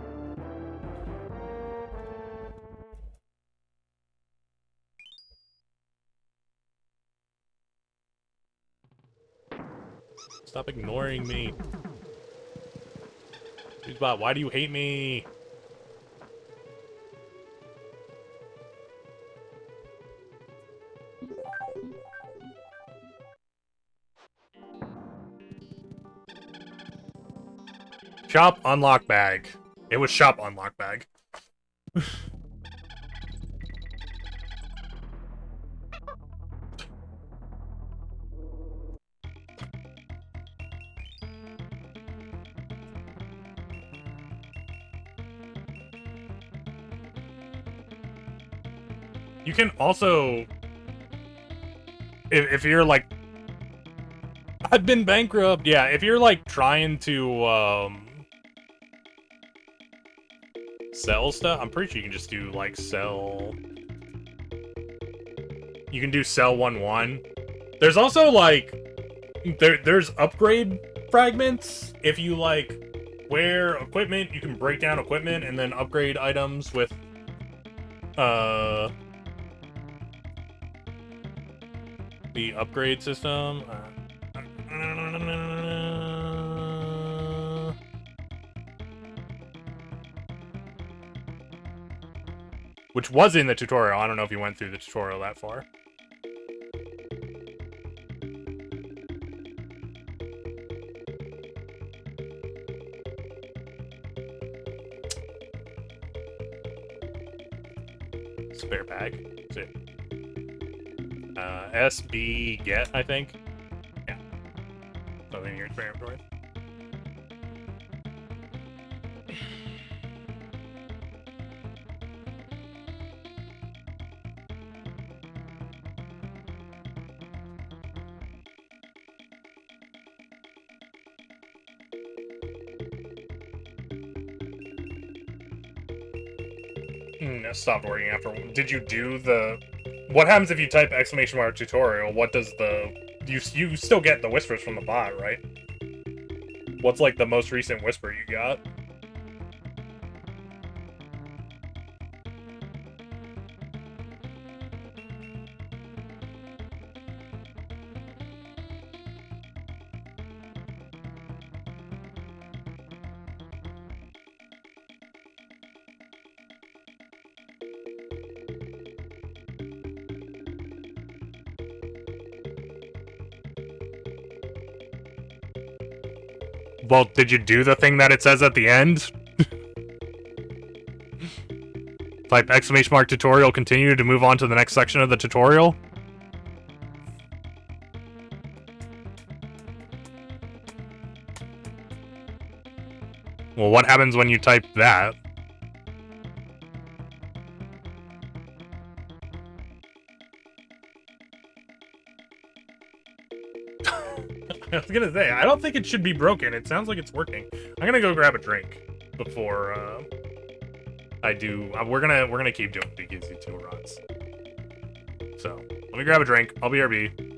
Stop ignoring me. Bot, why do you hate me? Shop unlock bag. It was shop unlock bag. You can also, if you're like, I've been bankrupt. Yeah, if you're like trying to sell stuff, I'm pretty sure you can just do like sell. You can do sell 1-1. There's also like there's upgrade fragments. If you like wear equipment, you can break down equipment and then upgrade items with the upgrade system. Which was in the tutorial. I don't know if you went through the tutorial that far. Spare bag. That's it. SB get, I think. Yeah. Something in your spare inventory. Stopped working after. Did you do the... What happens if you type exclamation mark tutorial? What does the... You still get the whispers from the bot, right? What's like the most recent whisper you got? Well, did you do the thing that it says at the end? Type exclamation mark tutorial continue to move on to the next section of the tutorial. Well, what happens when you type that? I was gonna say, I don't think it should be broken. It sounds like it's working. I'm gonna go grab a drink before I do. We're gonna keep doing Big Easy 2 runs. So let me grab a drink. I'll BRB.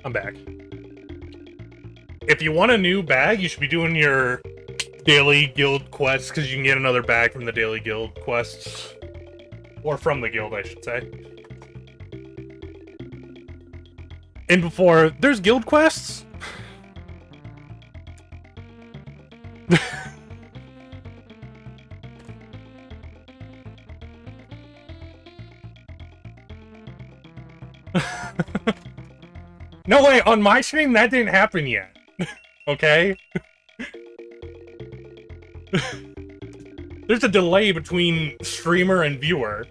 I'm back. If you want a new bag, you should be doing your daily guild quests, because you can get another bag from the daily guild quests. Or from the guild, I should say. And before, there's guild quests? No way, on my stream that didn't happen yet. Okay? There's a delay between streamer and viewer.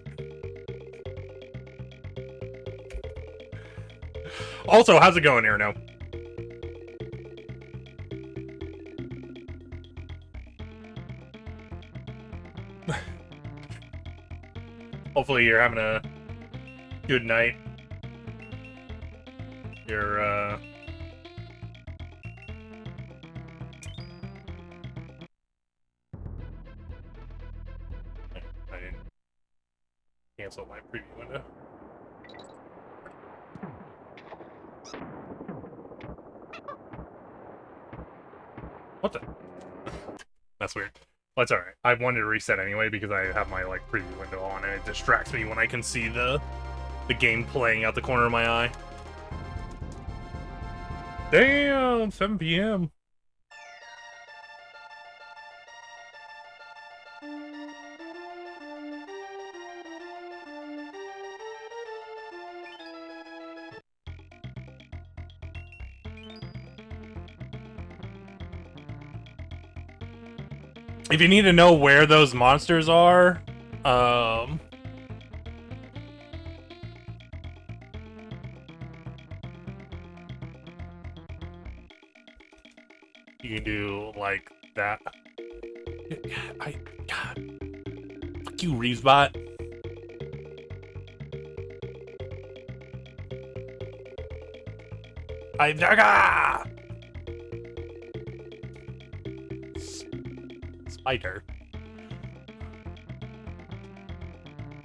Also, how's it going, Arno? Hopefully you're having a good night. You're, I didn't cancel my preview window. What the? That's weird. Well, it's alright. I wanted to reset anyway because I have my, like, preview window on and it distracts me when I can see the game playing out the corner of my eye. Damn, 7 p.m. If you need to know where those monsters are, you can do like that. God. Fuck you, Reevesbot. Spider.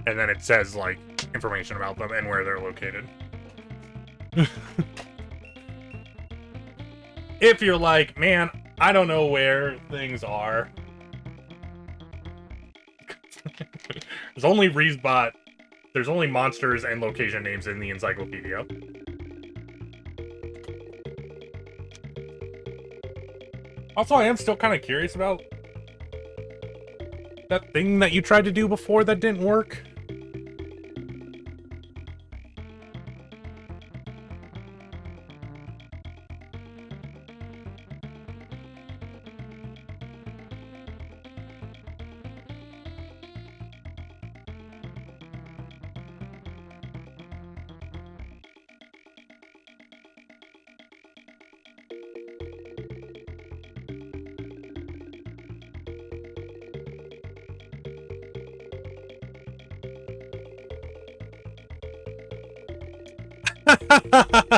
And then it says, like, information about them and where they're located. If you're like, man, I don't know where things are. There's only Reesbot. There's only monsters and location names in the encyclopedia. Also, I am still kind of curious about that thing that you tried to do before that didn't work.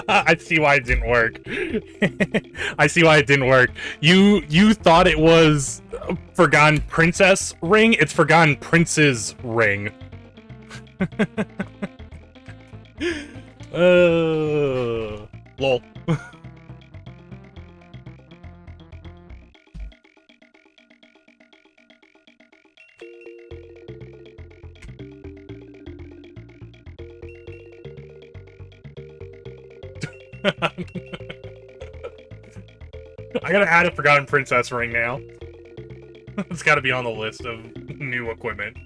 I see why it didn't work. I see why it didn't work. You thought it was Forgotten Princess ring. It's Forgotten Prince's ring. Lol. I gotta add a Forgotten Princess ring now. It's gotta be on the list of new equipment.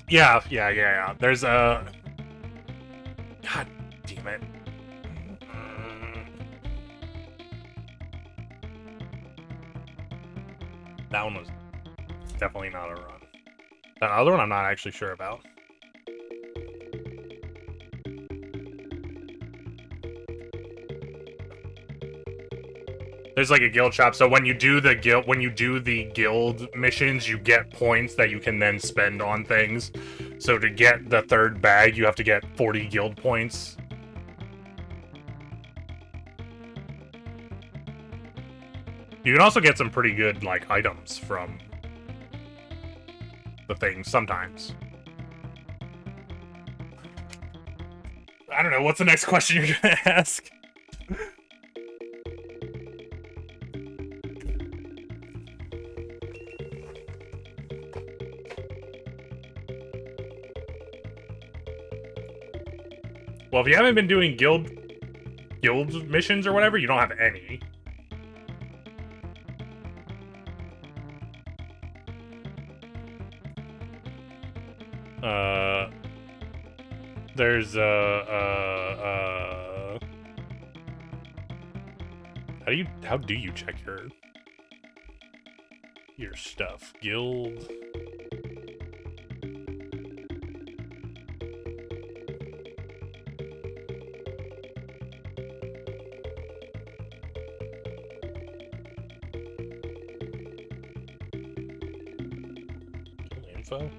Yeah. There's a... God damn it. That one was definitely not a run. That other one I'm not actually sure about. There's like a guild shop, so when you do the guild missions, you get points that you can then spend on things. So to get the third bag, you have to get 40 guild points. You can also get some pretty good like items from the things sometimes. I don't know, what's the next question you're gonna ask? Well, if you haven't been doing guild missions or whatever, you don't have any. There's how do you check your stuff? Guild. Info.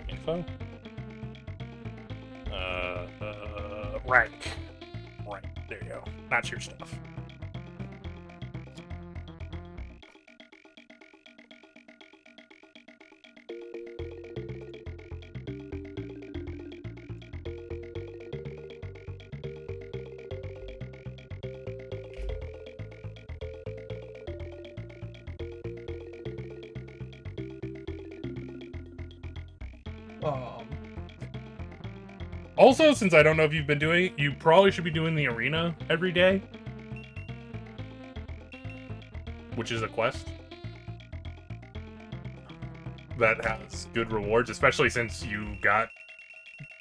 Info. Rank. Rank. There you go. That's your stuff. Also, since I don't know if you've been doing it, you probably should be doing the arena every day. Which is a quest that has good rewards, especially since you got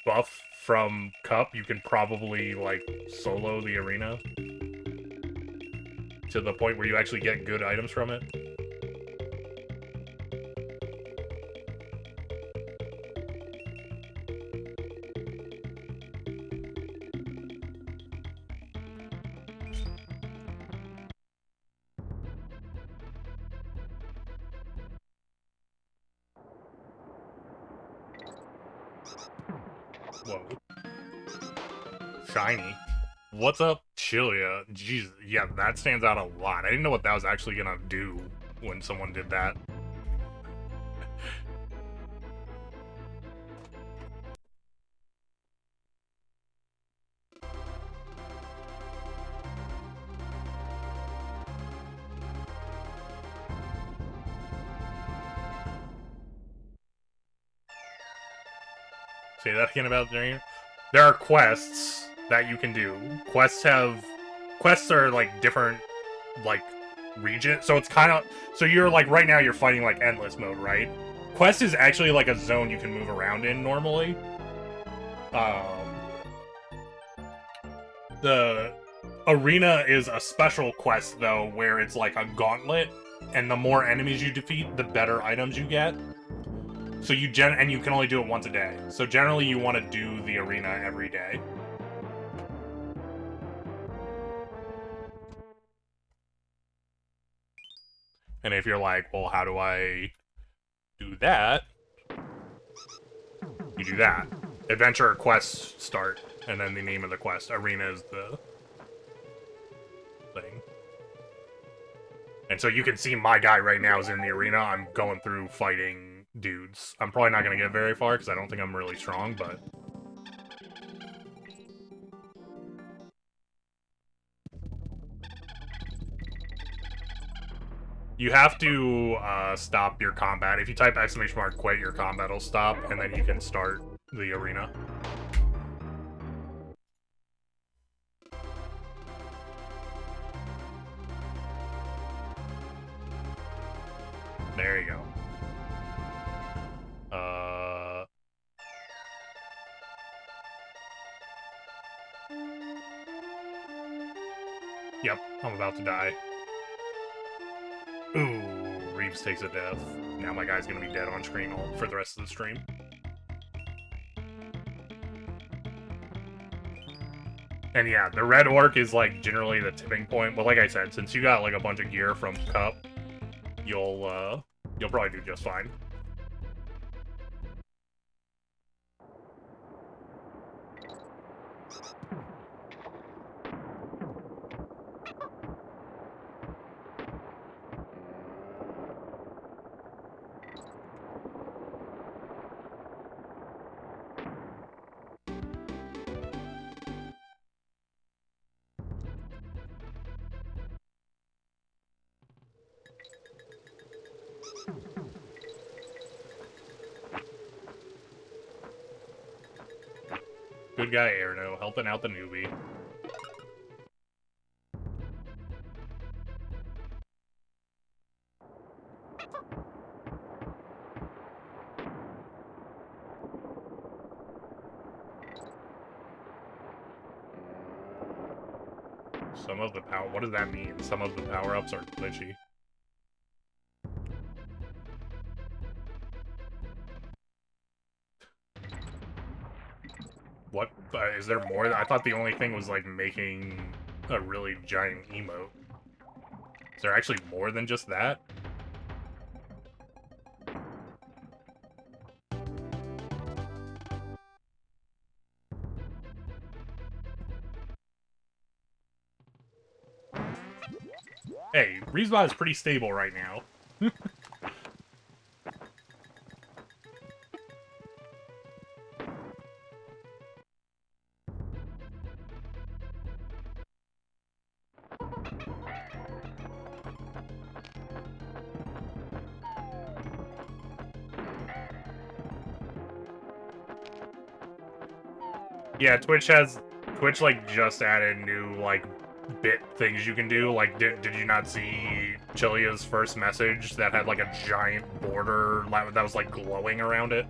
buff from Cup. You can probably, like, solo the arena to the point where you actually get good items from it. Whoa. Shiny. What's up, Chilia? Jeez, yeah, that stands out a lot. I didn't know what that was actually gonna do when someone did that. Say that again about the arena. There are quests that you can do. Quests are like different, like, region. So it's kind of, so you're like, right now you're fighting like endless mode, right? Quest is actually like a zone you can move around in normally. The arena is a special quest though, where it's like a gauntlet, and the more enemies you defeat, the better items you get. So you and you can only do it once a day. So generally you want to do the arena every day. And if you're like, well, how do I do that? You do that. Adventure quests start, and then the name of the quest. Arena is the thing. And so you can see my guy right now is in the arena. I'm going through fighting dudes. I'm probably not going to get very far because I don't think I'm really strong, but... You have to stop your combat. If you type !, quit, your combat will stop, and then you can start the arena. There you go. Yep, I'm about to die. Ooh, Reeves takes a death. Now my guy's gonna be dead on screen for the rest of the stream. And yeah, the red orc is like generally the tipping point, but like I said, since you got like a bunch of gear from Cup, you'll probably do just fine. Good guy, Erno, helping out the newbie. Some of the power... What does that mean? Some of the power-ups are glitchy. What? Is there more? I thought the only thing was, like, making a really giant emote. Is there actually more than just that? Hey, Respawn is pretty stable right now. Yeah, Twitch like just added new like bit things you can do. Like, did you not see Chilia's first message that had like a giant border that was like glowing around it?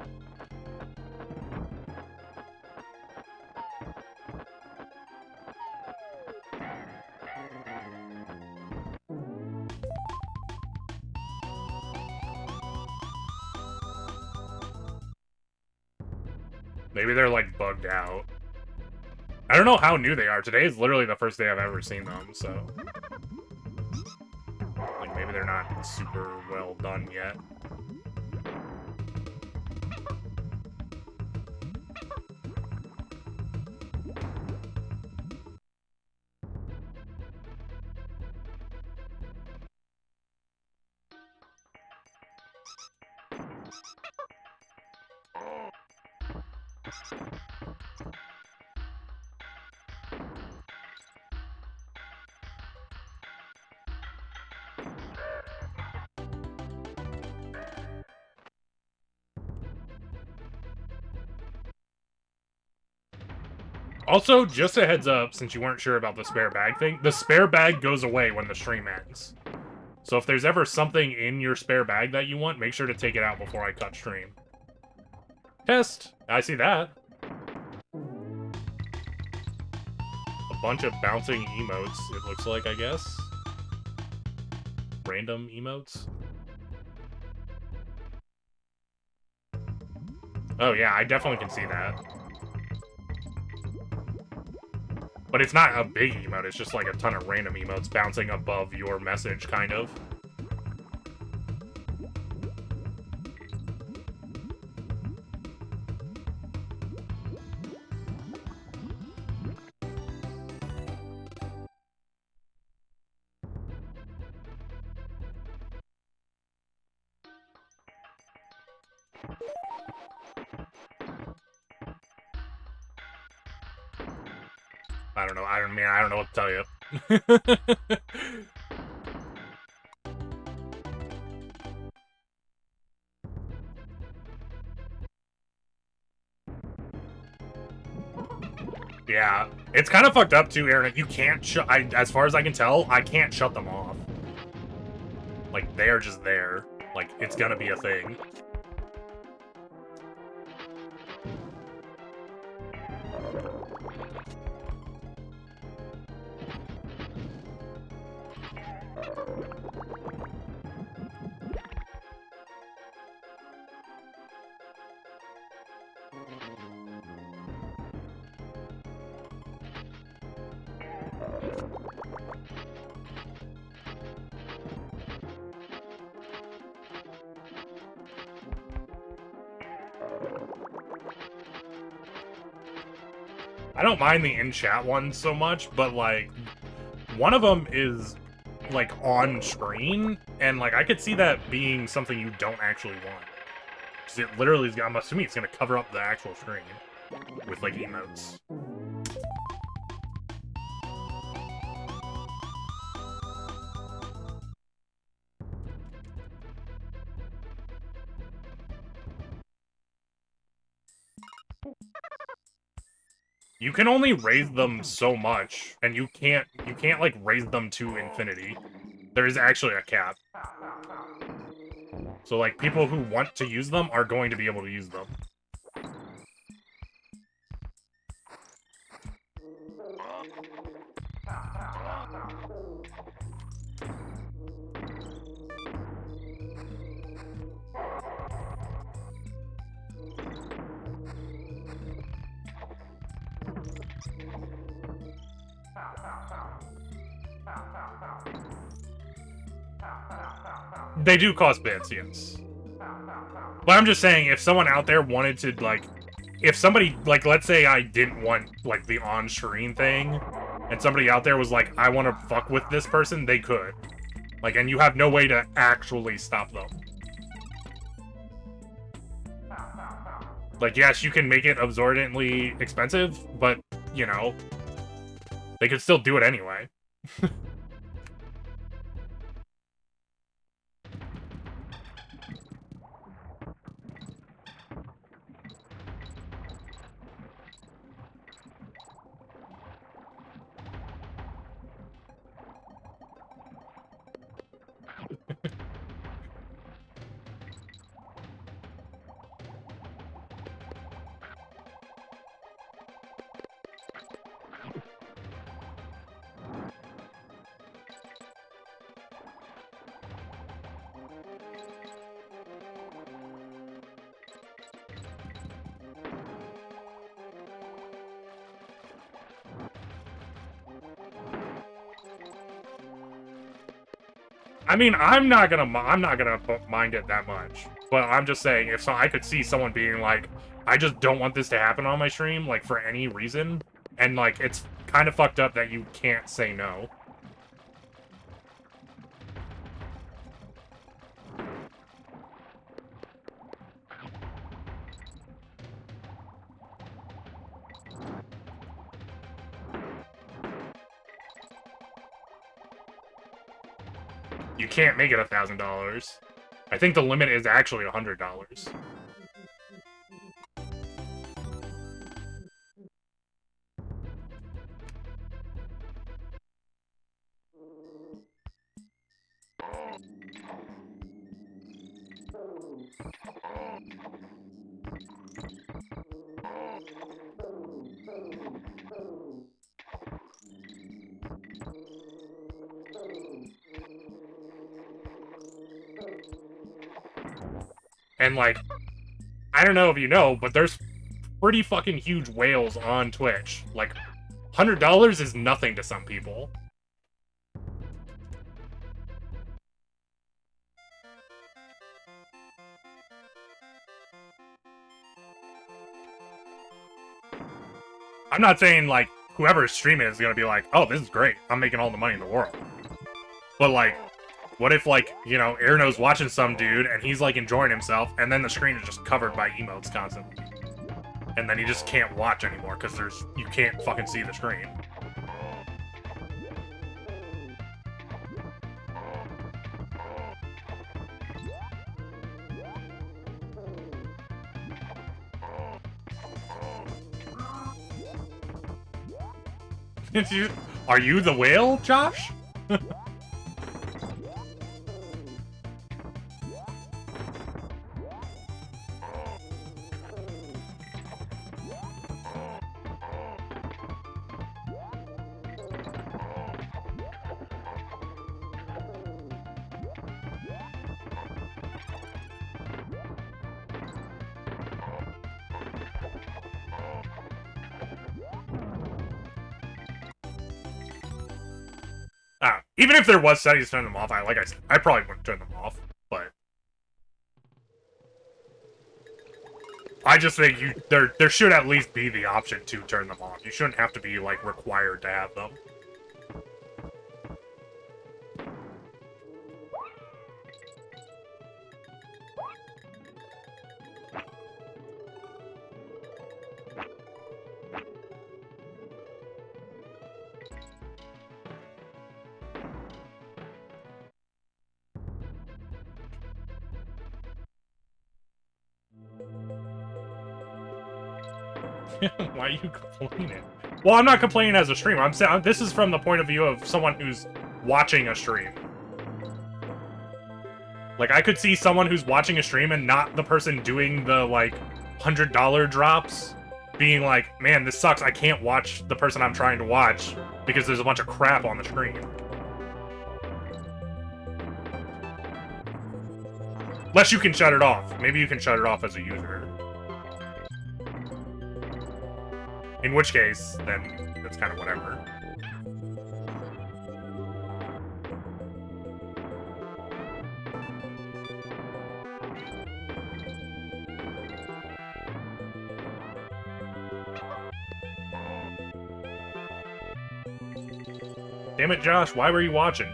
Maybe they're like bugged out. I don't know how new they are. Today is literally the first day I've ever seen them, so... Like, maybe they're not super well done yet. Also, just a heads up, since you weren't sure about the spare bag thing, the spare bag goes away when the stream ends. So if there's ever something in your spare bag that you want, make sure to take it out before I cut stream. Test! I see that. A bunch of bouncing emotes, it looks like, I guess. Random emotes. Oh yeah, I definitely can see that. But it's not a big emote, it's just like a ton of random emotes bouncing above your message, kind of. I don't know, I don't know what to tell you. Yeah, it's kind of fucked up too, Aaron. You can't shut. As far as I can tell, I can't shut them off. Like they're just there. Like it's gonna be a thing. I don't mind the in-chat ones so much, but, like, one of them is, like, on screen, and, like, I could see that being something you don't actually want. Because it literally is, I'm assuming it's going to cover up the actual screen with, like, emotes. You can only raise them so much, and you can't like raise them to infinity. There is actually a cap. So like people who want to use them are going to be able to use them. They do cost bits, yes. But I'm just saying, if someone out there wanted to, like... If somebody, like, let's say I didn't want, like, the on-screen thing, and somebody out there was like, I want to fuck with this person, they could. Like, and you have no way to actually stop them. Like, yes, you can make it absorbently expensive, but, you know, they could still do it anyway. I mean, I'm not gonna mind it that much, but I'm just saying, if so, I could see someone being like, I just don't want this to happen on my stream, like, for any reason, and, like, it's kind of fucked up that you can't say no. You can't make it $1,000. I think the limit is actually $100. And, like, I don't know if you know, but there's pretty fucking huge whales on Twitch. Like, $100 is nothing to some people. I'm not saying, like, whoever's streaming is gonna be like, oh, this is great, I'm making all the money in the world. But, like, what if, like, you know, Erno's watching some dude, and he's, like, enjoying himself, and then the screen is just covered by emotes constantly. And then he just can't watch anymore, because you can't fucking see the screen. Are you the whale, Josh? Even if there was settings to turn them off, like I said, I probably wouldn't turn them off, but I just think there should at least be the option to turn them off. You shouldn't have to be, like, required to have them. Why are you complaining? Well, I'm not complaining as a streamer. I'm saying this is from the point of view of someone who's watching a stream. Like, I could see someone who's watching a stream and not the person doing the, like, $100 drops being like, man, this sucks. I can't watch the person I'm trying to watch because there's a bunch of crap on the screen. Unless you can shut it off. Maybe you can shut it off as a user. In which case, then that's kind of whatever. Damn it, Josh, why were you watching?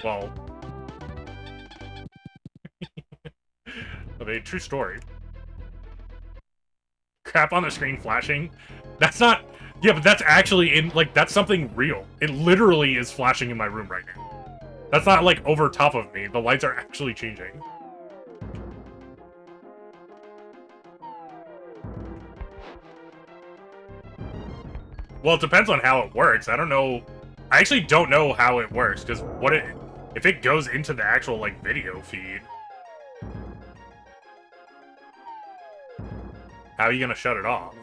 Well, I mean, true story. Crap on the screen flashing? That's not... Yeah, but that's actually in... Like, that's something real. It literally is flashing in my room right now. That's not, like, over top of me. The lights are actually changing. Well, it depends on how it works. I don't know... I actually don't know how it works, because if it goes into the actual, like, video feed, how are you gonna shut it off?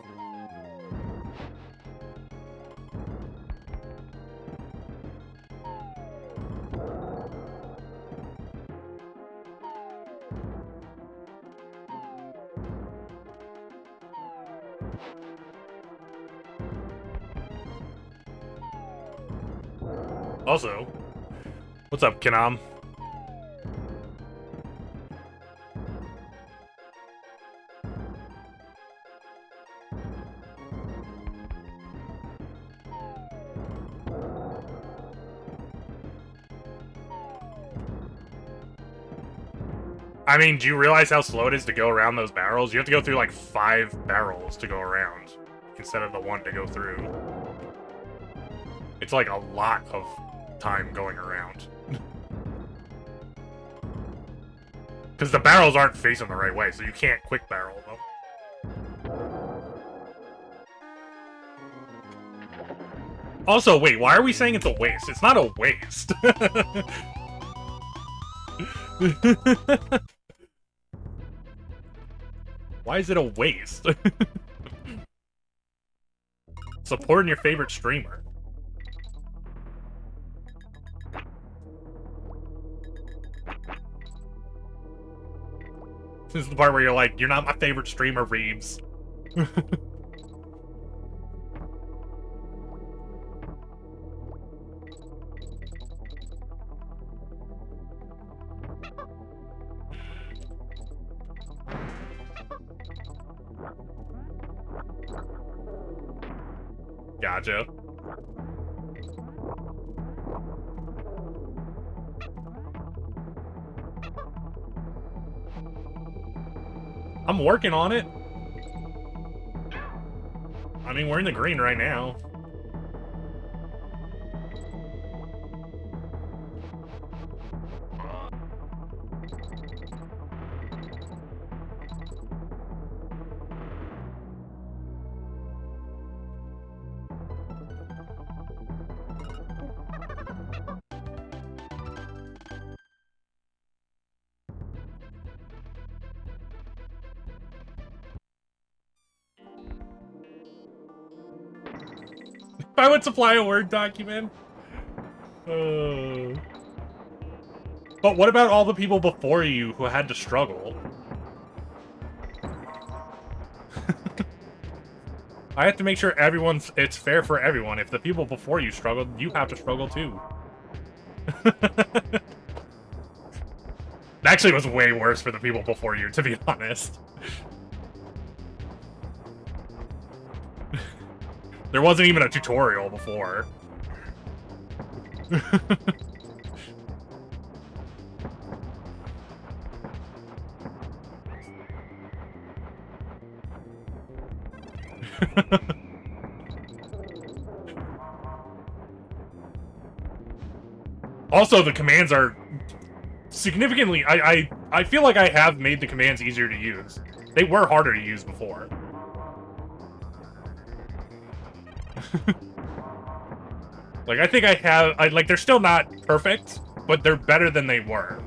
Also, what's up, Kinam? I mean, do you realize how slow it is to go around those barrels? You have to go through like 5 barrels to go around, instead of the 1 to go through. It's like a lot of time going around. Because the barrels aren't facing the right way, so you can't quick barrel them. Also, wait, why are we saying it's a waste? It's not a waste. Why is it a waste? Supporting your favorite streamer. This is the part where you're like, you're not my favorite streamer, Reeves. Gotcha. I'm working on it. I mean, we're in the green right now. If I would supply a Word document. But what about all the people before you who had to struggle? I have to make sure it's fair for everyone. If the people before you struggled, you have to struggle too. Actually, it was way worse for the people before you, to be honest. There wasn't even a tutorial before. Also, the commands are significantly... I feel like I have made the commands easier to use. They were harder to use before. Like, I think I have... like, they're still not perfect, but they're better than they were.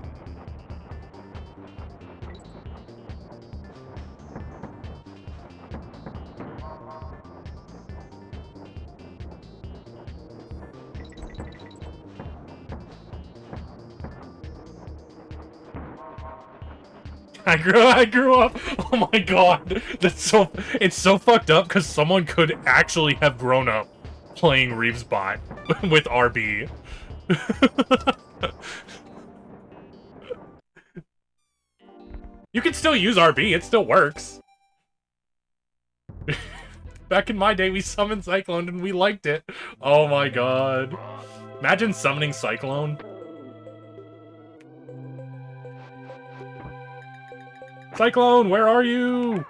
I grew up. Oh my god, it's so fucked up because someone could actually have grown up playing Reeves bot with RB. You can still use RB; it still works. Back in my day, we summoned Cyclone and we liked it. Oh my god, imagine summoning Cyclone. Cyclone, where are you?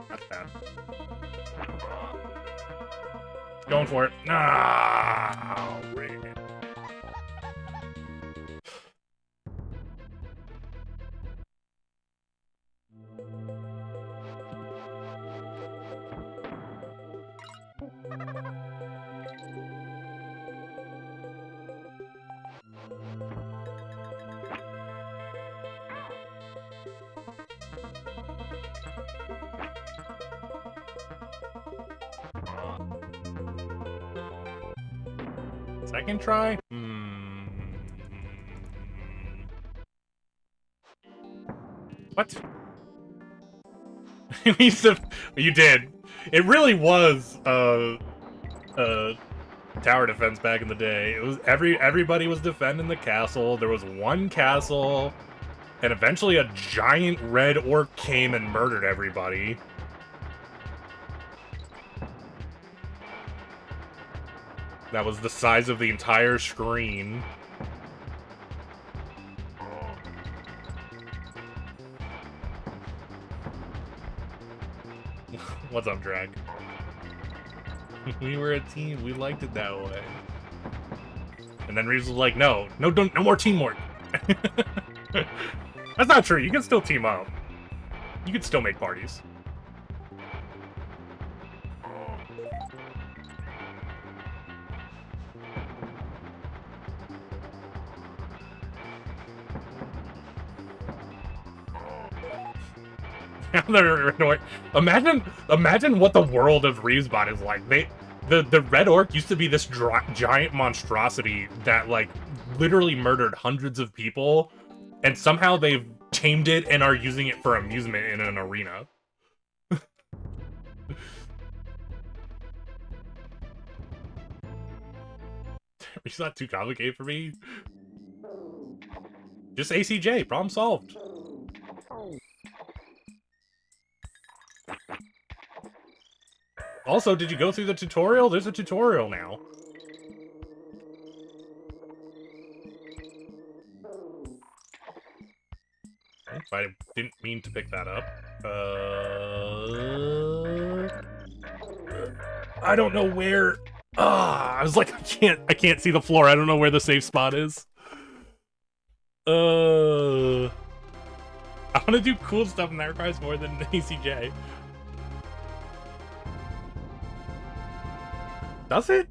Not bad. Going for it. Ah, ring it. Second try? What? You did. It really was tower defense back in the day. It was everybody was defending the castle. There was one castle, and eventually a giant red orc came and murdered everybody. That was the size of the entire screen. What's up, Drag? We were a team. We liked it that way. And then Reeves was like, no more teamwork. That's not true. You can still team up. You can still make parties. Imagine what the world of Reevesbot is like. The Red Orc used to be this giant monstrosity that, like, literally murdered hundreds of people, and somehow they've tamed it and are using it for amusement in an arena. It's not too complicated for me. Just ACJ, problem solved. Also, did you go through the tutorial? There's a tutorial now. I didn't mean to pick that up. I don't know where. I was like, I can't see the floor. I don't know where the safe spot is. I want to do cool stuff, and that requires more than ACJ. Does it?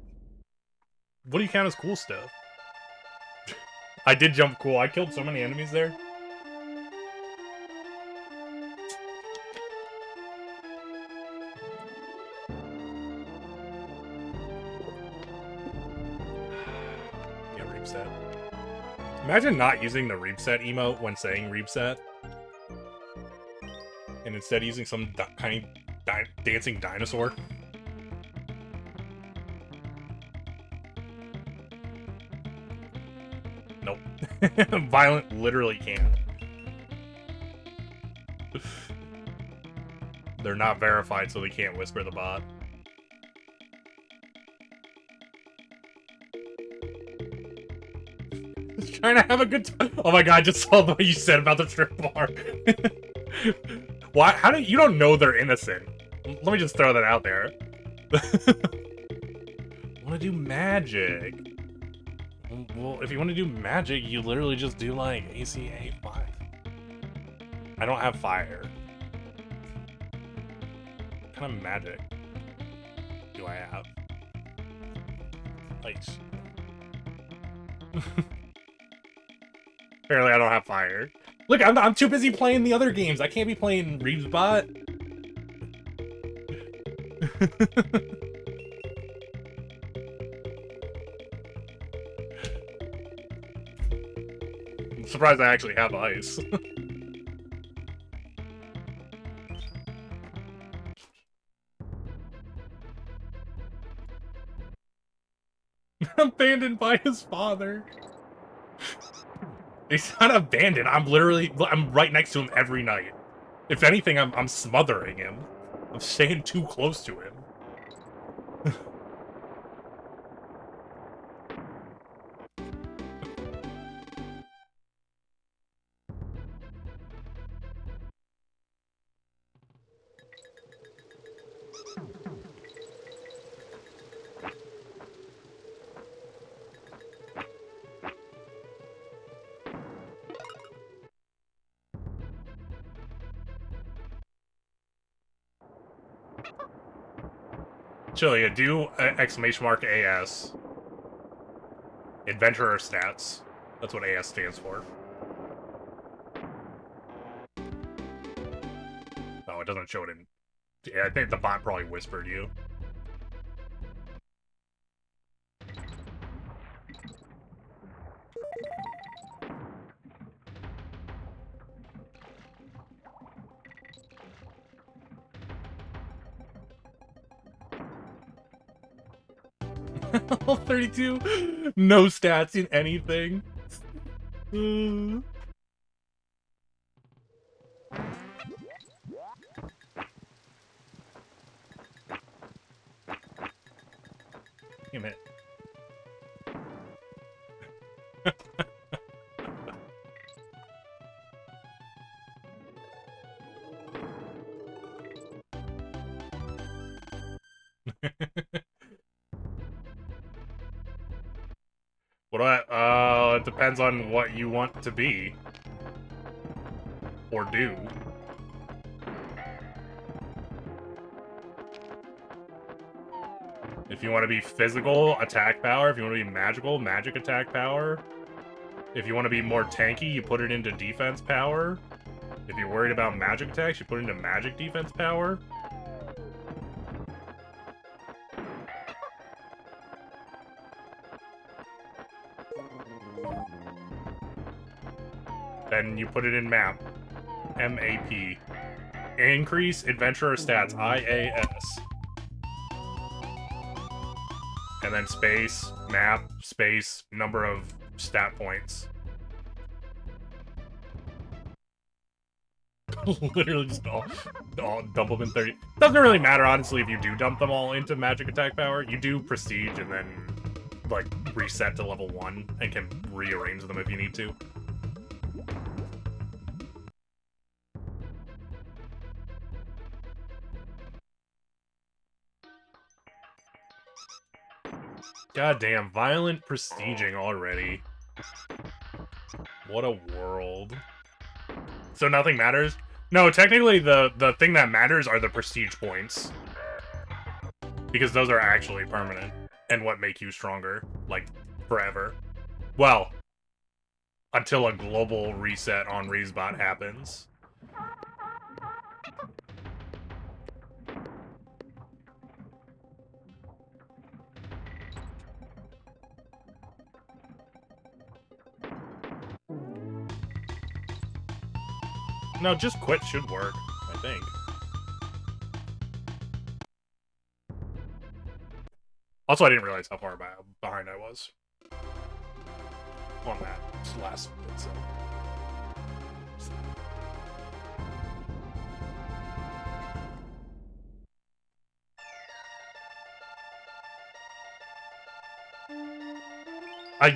What do you count as cool stuff? I did jump cool. I killed so many enemies there. Yeah, reset. Imagine not using the reset emote when saying reset. And instead using some kind of dancing dinosaur. Nope. Violent literally can't. They're not verified, so they can't whisper the bot. Just trying to have a good time. Oh my god, I just saw what you said about the strip bar. Why? How do you don't know they're innocent? Let me just throw that out there. I want to do magic. Well, if you want to do magic, you literally just do, like, ACA 5. I don't have fire. What kind of magic do I have? Ice. Apparently I don't have fire. Look, I'm too busy playing the other games. I can't be playing Reevesbot. I'm surprised I actually have ice. Abandoned by his father. He's not abandoned. I'm right next to him every night. If anything, I'm smothering him. I'm staying too close to him. Chilia, do exclamation mark AS. Adventurer stats. That's what AS stands for. Oh, it doesn't show it in... Yeah, I think the bot probably whispered you. Level 32, no stats in anything. Damn it. What do it depends on what you want to be. Or do. If you want to be physical, attack power. If you want to be magical, magic attack power. If you want to be more tanky, you put it into defense power. If you're worried about magic attacks, you put into magic defense power. Then you put it in map. M-A-P. Increase adventurer stats. I-A-S. And then space, map, space, number of stat points. Literally just all dump them in 30. Doesn't really matter, honestly, if you do dump them all into magic attack power. You do prestige and then, like, reset to level 1 and can rearrange them if you need to. Goddamn, violent prestiging already. What a world. So nothing matters? No, technically the thing that matters are the prestige points. Because those are actually permanent. And what make you stronger. Like, forever. Well, until a global reset on Resbot happens. No, just quit should work, I think. Also, I didn't realize how far behind I was on that last bit, so.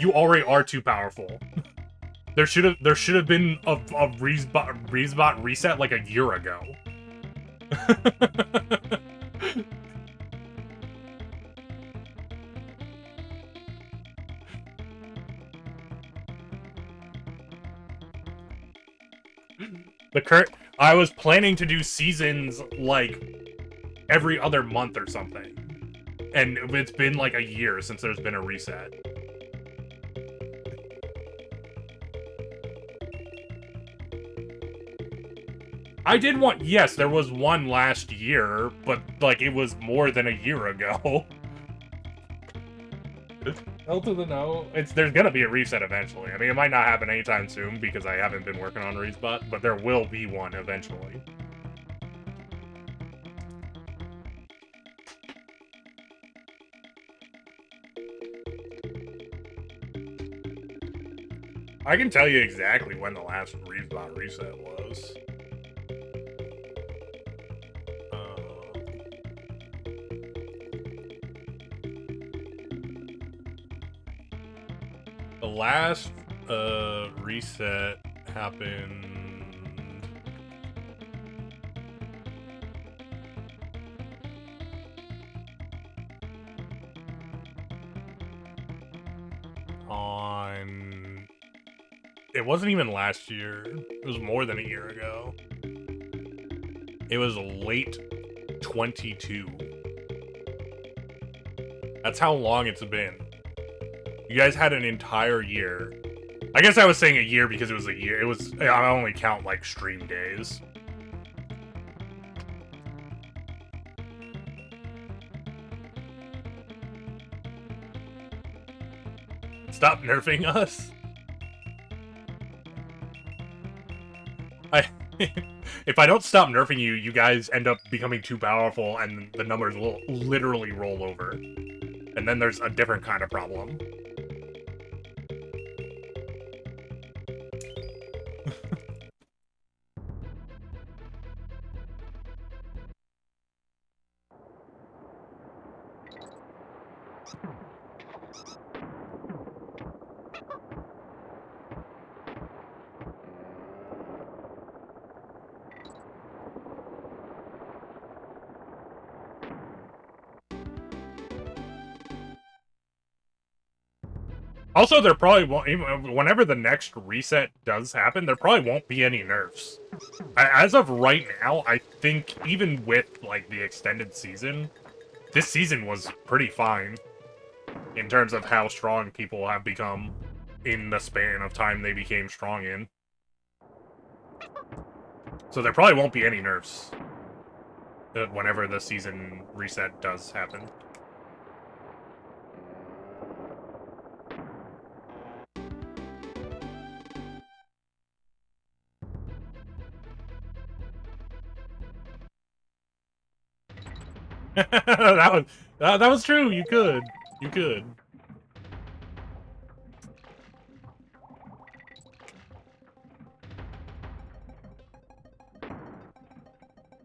You already are too powerful. There should have been a Resbot reset like a year ago. I was planning to do seasons like every other month or something. And it's been like a year since there's been a reset. I did one, yes, there was one last year, but, like, it was more than a year ago. Hell to the no. There's gonna be a reset eventually. I mean, it might not happen anytime soon because I haven't been working on Resbot, but there will be one eventually. I can tell you exactly when the last Resbot reset was. The last reset happened on... It wasn't even last year. It was more than a year ago. It was late 22. That's how long it's been. You guys had an entire year. I guess I was saying a year because it was a year. It was... I only count, like, stream days. Stop nerfing us? If I don't stop nerfing you, you guys end up becoming too powerful and the numbers will literally roll over. And then there's a different kind of problem. Also, there probably won't, even whenever the next reset does happen, there probably won't be any nerfs. As of right now, I think even with, like, the extended season, this season was pretty fine in terms of how strong people have become in the span of time they became strong in. So there probably won't be any nerfs whenever the season reset does happen. that was true. You could.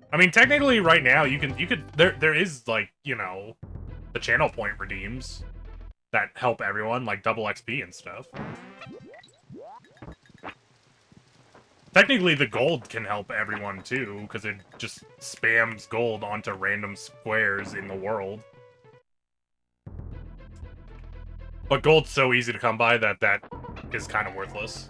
I mean, technically, right now you could. There is like, you know, the channel point redeems that help everyone, like double XP and stuff. Technically, the gold can help everyone too, because it just spams gold onto random squares in the world. But gold's so easy to come by that is kind of worthless.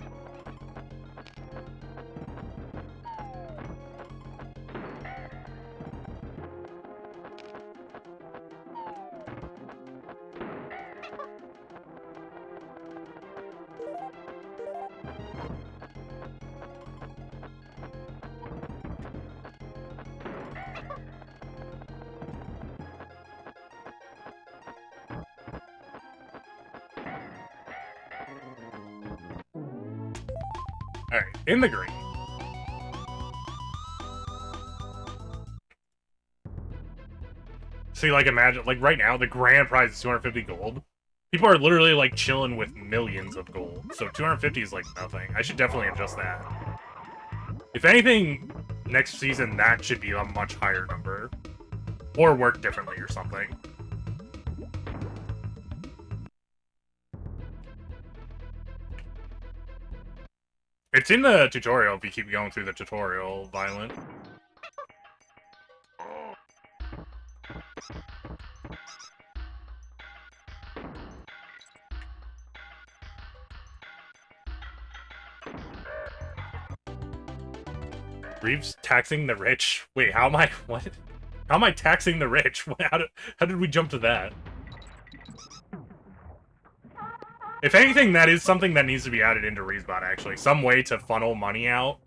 Alright, in the green. See, like, imagine, like, right now, the grand prize is 250 gold. People are literally, like, chilling with millions of gold. So 250 is, like, nothing. I should definitely adjust that. If anything, next season, that should be a much higher number. Or work differently or something. It's in the tutorial if you keep going through the tutorial, Violent. Reeves taxing the rich? Wait, how am I... what? How am I taxing the rich? How did we jump to that? If anything, that is something that needs to be added into ReesBot, actually. Some way to funnel money out.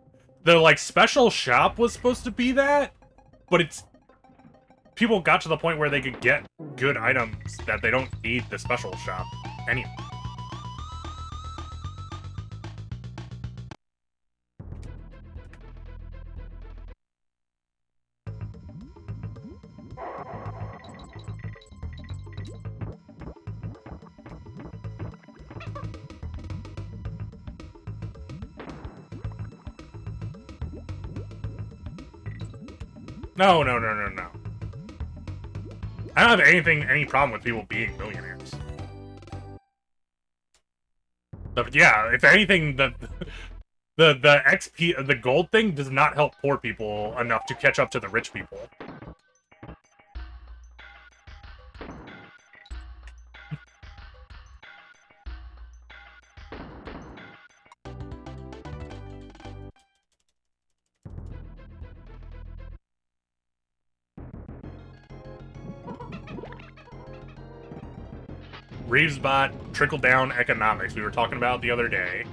The, like, special shop was supposed to be that, but it's... people got to the point where they could get good items that they don't need the special shop anyway. No. I don't have any problem with people being millionaires. But yeah, if anything, the XP, the gold thing does not help poor people enough to catch up to the rich people. ReevesBot, trickle-down economics we were talking about the other day.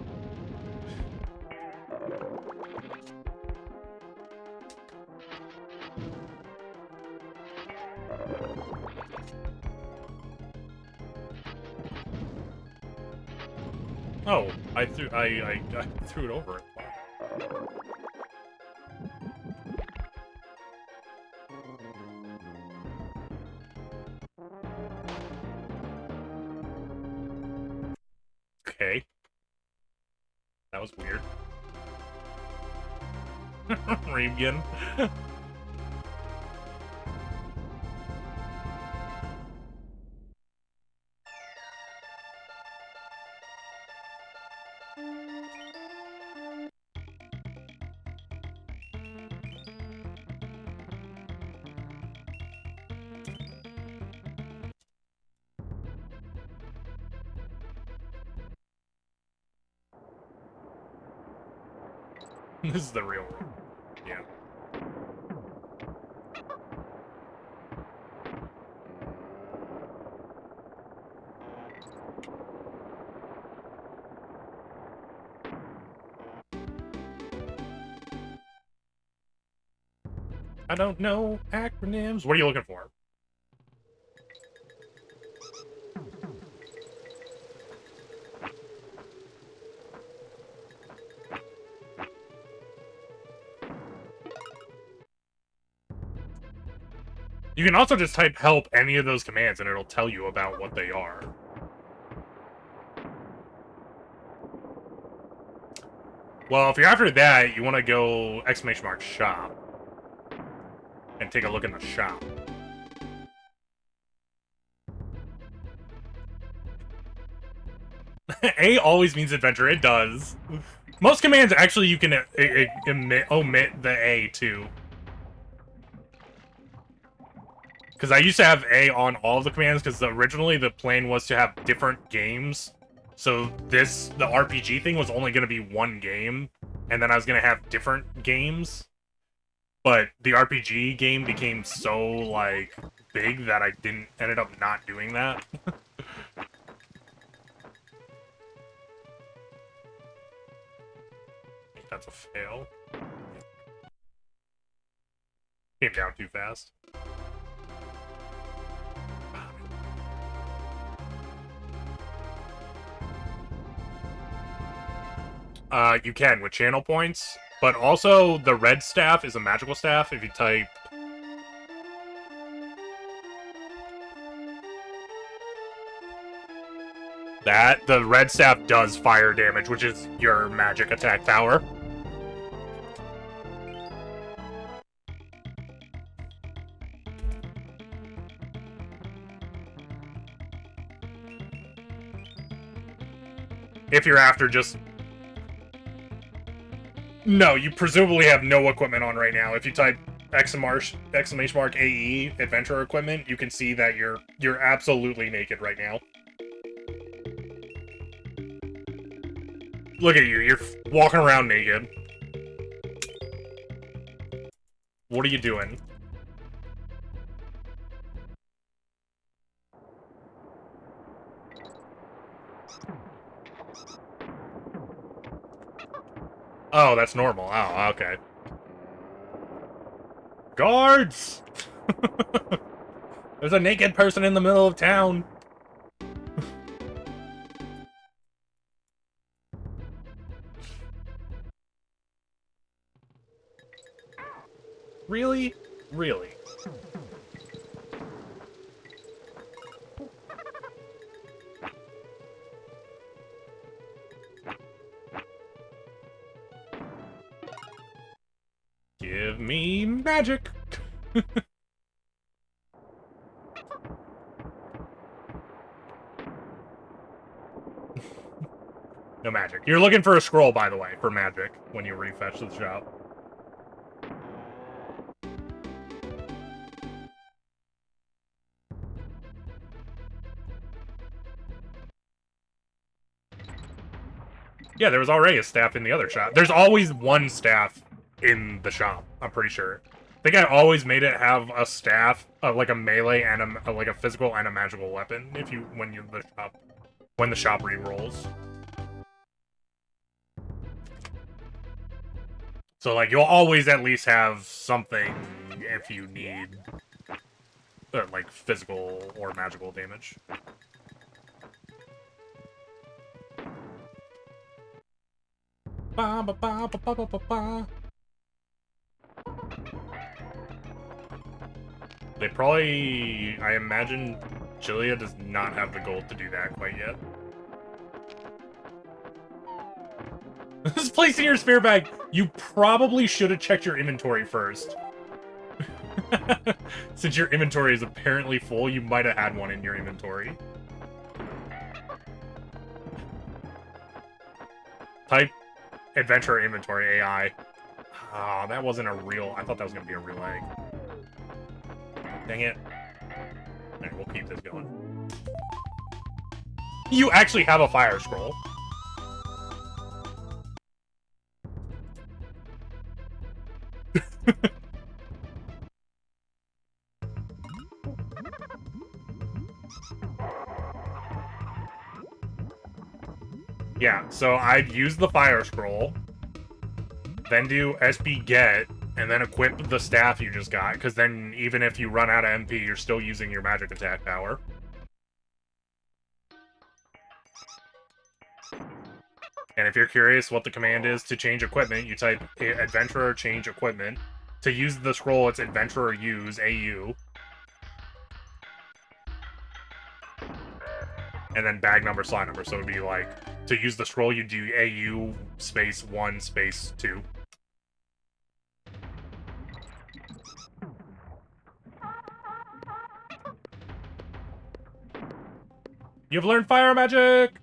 Oh, I threw it over it. Okay. That was weird. Reebgen. This is the real one. Yeah. I don't know acronyms. What are you looking for? You can also just type help any of those commands and it'll tell you about what they are. Well, if you're after that, you want to go ! shop. And take a look in the shop. A always means adventure. It does. Most commands, actually, you can omit the A, too. Because I used to have A on all of the commands, because originally the plan was to have different games. So the RPG thing was only going to be one game, and then I was going to have different games. But the RPG game became so, like, big that I ended up not doing that. I think that's a fail. Came down too fast. You can with channel points, but also the red staff is a magical staff if you type... the red staff does fire damage, which is your magic attack power. If you're after just... No, you presumably have no equipment on right now. If you type !AE adventure equipment, you can see that you're absolutely naked right now. Look at you, you're walking around naked. What are you doing? Oh, that's normal. Oh, okay. Guards! There's a naked person in the middle of town. Really? Really? Give me magic! No magic. You're looking for a scroll, by the way, for magic when you refetch the shop. Yeah, there was already a staff in the other shop. There's always one staff in the shop, I'm pretty sure. I think I always made it have a staff, like a melee and like a physical and a magical weapon when the shop re-rolls. So like you'll always at least have something if you need like physical or magical damage. Ba, ba, ba, ba, ba, ba, ba, ba. They probably... I imagine Julia does not have the gold to do that quite yet. This is placed in your spare bag. You probably should have checked your inventory first. Since your inventory is apparently full, you might have had one in your inventory. Type adventure inventory AI. Ah, that wasn't a real... I thought that was going to be a real egg. Dang it. Alright, we'll keep this going. You actually have a fire scroll. Yeah, so I'd use the fire scroll, then do SB get, And then equip the staff you just got, because then even if you run out of MP, you're still using your magic attack power. And if you're curious what the command is to change equipment, you type Adventurer change equipment. To use the scroll, it's Adventurer use, AU. And then bag number, slot number. So it would be like, to use the scroll, you do AU space 1 space 2. You've learned fire magic!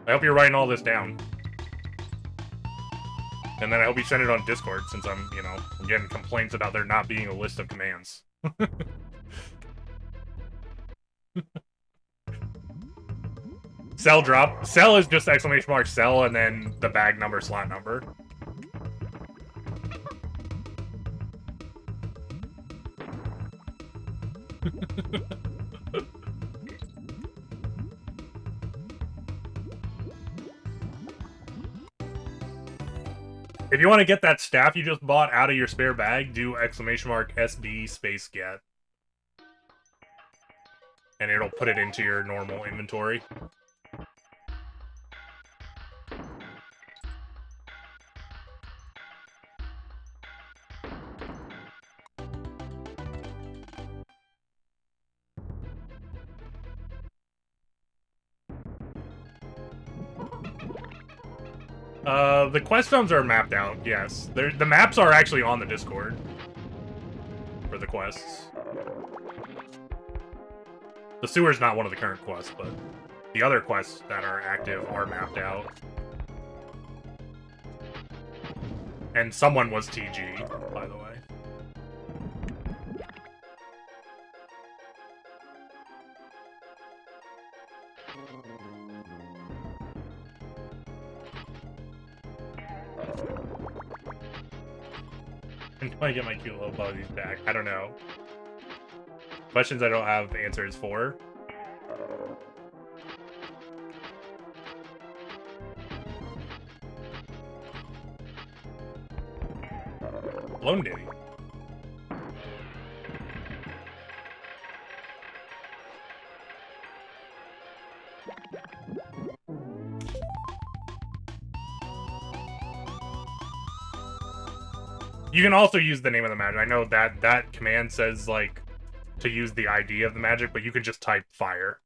I hope you're writing all this down. And then I hope you send it on Discord, since I'm, you know, I'm getting complaints about there not being a list of commands. Cell drop. Cell is just exclamation mark cell and then the bag number, slot number. If you want to get that staff you just bought out of your spare bag, do exclamation mark SB space get. And it'll put it into your normal inventory. The quest zones are mapped out, yes. The maps are actually on the Discord. For the quests. The sewer's not one of the current quests, but the other quests that are active are mapped out. And someone was TG, by the way. Until I get my cute little buddies back. I don't know. Questions I don't have answers for. Lone Ditty. You can also use the name of the magic. I know that that command says, like, to use the ID of the magic, but you can just type fire.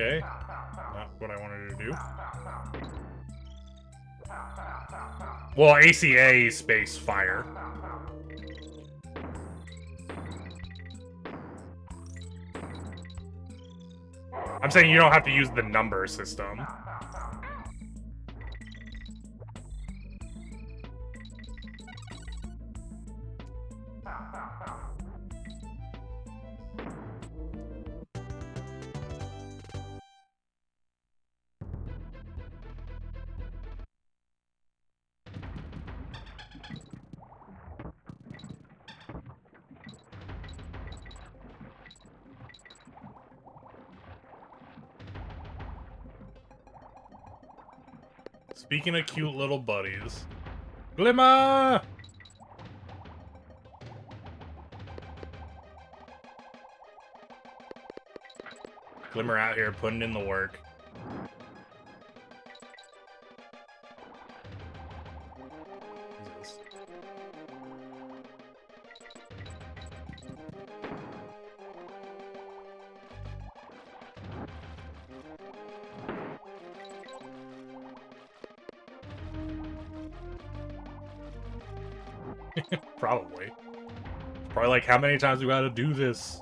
Okay. Not what I wanted to do. Well, ACA space fire. I'm saying you don't have to use the number system. Speaking of cute little buddies. Glimmer! Glimmer out here putting in the work. Jesus. Probably. Probably like, how many times we gotta do this?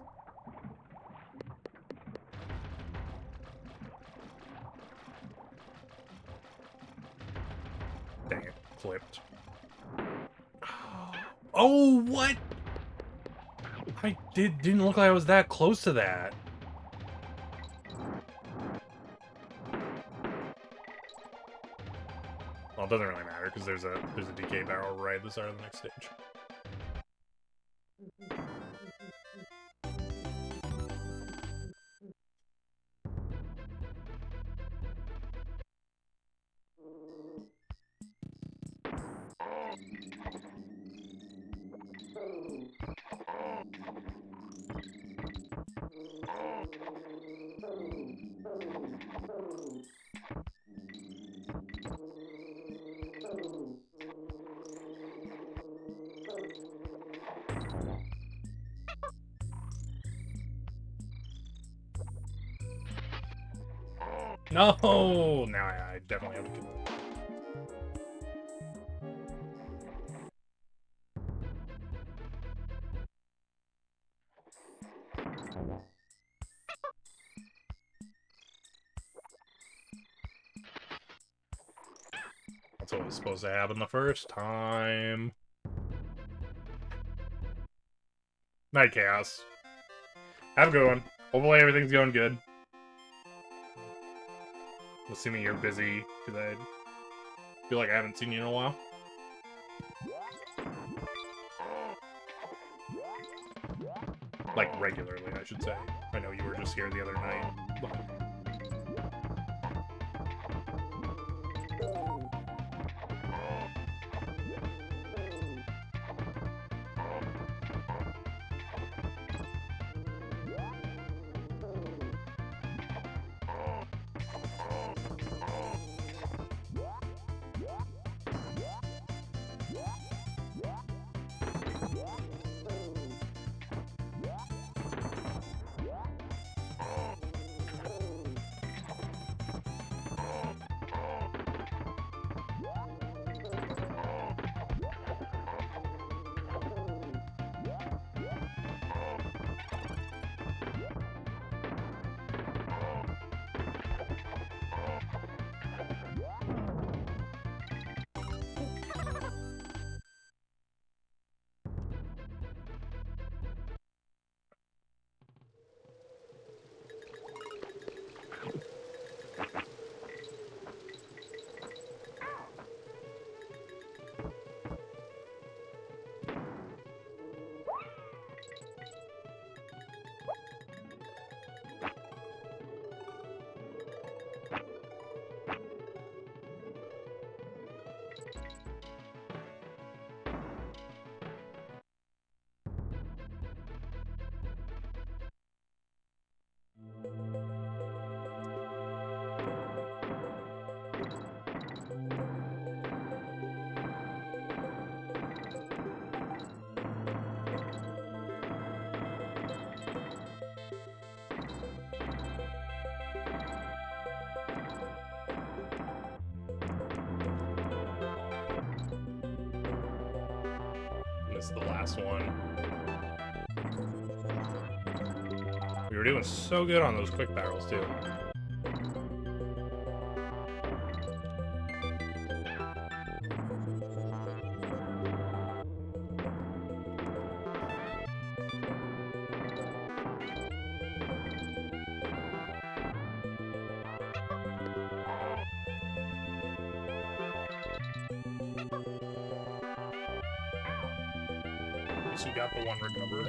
Oh, what? I didn't look like I was that close to that. Well, it doesn't really matter because there's a DK barrel right at the start of the next stage. No! Now I definitely have to kill it. That's what was supposed to happen the first time. Night Chaos. Have a good one. Hopefully everything's going good. Assuming you're busy, because I feel like I haven't seen you in a while. Like, regularly, I should say. I know you were just here the other night. But... This is the last one. We were doing so good on those quick barrels, too. So we got the one recovered.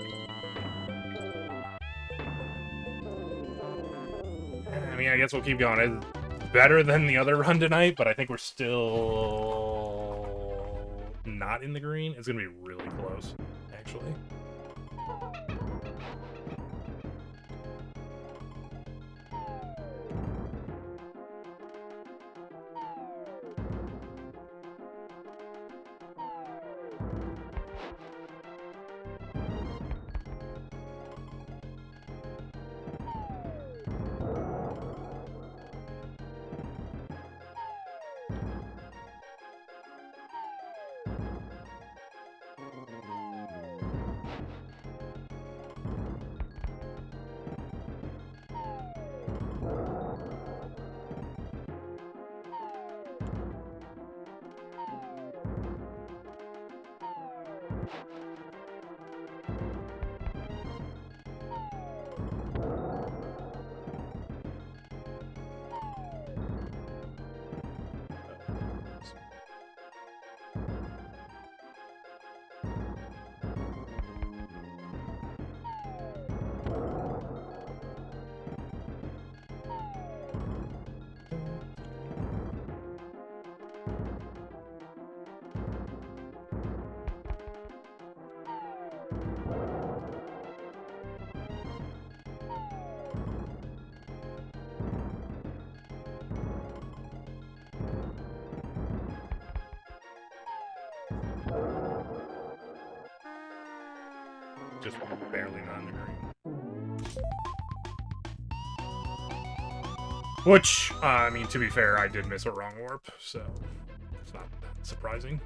I mean, I guess we'll keep going. It's better than the other run tonight, but I think we're still not in the green. It's going to be really close, actually. just barely not in the green. Which, I mean, to be fair, I did miss a wrong warp, so it's not that surprising.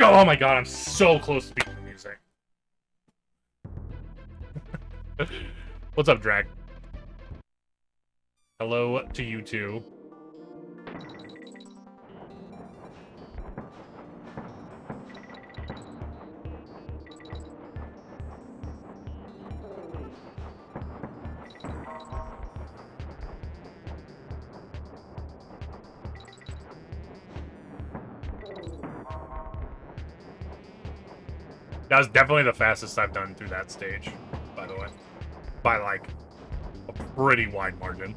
Oh my god, I'm so close to beating the music. What's up, Drag? Hello to you too. That was definitely the fastest I've done through that stage, by the way. By, like, a pretty wide margin.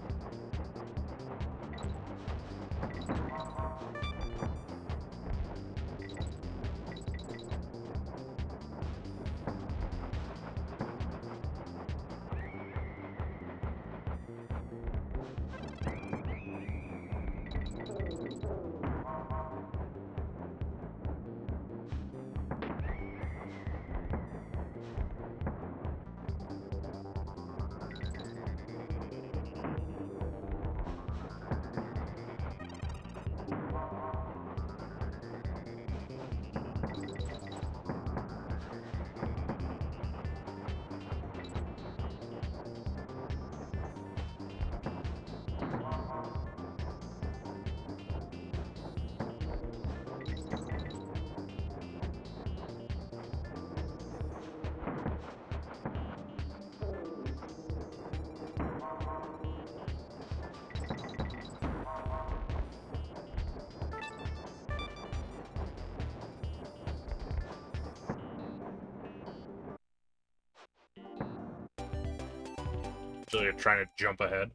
So you're trying to jump ahead.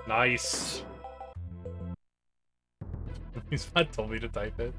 Nice. He's not told me to type it.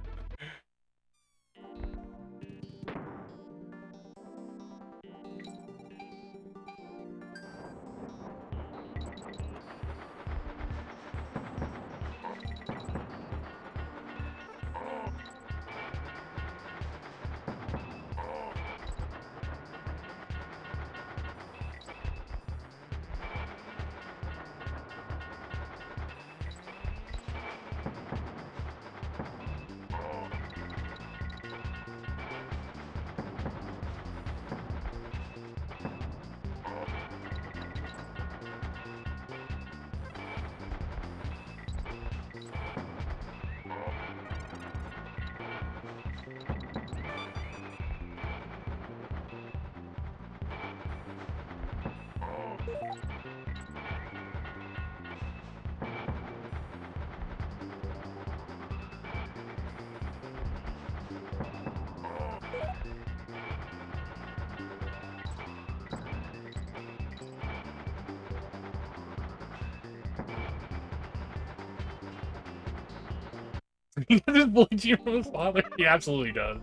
He just bullied you from his father. He absolutely does.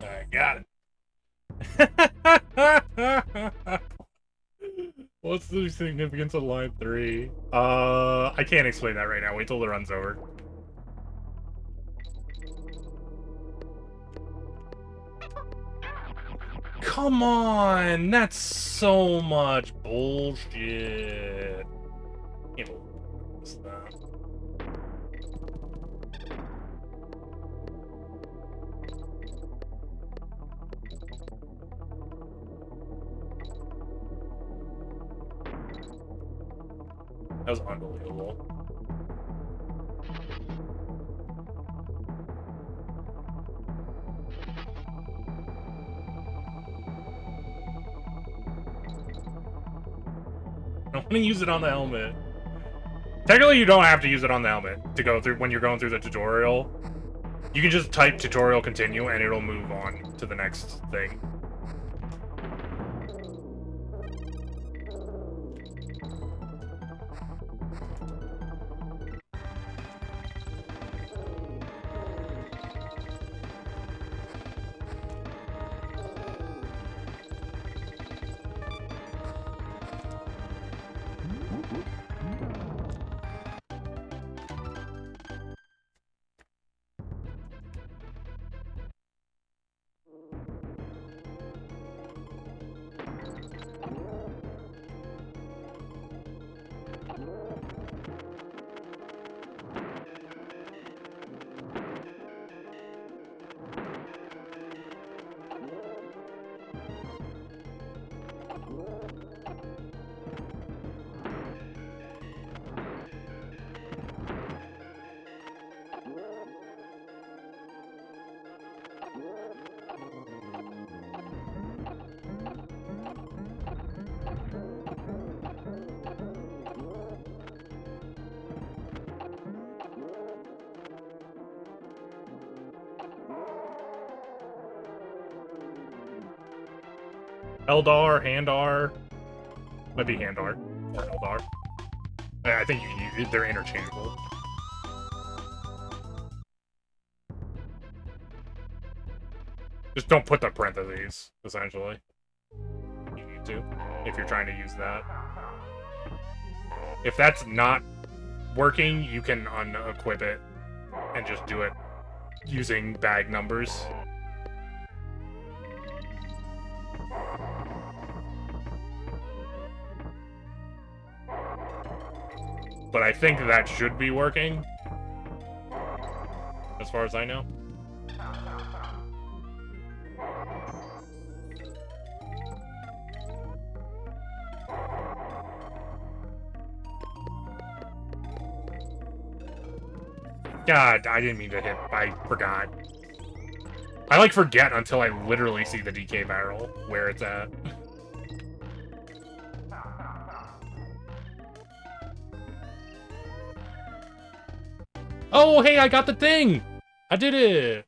I got it. What's the significance of line 3? I can't explain that right now. Wait till the run's over. Come on! That's so much bullshit. Can't believe that. That was unbelievable. I don't want to use it on the helmet. Technically, you don't have to use it on the helmet to go through when you're going through the tutorial. You can just type tutorial continue and it'll move on to the next thing. Eldar, Handar. Might be Handar or Eldar. I think they're interchangeable. Just don't put the parentheses, essentially. You need to, if you're trying to use that. If that's not working, you can unequip it and just do it using bag numbers. But I think that should be working, as far as I know. God, I didn't mean to hit. I forgot. I, like, forget until I literally see the DK barrel, where it's at. Oh, hey, I got the thing! I did it!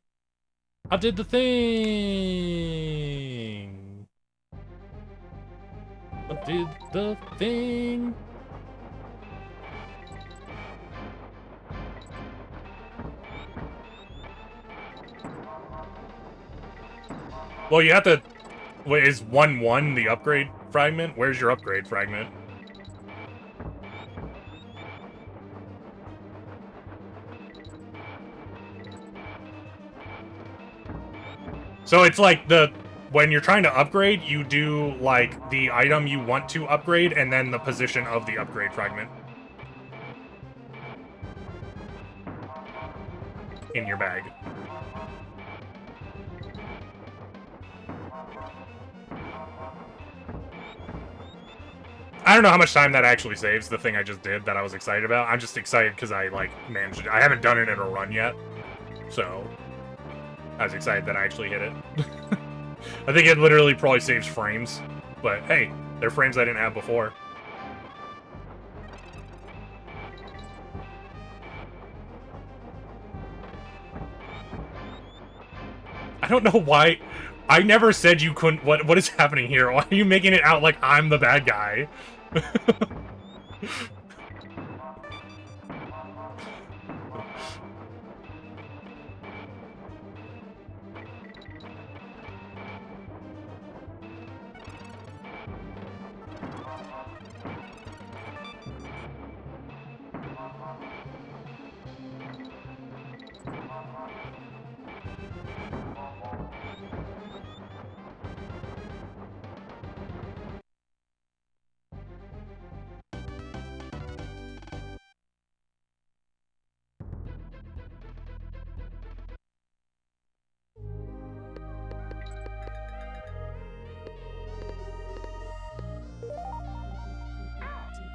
I did the thing! I did the thing! Well, you have to... Wait, is 1-1 the upgrade fragment? Where's your upgrade fragment? So it's like the when you're trying to upgrade, you do, like, the item you want to upgrade and then the position of the upgrade fragment in your bag. I don't know how much time that actually saves, the thing I just did that I was excited about. I'm just excited because I, like, managed it. I haven't done it in a run yet, so I was excited that I actually hit it. I think it literally probably saves frames, but hey, they're frames I didn't have before. I don't know why. I never said you couldn't. What is happening here? Why are you making it out like I'm the bad guy?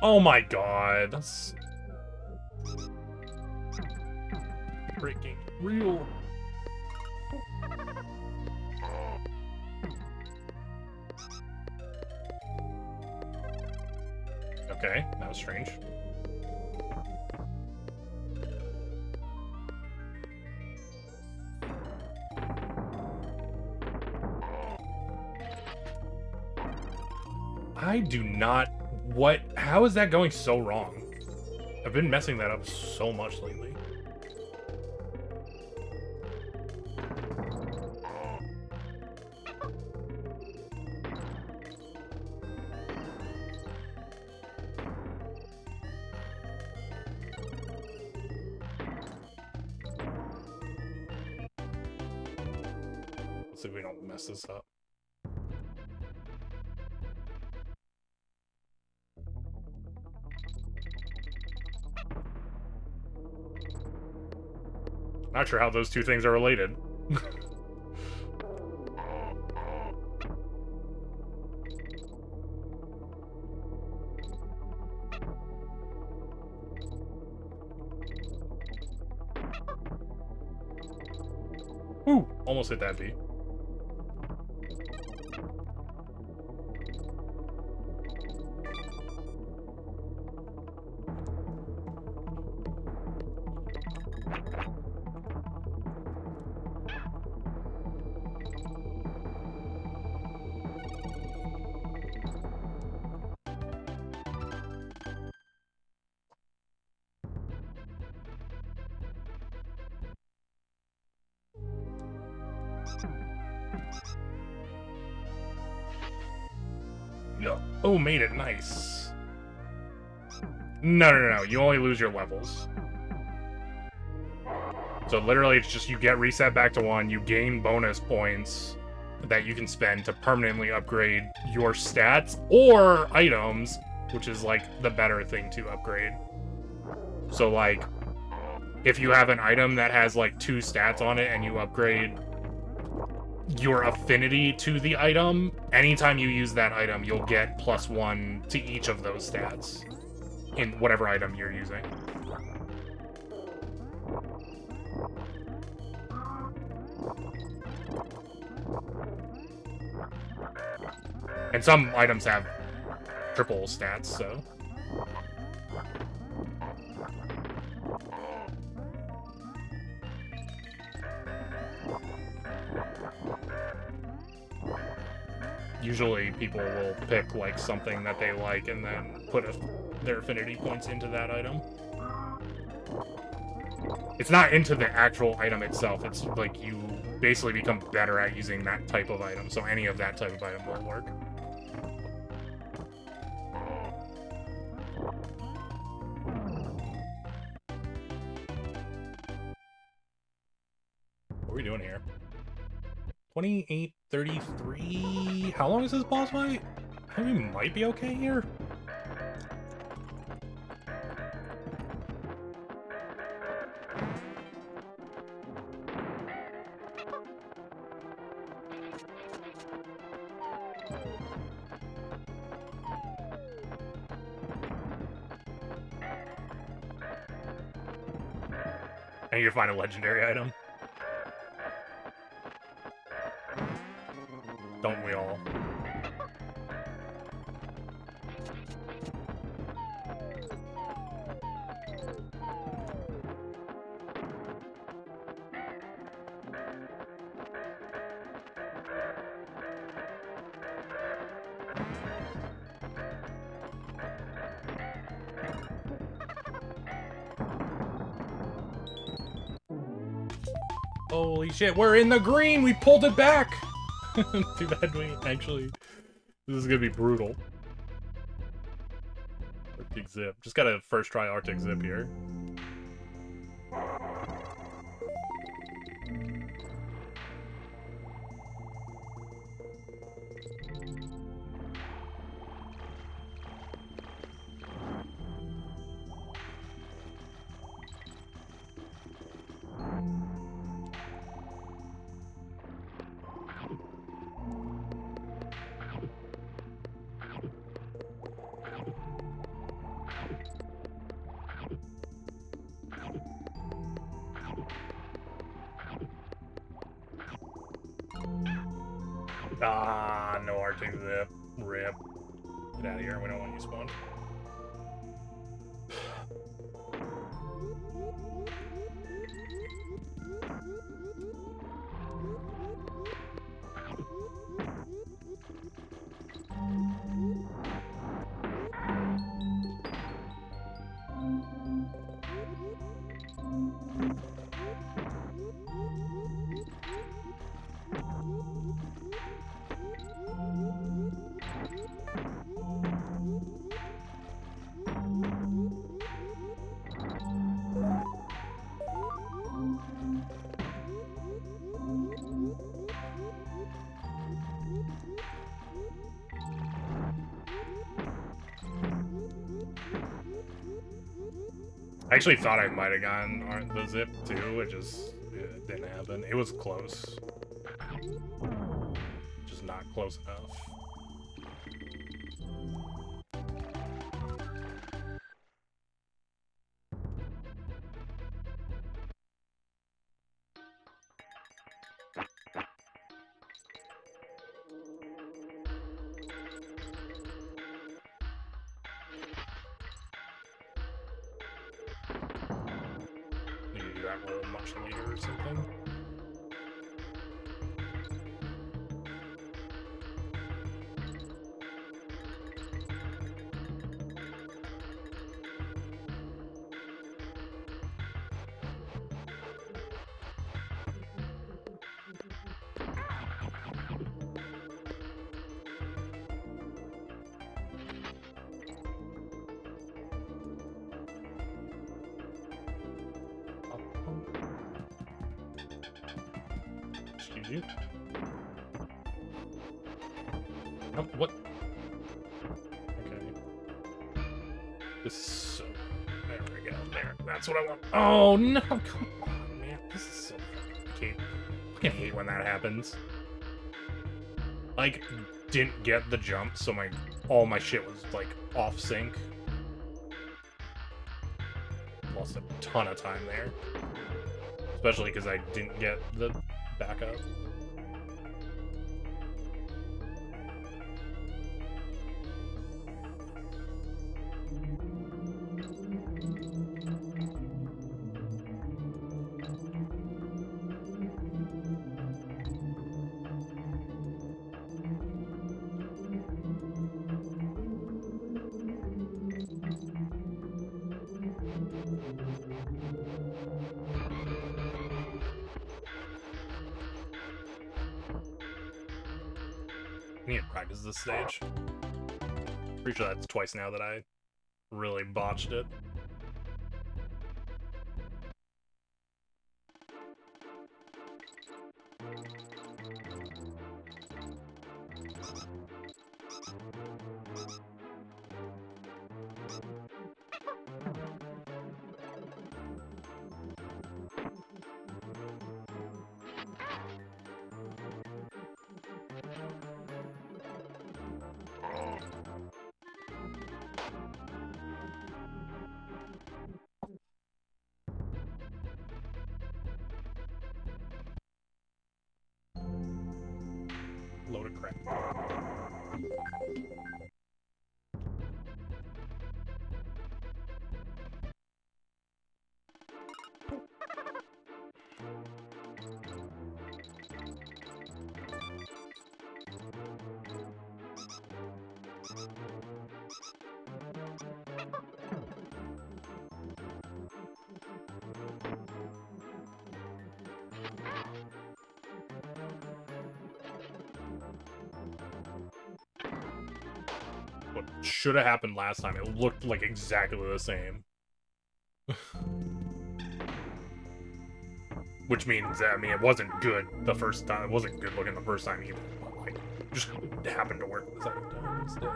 Oh my god, that's freaking real. Okay, that was strange. I do not... What? How is that going so wrong? I've been messing that up so much lately. Let's see if we don't mess this up. Not sure how those two things are related. Ooh, almost hit that V. No. Oh, made it. Nice. No. You only lose your levels. So literally, it's just you get reset back to 1, you gain bonus points that you can spend to permanently upgrade your stats or items, which is, like, the better thing to upgrade. So, like, if you have an item that has, like, 2 stats on it and you upgrade your affinity to the item, anytime you use that item, you'll get +1 to each of those stats in whatever item you're using. And some items have triple stats, so... Usually people will pick, like, something that they like and then put their affinity points into that item. It's not into the actual item itself, it's like you basically become better at using that type of item, so any of that type of item will work. What are we doing here? 28:33. How long is this boss fight? I think we might be okay here. I need to find a legendary item. Don't we all? Holy shit, we're in the green! We pulled it back! Too bad we actually... This is gonna be brutal. Arctic Zip. Just gotta first try Arctic Zip here. Ah, no Arctic Zip. Rip. Get out of here. We don't want you spawned. I actually thought I might have gotten the zip too, it didn't happen. It was close. Just not close enough. Much later or something. Excuse you. Oh, what? Okay. This is so... There we go. There. That's what I want. Oh, no! Come on, man. This is so fucking... I fucking hate when that happens. Like, didn't get the jump, so all my shit was, like, off sync. Lost a ton of time there. Especially because I didn't get the backup. I need to practice this stage. Pretty sure that's twice now that I really botched it. load of crap. What should have happened last time, it looked like exactly the same. Which means, I mean, it wasn't good the first time. It wasn't good looking the first time either. Like, just happened to work the second time instead.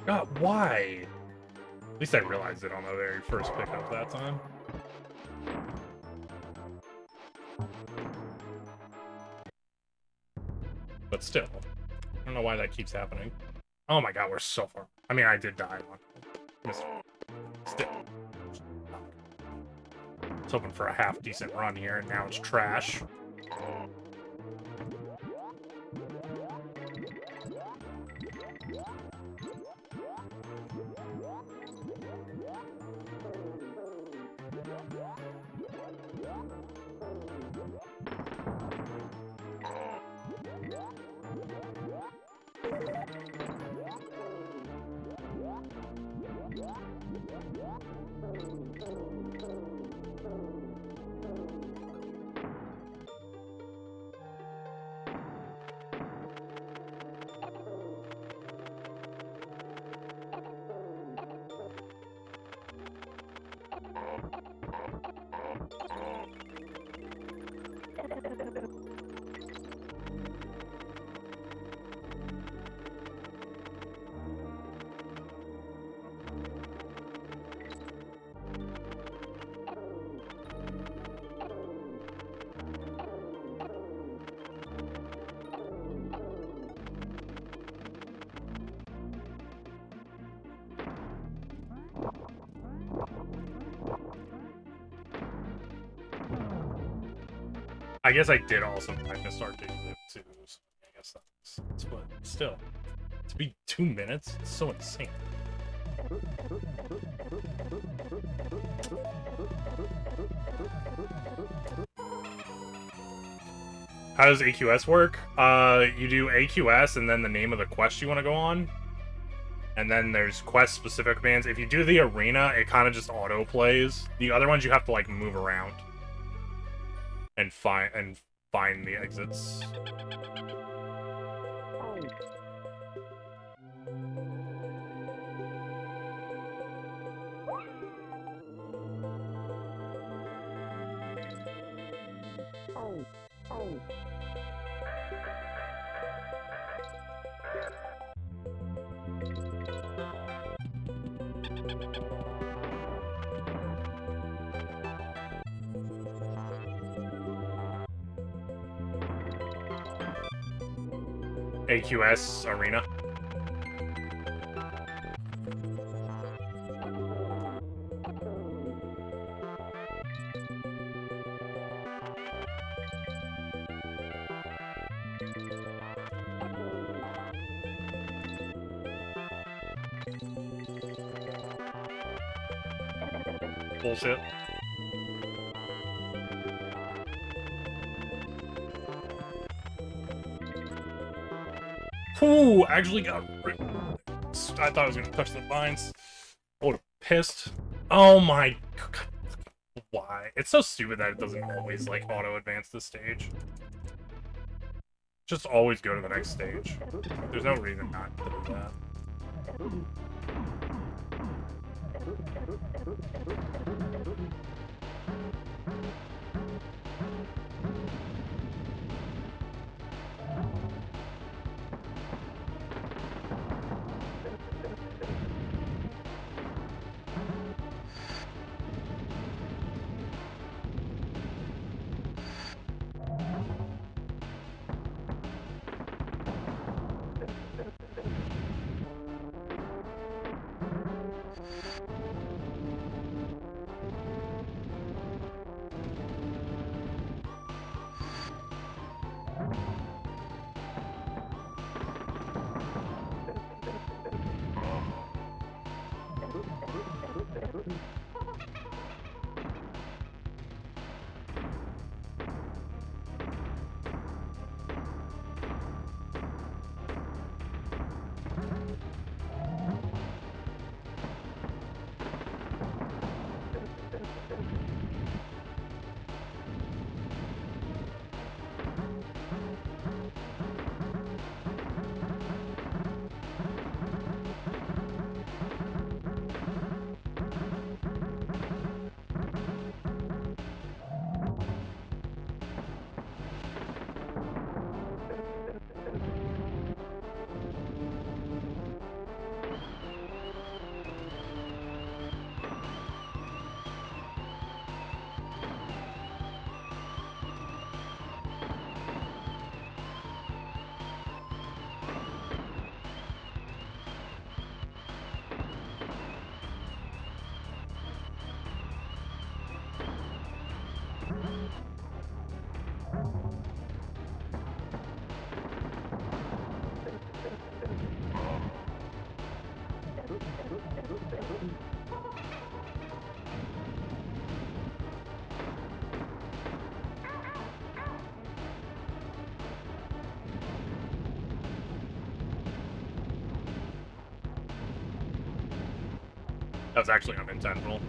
God, why? At least I realized it on the very first pickup that time. But still, I don't know why that keeps happening. Oh my god, we're so far. I mean, I did die. Still. I was hoping for a half-decent run here, and now it's trash. I guess I did also kind of start doing it too, so I guess that's but still. To be 2 minutes, it's so insane. How does AQS work? You do AQS and then the name of the quest you want to go on. And then there's quest-specific commands. If you do the arena, it kind of just auto-plays. The other ones you have to, like, move around. And find the exits. AQS arena. Bullshit. Ooh, actually got ripped. I thought I was gonna touch the vines. I would have pissed. Oh my god. Why? It's so stupid that it doesn't always, like, auto-advance the stage. Just always go to the next stage. There's no reason not to do that. That was actually unintentional.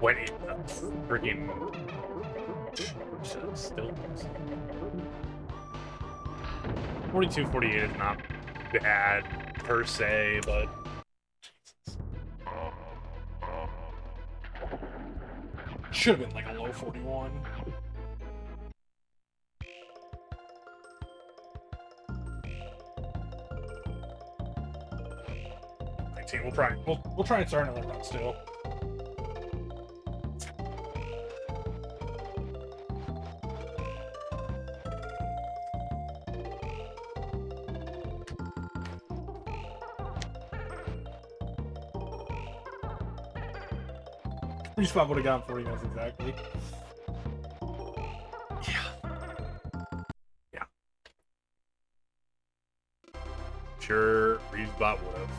Wait, freaking still 42, 48 is not bad per se, but should have been like a low 41. We'll try and start another run still. Respawn would have gone 40 minutes exactly. Yeah. Sure, Respawn would have.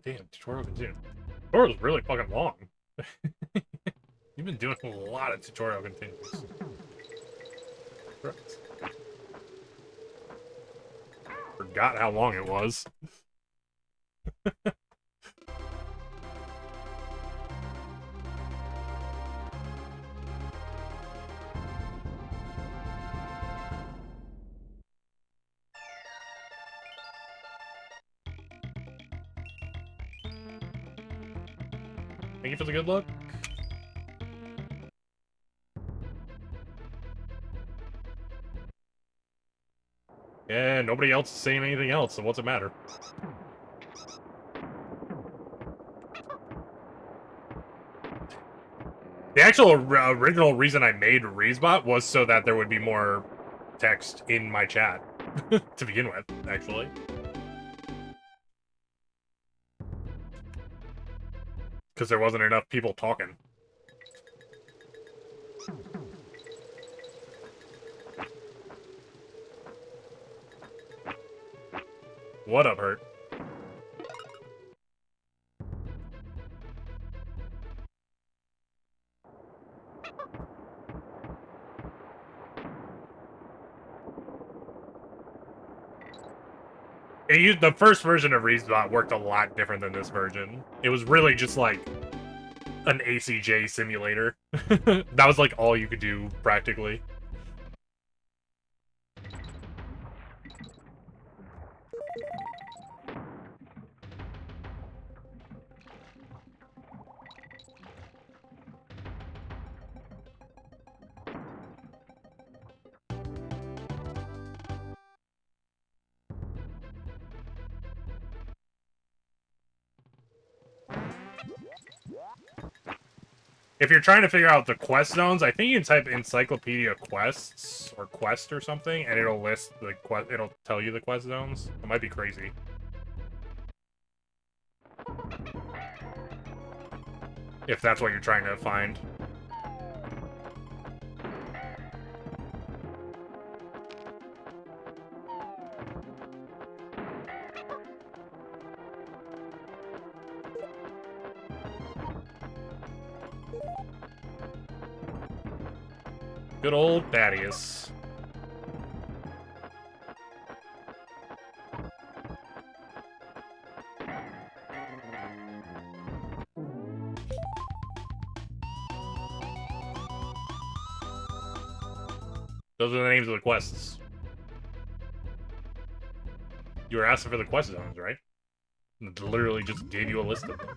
damn, tutorial continued. Tutorial's really fucking long. You've been doing a lot of tutorial continues. Correct. Forgot how long it was. Thank you for the good luck. Yeah, nobody else is saying anything else, so what's it matter? The actual original reason I made Reesbot was so that there would be more text in my chat to begin with, actually. Because there wasn't enough people talking. What up, Hurt? The first version of Reesbot worked a lot different than this version. It was really just like an ACJ simulator. That was like all you could do, practically. If you're trying to figure out the quest zones, I think you can type Encyclopedia Quests or Quest or something, and it'll list the quest. It'll tell you the quest zones. It might be crazy. If that's what you're trying to find. Good old Thaddeus. Those are the names of the quests. You were asking for the quest zones, right? It literally just gave you a list of them.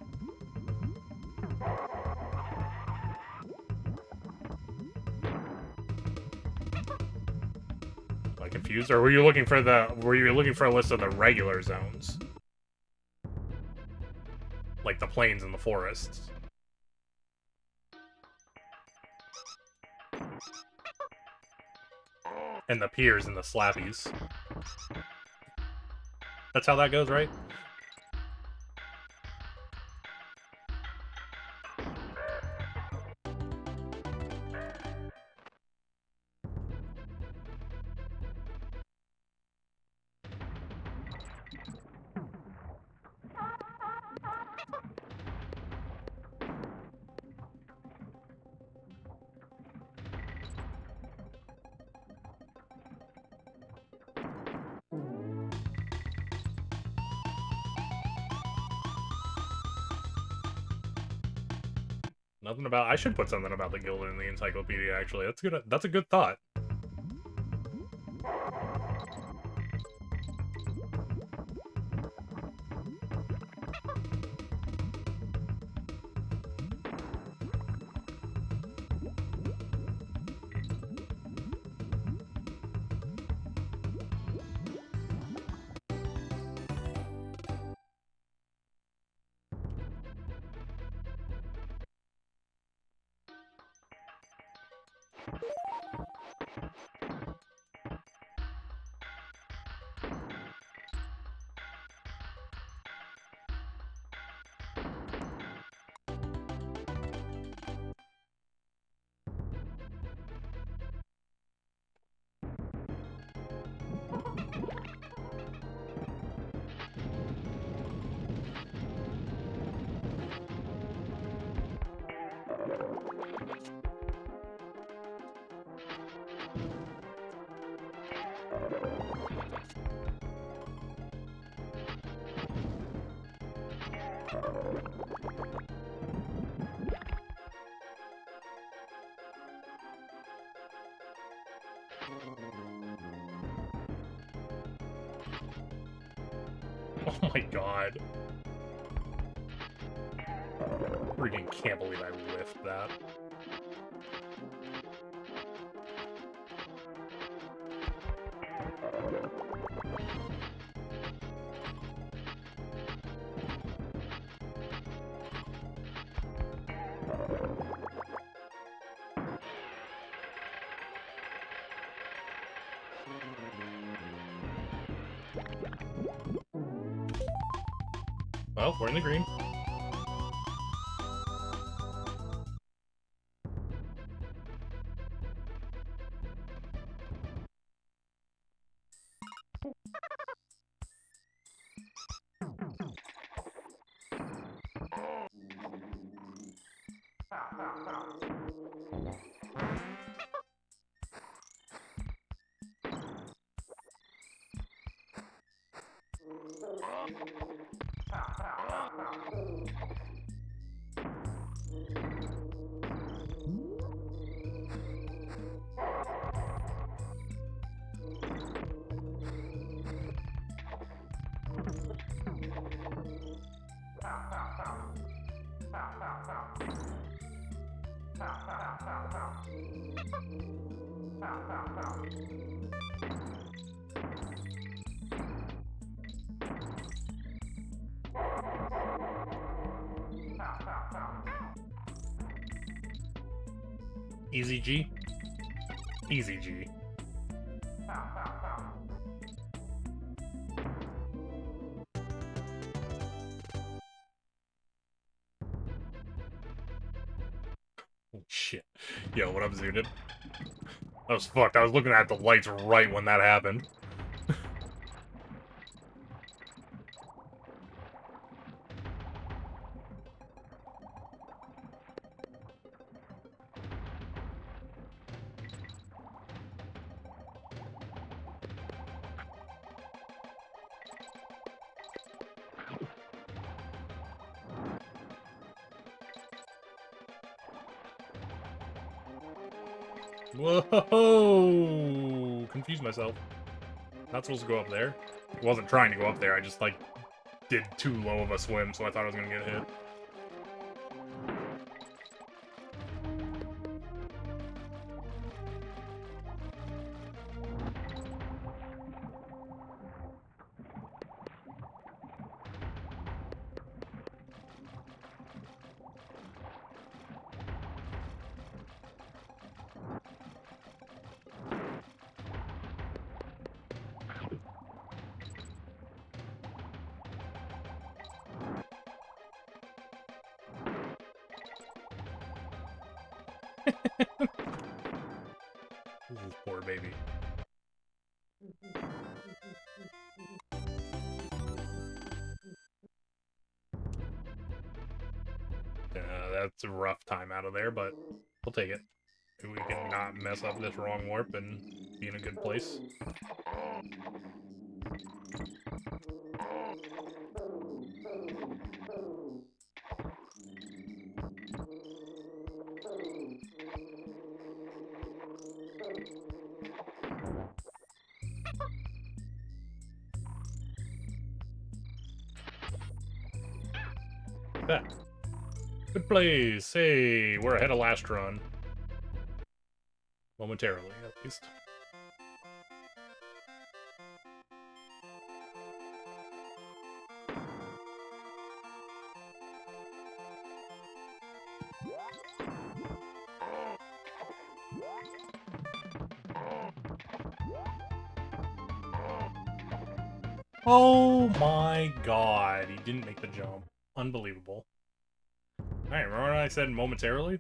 Am I confused? Or were you looking for a list of the regular zones? Like the plains and the forests. And the piers and the slappies. That's how that goes, right? Nothing about. I should put something about the guild in the encyclopedia. Actually, that's good. That's a good thought. Oh my god. Freaking can't believe I whiffed that. Well, we're in the green. Easy G? Easy G. Oh, shit. Yo, what up, Zooted? That was fucked. I was looking at the lights right when that happened. Whoa! Confused myself. Not supposed to go up there. I wasn't trying to go up there, I just, like, did too low of a swim, so I thought I was gonna get hit. Ooh, poor baby. That's a rough time out of there, but we'll take it. We can not mess up this wrong warp and be in a good place. That. Good place. Hey, we're ahead of last run. Momentarily, at least. Oh my god, he didn't make the jump. Unbelievable. Alright, remember when I said momentarily?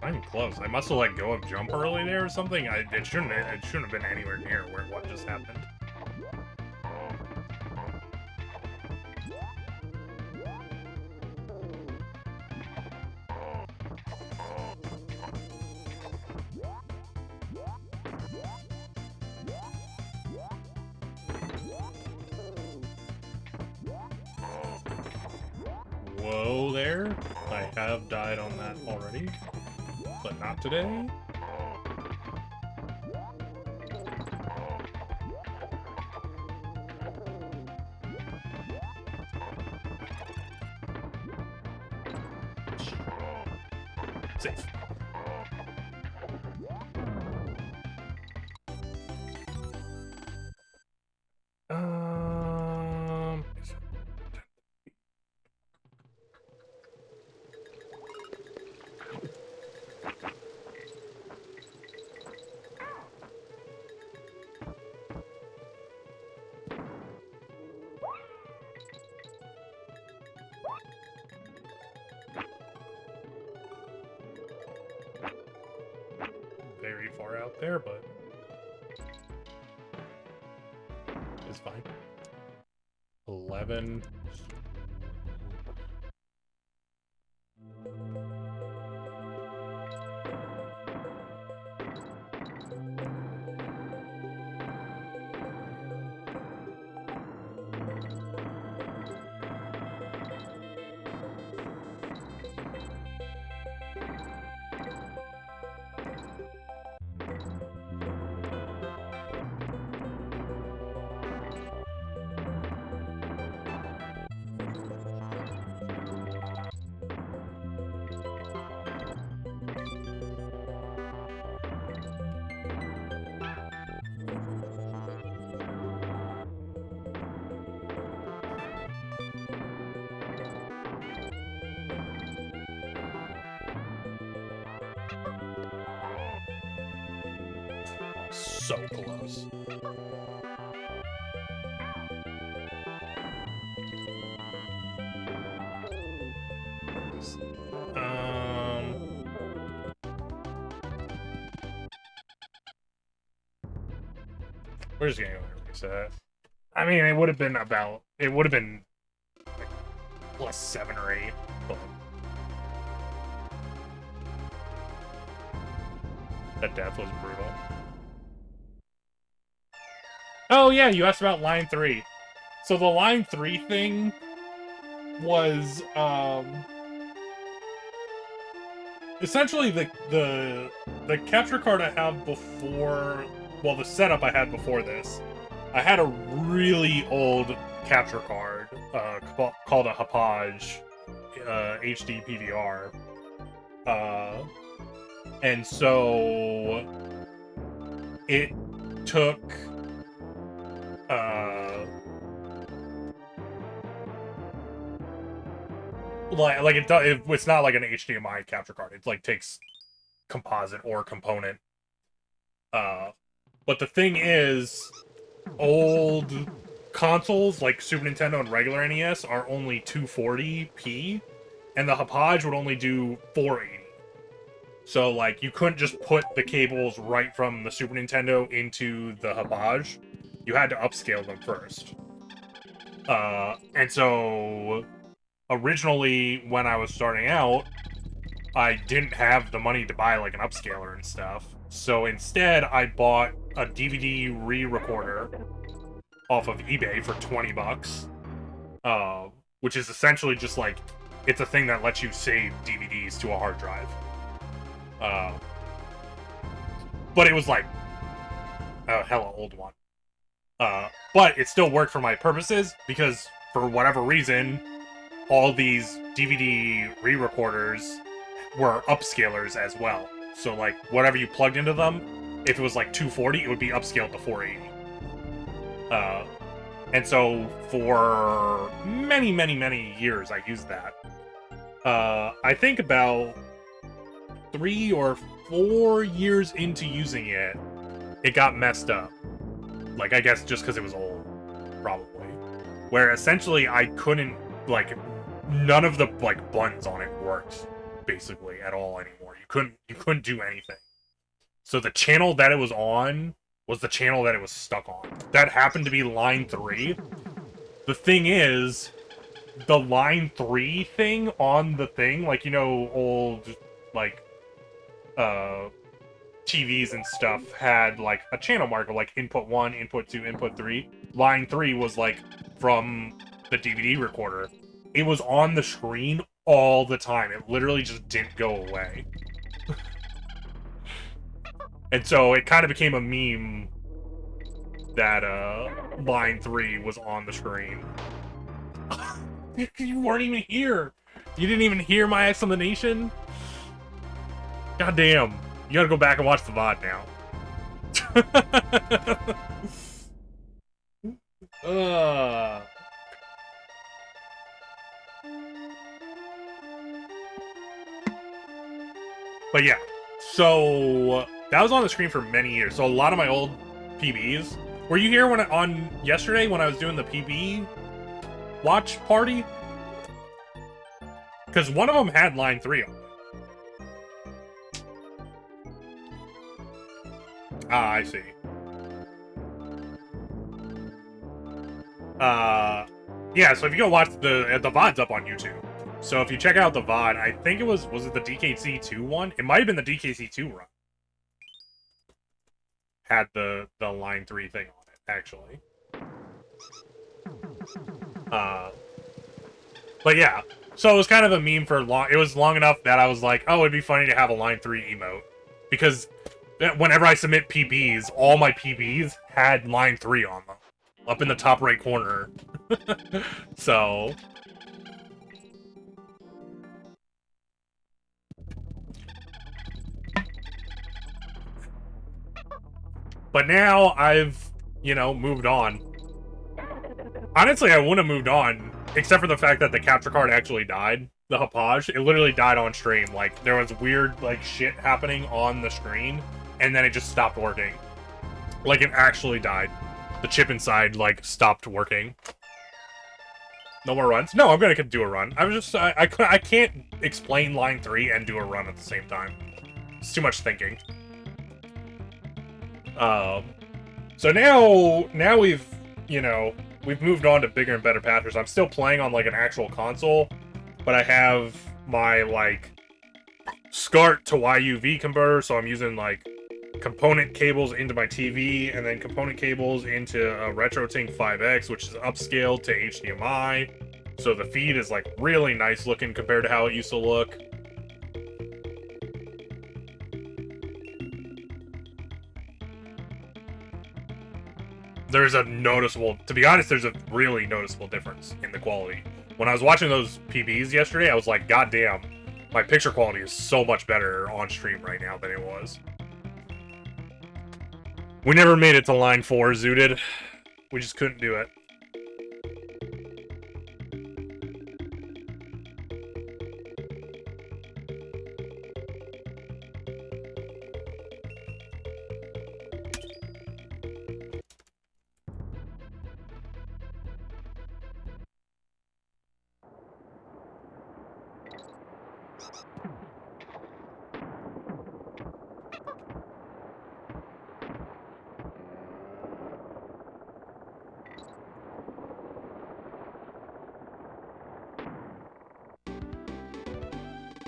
not even close. I must have let go of jump early there or something. It shouldn't have been anywhere near where what just happened. Whoa there. I have died on that already, but not today. Safe. Very far out there, but it's fine. 11. So close. We're just gonna go reset. I mean, it would have been like plus 7 or 8, but that death was brutal. Oh yeah, you asked about line 3. So the line 3 thing was essentially the capture card I have before, well, the setup I had before this. I had a really old capture card called a Hapage HD PVR. And so it took it's not like an HDMI capture card. It like takes composite or component. But the thing is, old consoles like Super Nintendo and regular NES are only 240p, and the Hapage would only do 480. So like you couldn't just put the cables right from the Super Nintendo into the Hapage. You had to upscale them first. And so originally when I was starting out, I didn't have the money to buy like an upscaler and stuff. So instead I bought a DVD re-recorder off of eBay for 20 bucks. Which is essentially just like, it's a thing that lets you save DVDs to a hard drive. But it was like a hella old one. But it still worked for my purposes because for whatever reason, all these DVD re-recorders were upscalers as well. So like whatever you plugged into them, if it was like 240, it would be upscaled to 480. And so for many, many, many years, I used that. I think about 3 or 4 years into using it, it got messed up. Like, I guess just because it was old, probably. Where essentially I couldn't, like, none of the, like, buttons on it worked basically at all anymore. You couldn't do anything. So the channel that it was on was the channel that it was stuck on. That happened to be line 3. The thing is, the line 3 thing on the thing, like, you know, old, like, TVs and stuff had, like, a channel marker, like input 1, input 2, input 3. Line 3 was, like, from the DVD recorder. It was on the screen all the time. It literally just didn't go away. And so it kind of became a meme that, line 3 was on the screen. You weren't even here! You didn't even hear my explanation? God damn. You gotta go back and watch the VOD now. But yeah, so that was on the screen for many years. So a lot of my old PBs. Were you here when on yesterday when I was doing the PB watch party? Because one of them had line 3 on it. Ah, I see. Yeah, so if you go watch the VOD's up on YouTube. So if you check out the VOD, I think it was it the DKC2 one? It might have been the DKC2 run. Had the line 3 thing on it, actually. But yeah, so it was kind of a meme for long. It was long enough that I was like, oh, it'd be funny to have a line 3 emote. Because whenever I submit PBs, all my PBs had line 3 on them. Up in the top right corner. So... But now I've, you know, moved on. Honestly, I wouldn't have moved on, except for the fact that the capture card actually died. The Hapage, it literally died on stream. Like, there was weird, like, shit happening on the screen, and then it just stopped working. Like, it actually died. The chip inside, like, stopped working. No more runs? No, I'm gonna do a run. I was just, I can't explain line 3 and do a run at the same time. It's too much thinking. So now we've, you know, we've moved on to bigger and better patches. I'm still playing on, like, an actual console, but I have my, like, SCART to YUV converter, so I'm using, like, component cables into my TV, and then component cables into a RetroTink 5X, which is upscaled to HDMI, so the feed is, like, really nice looking compared to how it used to look. There's a noticeable, to be honest, there's a really noticeable difference in the quality. When I was watching those PBs yesterday, I was like, God damn, my picture quality is so much better on stream right now than it was. We never made it to line 4, Zooted. We just couldn't do it.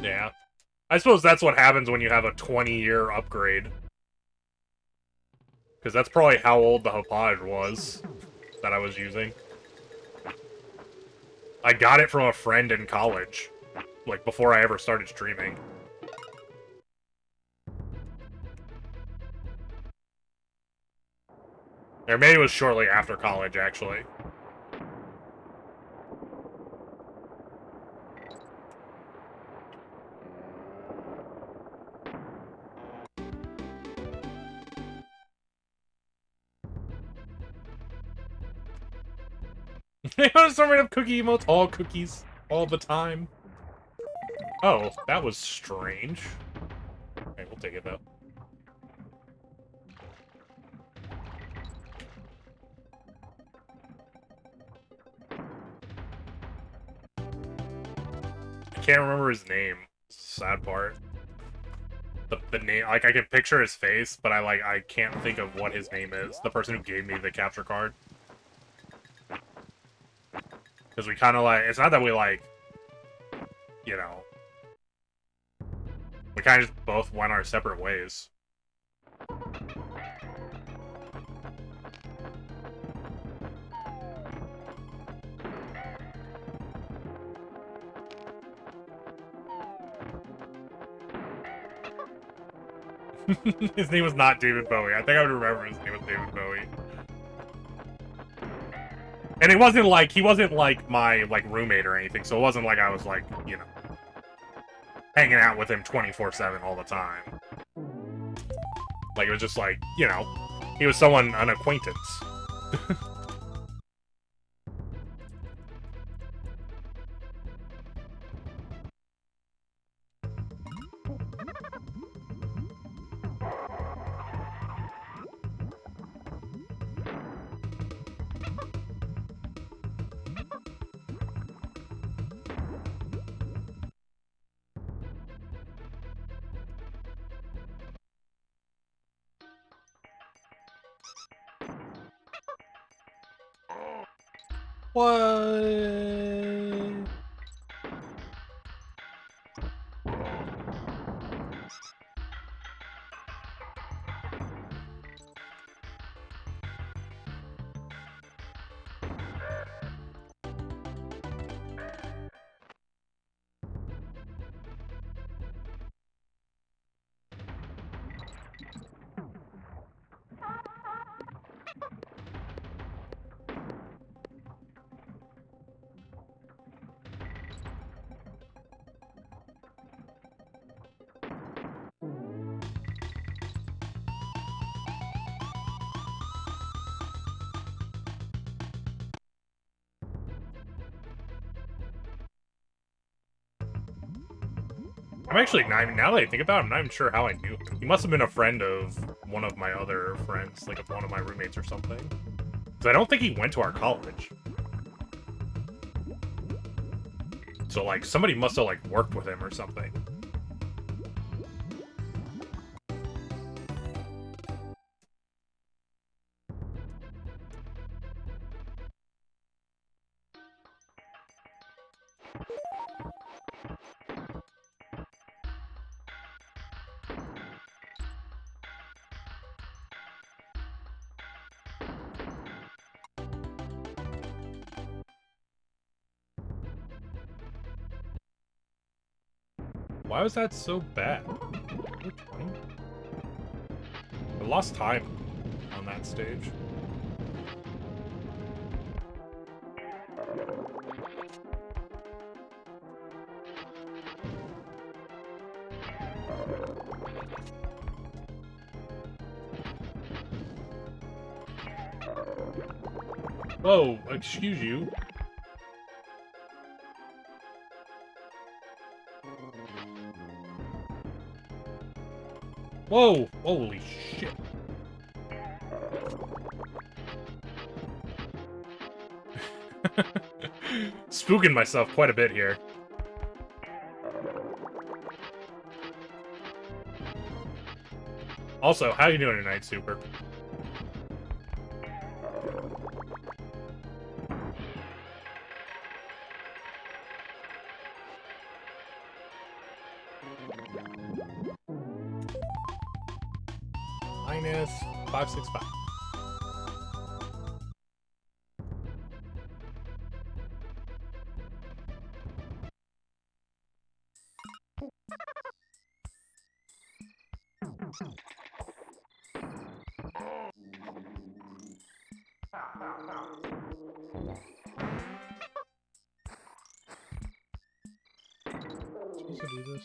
Yeah. I suppose that's what happens when you have a 20-year upgrade. Because that's probably how old the Hapage was that I was using. I got it from a friend in college. Like, before I ever started streaming. Or maybe it was shortly after college, actually. They want to start rid of cookie emotes, all cookies, all the time. Oh, that was strange. Okay, we'll take it though. I can't remember his name. sad part. The name, like, I can picture his face, but I can't think of what his name is. The person who gave me the capture card. Because we kind of, like, it's not that we, like, you know, we kind of just both went our separate ways. His name was not David Bowie. I think I would remember his name was David Bowie. And it wasn't like, he wasn't like my, like, roommate or anything, so it wasn't like I was, like, you know, hanging out with him 24/7 all the time. Like, it was just like, you know, he was someone, an acquaintance. What? I'm actually not even, now that I think about it, I'm not even sure how I knew him. He must have been a friend of one of my other friends, like one of my roommates or something. Because I don't think he went to our college. So, like, somebody must have, like, worked with him or something. Why was that so bad? I lost time on that stage. Whoa, excuse you. Whoa! Holy shit. Spooking myself quite a bit here. Also, how you doing tonight, Super? Minus 565. Supposed to do this?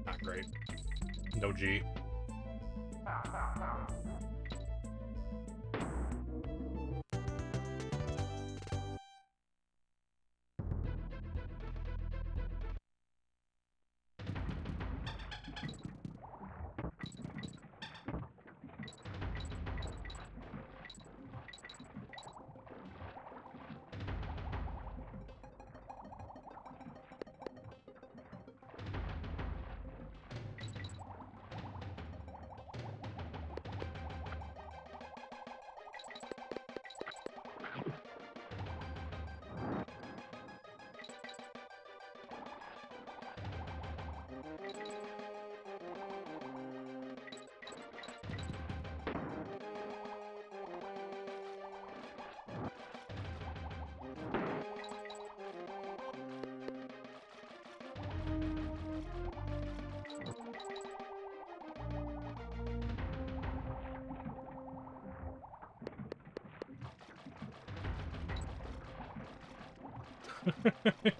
Not great. No G.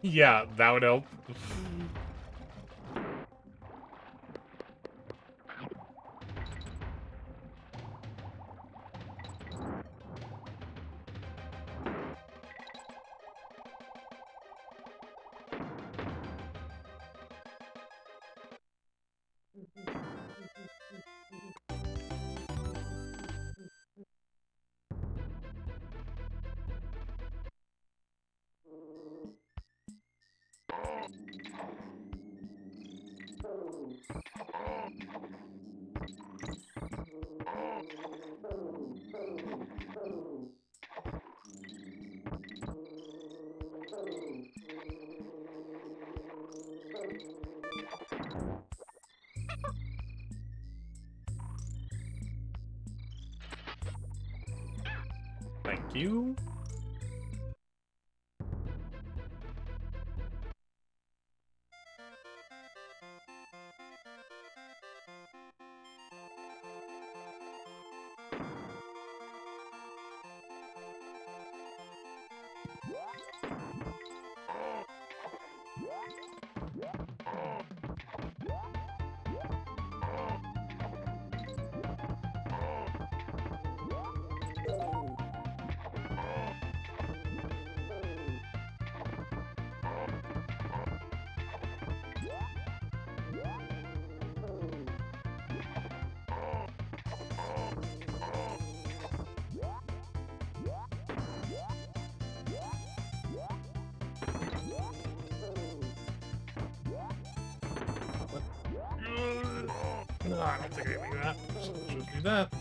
Yeah, that would help. Thank you. No, I don't think I can do that. Should do that.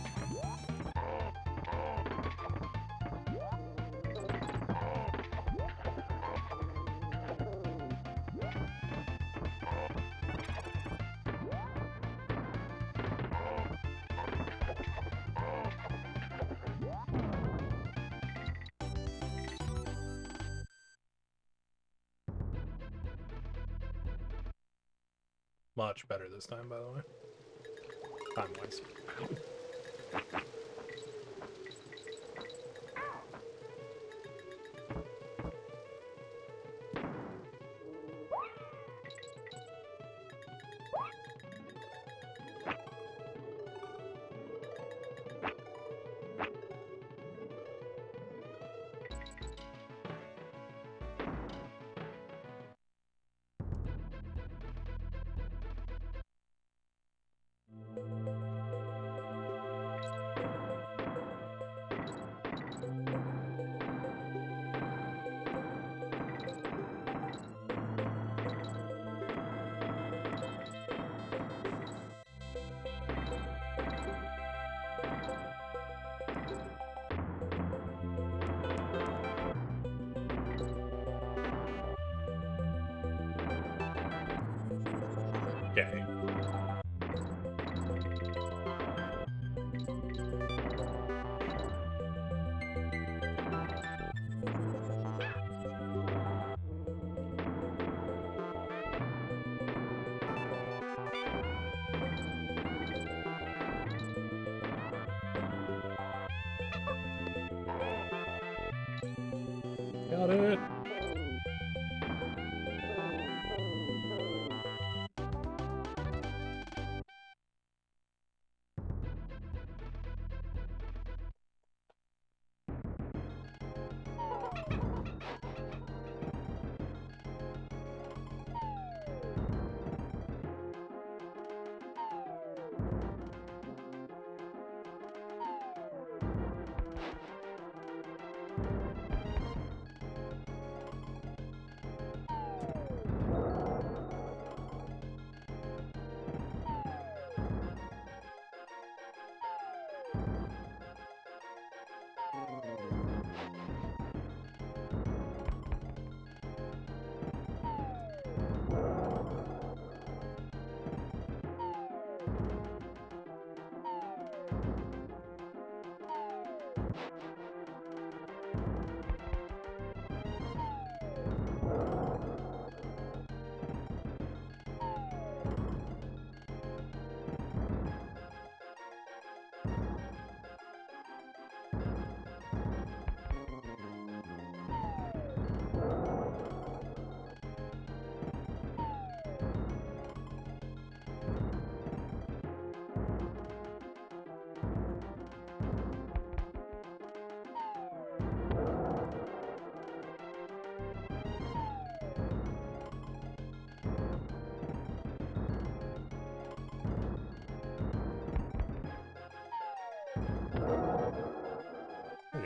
Much better this time, by the way. Time-wise. Okay.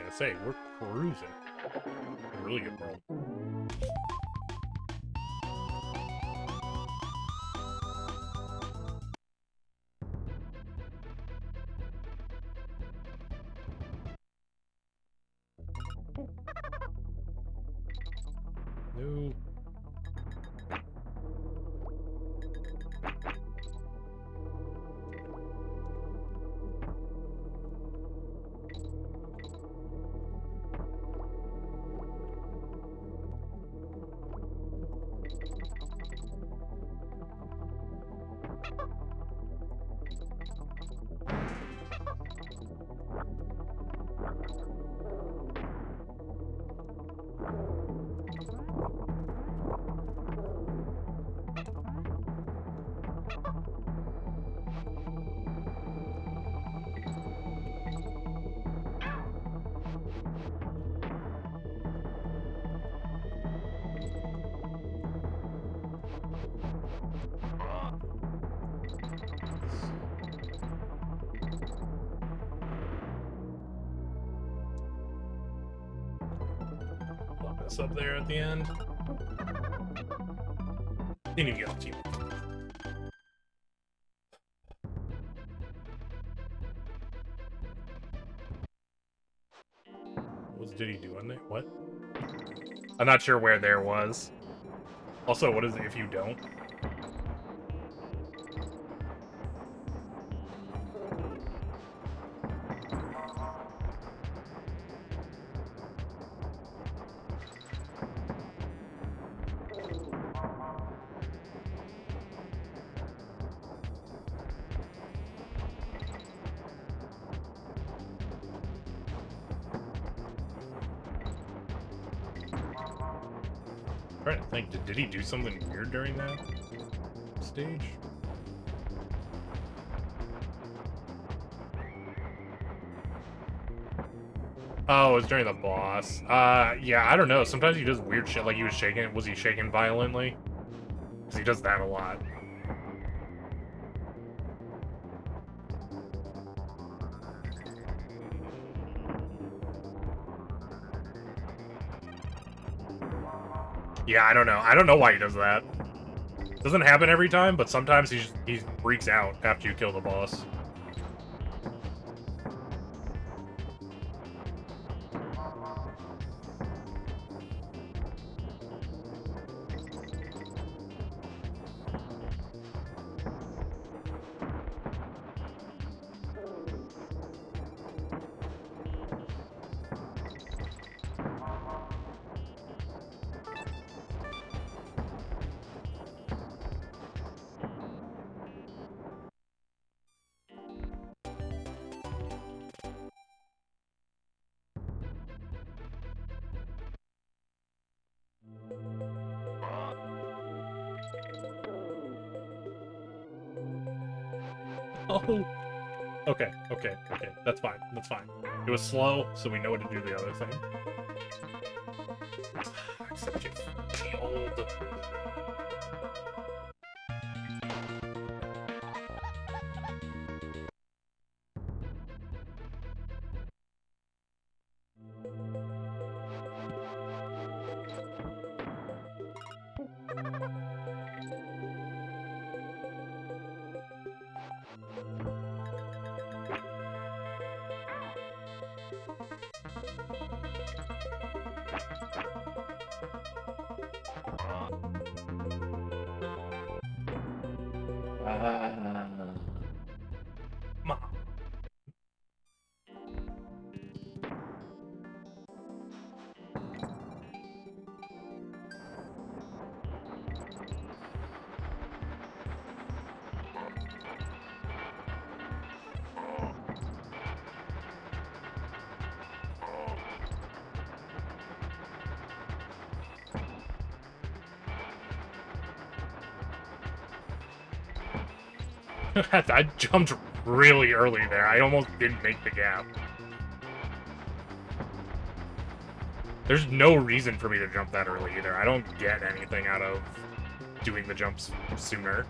gonna say, we're cruising. Really good world. No. Lock this up there at the end. Didn't even get the team. What did he do on there? What? I'm not sure where there was. Also, what is it if you don't? I'm trying to think, did he do something weird during that stage? Oh, it was during the boss. Yeah, I don't know. Sometimes he does weird shit, like he was shaking. Was he shaking violently? Because he does that a lot. Yeah, I don't know. I don't know why he does that. Doesn't happen every time, but sometimes he freaks out after you kill the boss. Oh. Okay. That's fine. It was slow, so we know what to do the other thing. Except you old. Mom. I jumped really early there. I almost didn't make the gap. There's no reason for me to jump that early either. I don't get anything out of doing the jumps sooner.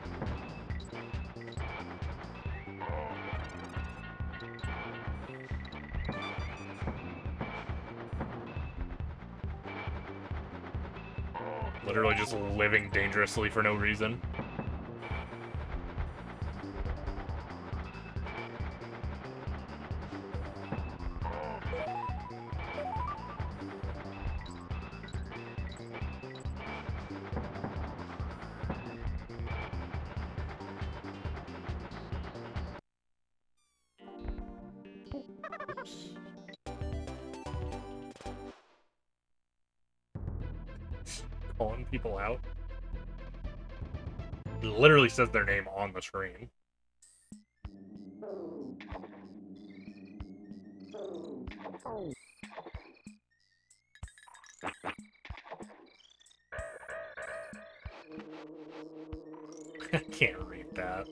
Literally just living dangerously for no reason. Calling people out. It literally says their name on the screen. I can't read that.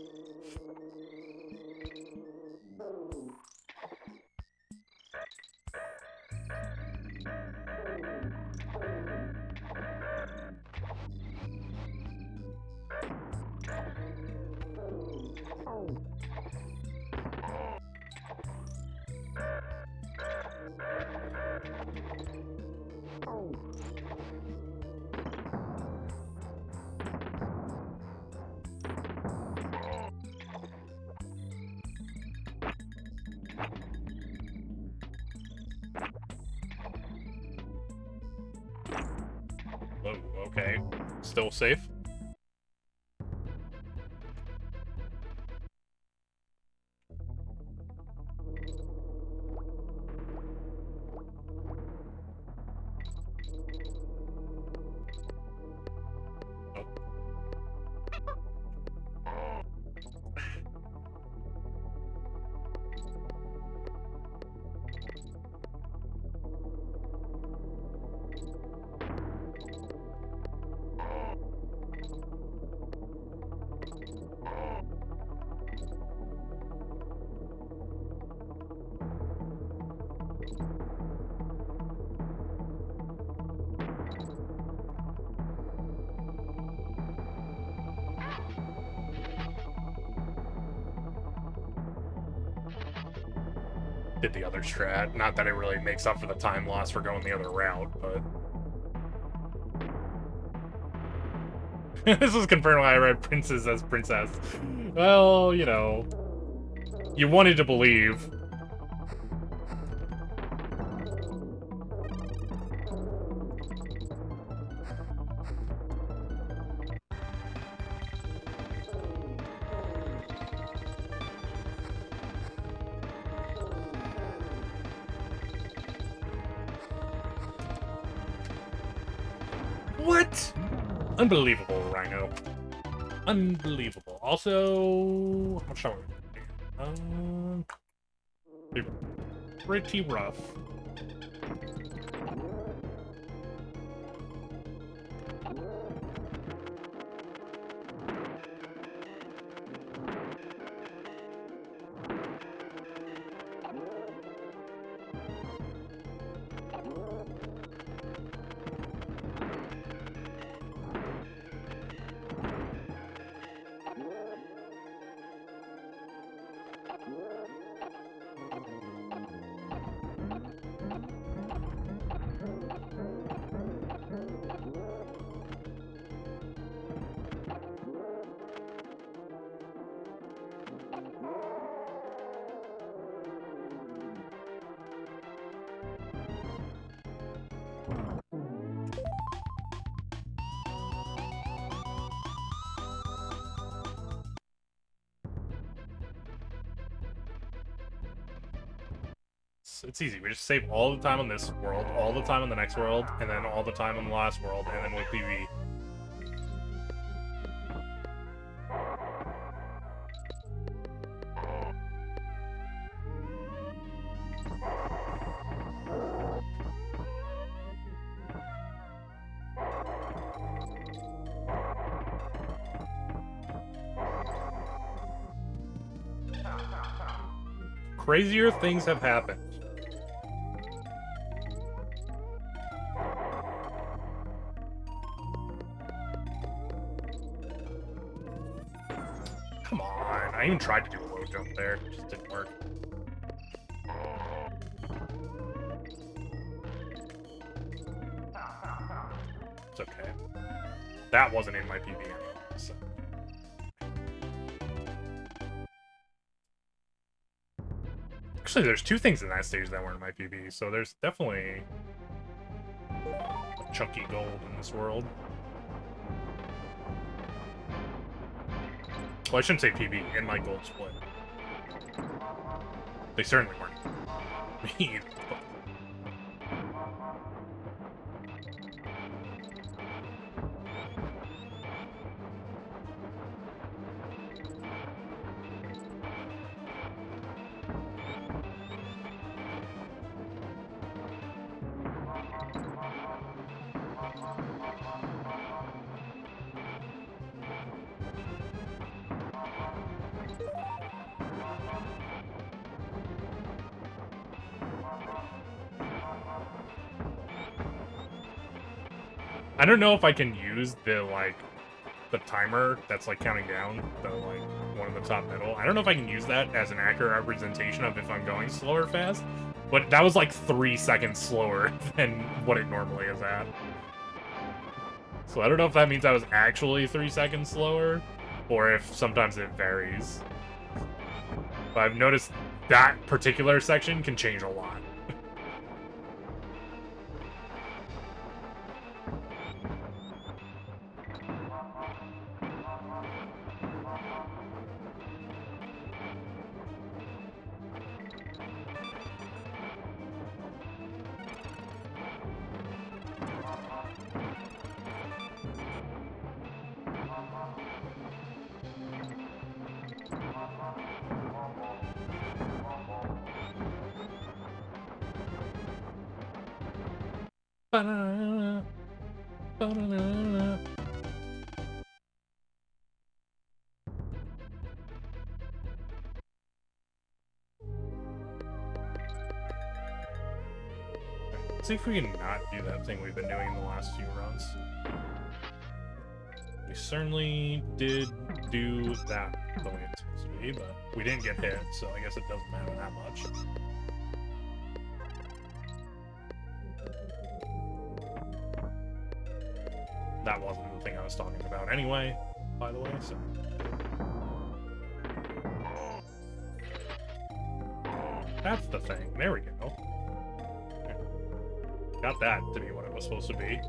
Whoa, okay. Still safe? Did the other strat. Not that it really makes up for the time loss for going the other route, but... This was confirmed when I read Princess as Princess. Well, you know... You wanted to believe. What? Unbelievable, Rhino. Unbelievable. Also, how shall we? Pretty rough. It's easy. We just save all the time on this world, all the time on the next world, and then all the time on the last world, and then with PV. Crazier things have happened. Come on, I even tried to do a low jump there, it just didn't work. It's okay. that wasn't in my PB anyway, so. Actually, there's two things in that stage that weren't in my PB, so there's definitely chunky gold in this world. Well, I shouldn't say PB, in my gold split. They certainly weren't me, but... I don't know if I can use the, like, the timer that's, like, counting down, the, like, one in the top middle. I don't know if I can use that as an accurate representation of if I'm going slow or fast, but that was, like, 3 seconds slower than what it normally is at. So I don't know if that means I was actually 3 seconds slower, or if sometimes it varies. But I've noticed that particular section can change a lot. Ba-da-da-da. Ba-da-da-da. Let's see if we can not do that thing we've been doing in the last few runs. We certainly did do that the way it's supposed to be, but we didn't get hit, so I guess it doesn't matter that much. That wasn't the thing I was talking about anyway, by the way, so... That's the thing. There we go. Got that to be what it was supposed to be.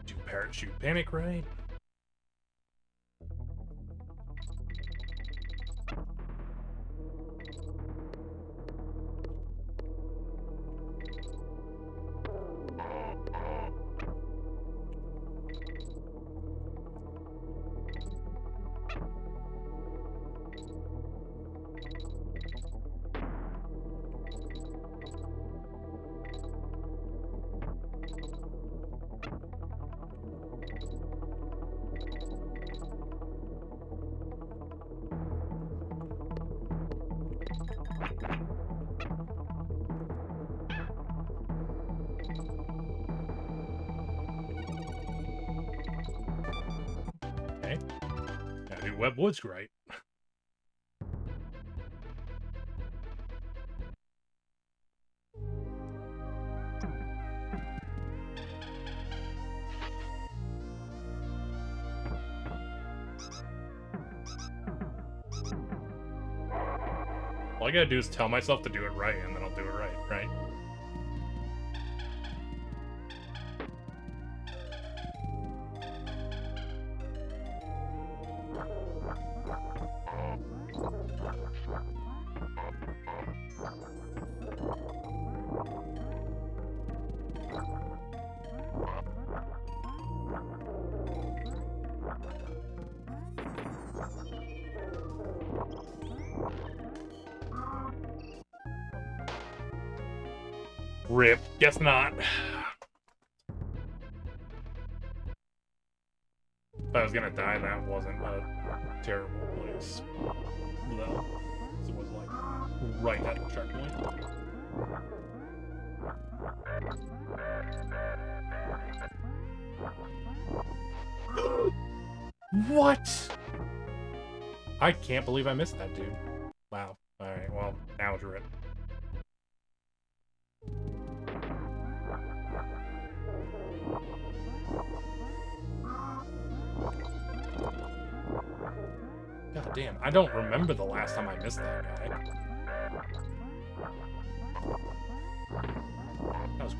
Do parachute panic, right? Okay. Now do Web Woods right. All I gotta do is tell myself to do it right, and then I'll do it right, right? Rip. Guess not. If I was gonna die, that wasn't a terrible place. No. It was like right at the checkpoint. What? I can't believe I missed that, dude. Wow. Alright, well, now it's ripped. God damn, I don't remember the last time I missed that guy. That was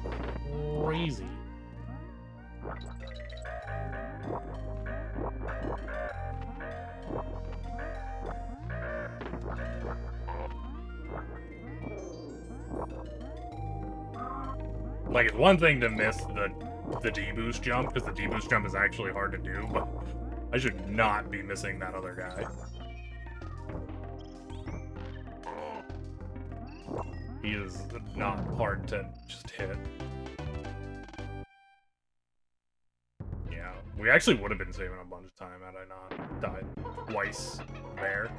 crazy. Like, it's one thing to miss the D-boost jump, because the D-boost jump is actually hard to do, but I should not be missing that other guy. He is not hard to just hit. Yeah, we actually would have been saving a bunch of time had I not died twice there.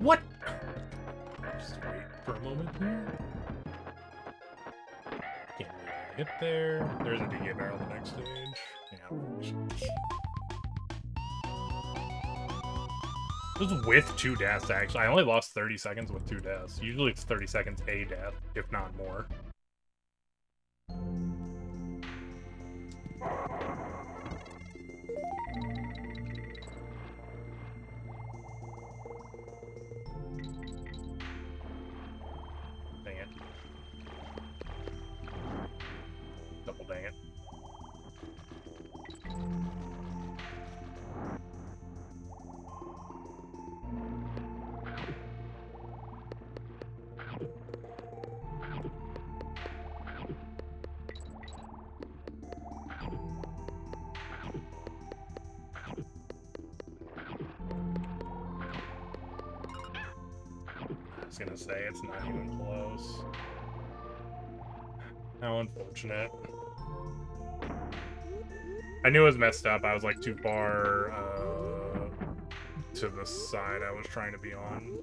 What? Just wait for a moment here. Can't really hit there. There's a DK barrel the next stage. Yeah. This was with 2 deaths, actually. I only lost 30 seconds with 2 deaths. Usually it's 30 seconds a death, if not more. Dang it. Double dang it. I was gonna say, it's not even close. How unfortunate. I knew it was messed up. I was like too far to the side I was trying to be on.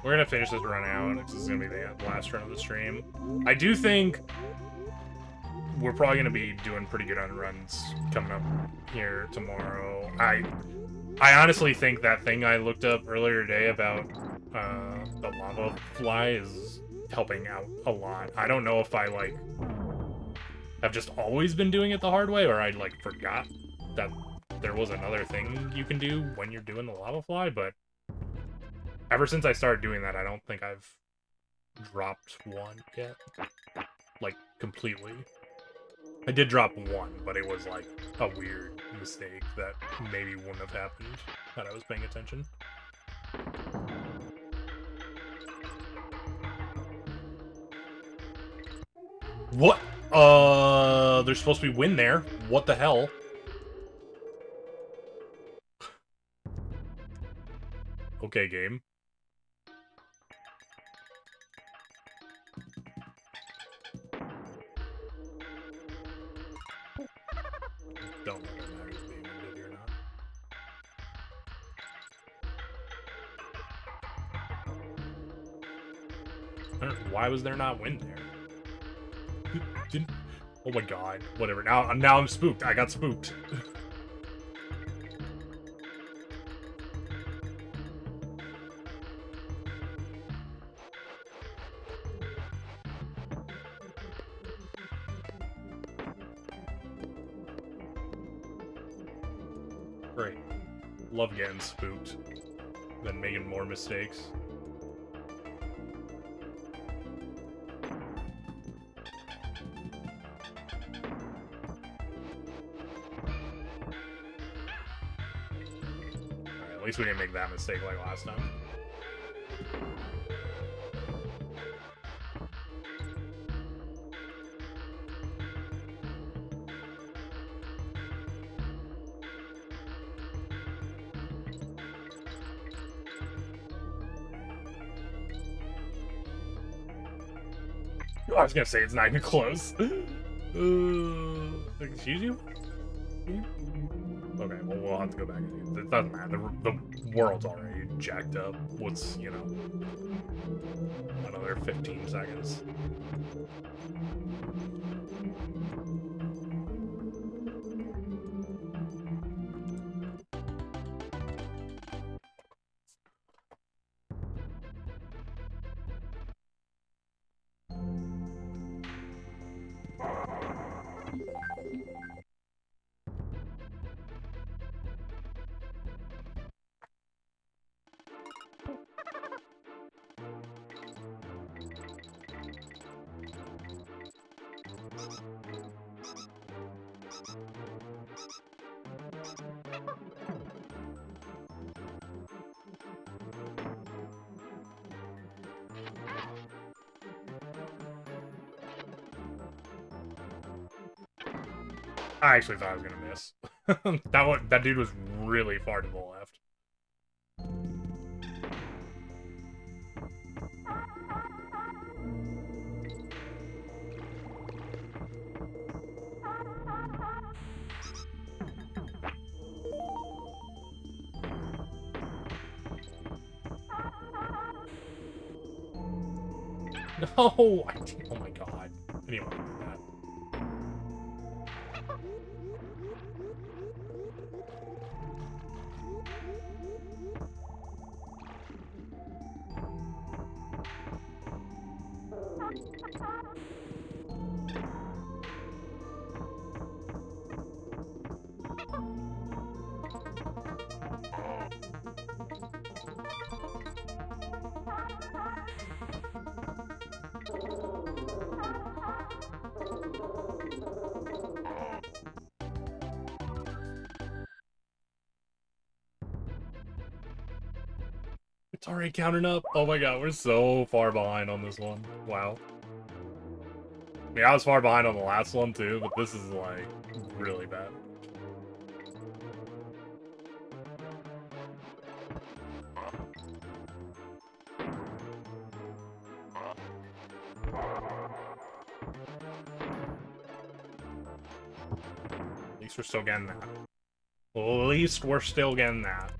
We're gonna finish this run out. This is gonna be the last run of the stream. I do think we're probably gonna be doing pretty good on runs coming up here tomorrow. I honestly think that thing I looked up earlier today about the lava fly is helping out a lot. I don't know if I like have just always been doing it the hard way, or I like forgot that there was another thing you can do when you're doing the lava fly, but ever since I started doing that, I don't think I've dropped one yet. Like, completely. I did drop one, but it was like a weird mistake that maybe wouldn't have happened had I was paying attention. What? There's supposed to be wind there. What the hell? Okay, game. Don't know if it matters being winded or not. Why was there not wind there? Oh my god. Whatever. Now I'm spooked. I got spooked. Great. Love getting spooked. Then making more mistakes. Alright, at least we didn't make that mistake like last time. I was gonna say it's not even close. Excuse you? Okay, well, we'll have to go back. It doesn't matter. The world's already jacked up. What's, you know, another 15 seconds. I actually thought I was gonna miss. That dude was really far to the left. No! Oh my god. I didn't want to do that. It's already counting up. Oh my god, we're so far behind on this one. Wow. I mean, I was far behind on the last one too, but this is like really bad. At least we're still getting that. Well, at least we're still getting that.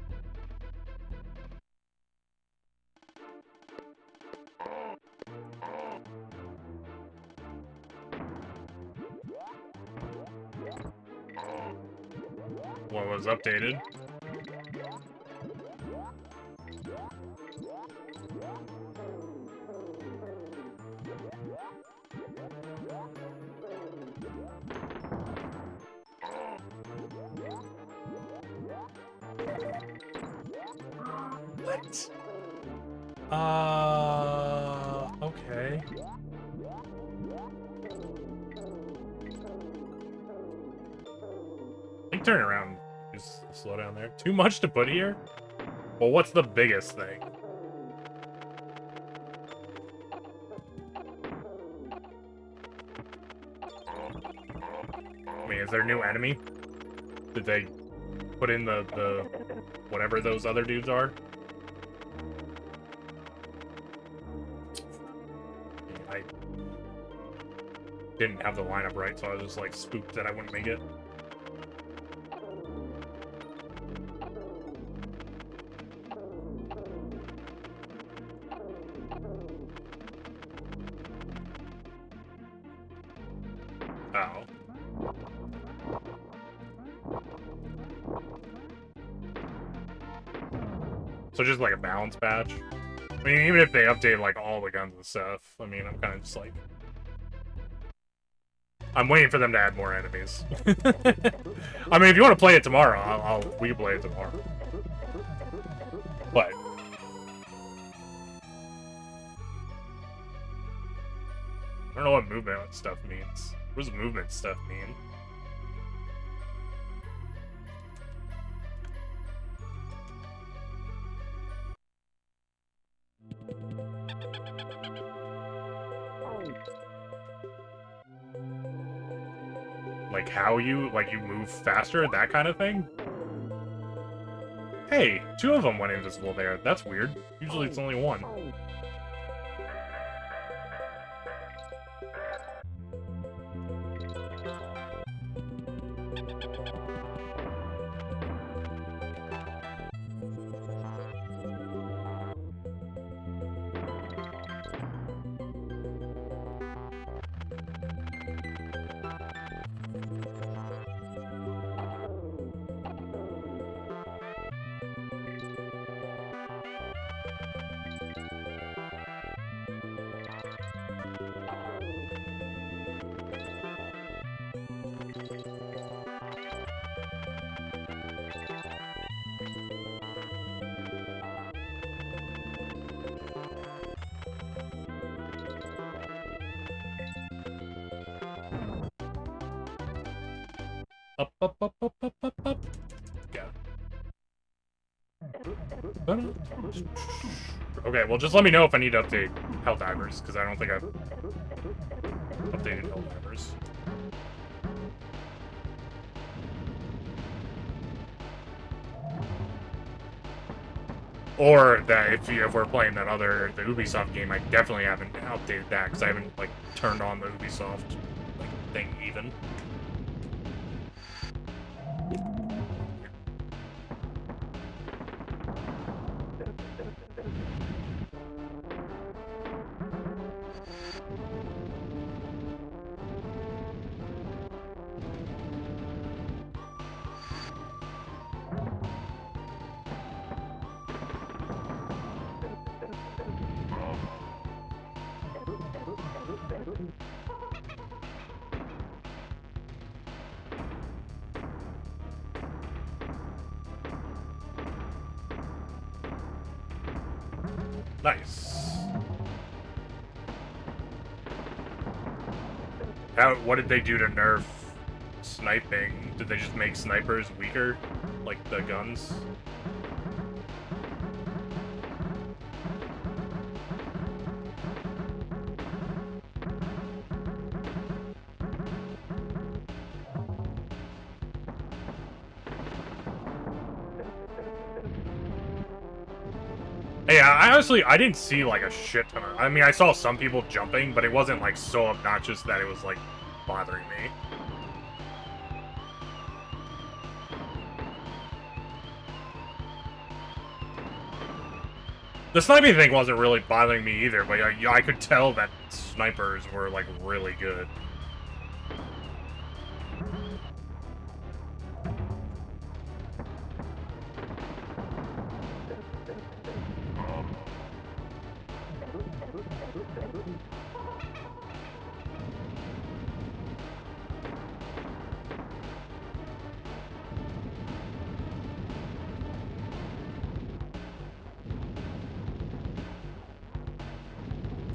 What was updated? What? Okay. I think turning around is slow down there. Too much to put here? Well, what's the biggest thing? I mean, is there a new enemy? Did they put in the whatever those other dudes are? I didn't have the lineup right, so I was just like spooked that I wouldn't make it. Oh. So just like a balance patch? I mean, even if they update like all the guns and stuff, I mean, I'm kind of just like... I'm waiting for them to add more enemies. I mean, if you want to play it tomorrow, we can play it tomorrow. But... I don't know what movement stuff means. What does movement stuff mean? Like how you move faster, that kind of thing? Hey, 2 of them went invisible there. That's weird. Usually it's only 1. Up, up, up, up, up, up, up. Yeah. Okay, well, just let me know if I need to update health divers, because I don't think I've updated health divers. Or that if we're playing that the Ubisoft game, I definitely haven't updated that, because I haven't, like, turned on the Ubisoft, like, thing even. Nice. What did they do to nerf sniping? Did they just make snipers weaker? Like the guns? Yeah, I didn't see, like, a shit ton of... I mean, I saw some people jumping, but it wasn't, like, so obnoxious that it was, like, bothering me. The sniping thing wasn't really bothering me either, but I could tell that snipers were, like, really good.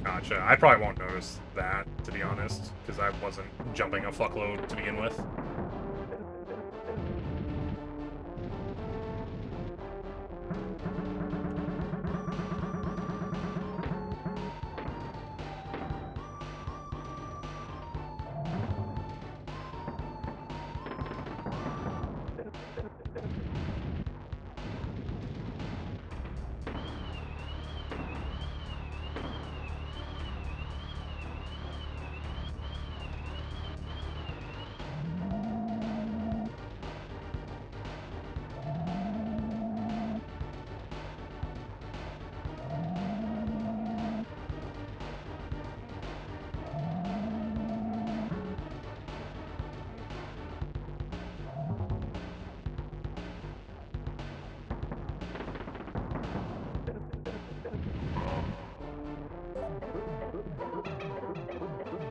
Gotcha. I probably won't notice that, to be honest, because I wasn't jumping a fuckload to begin with.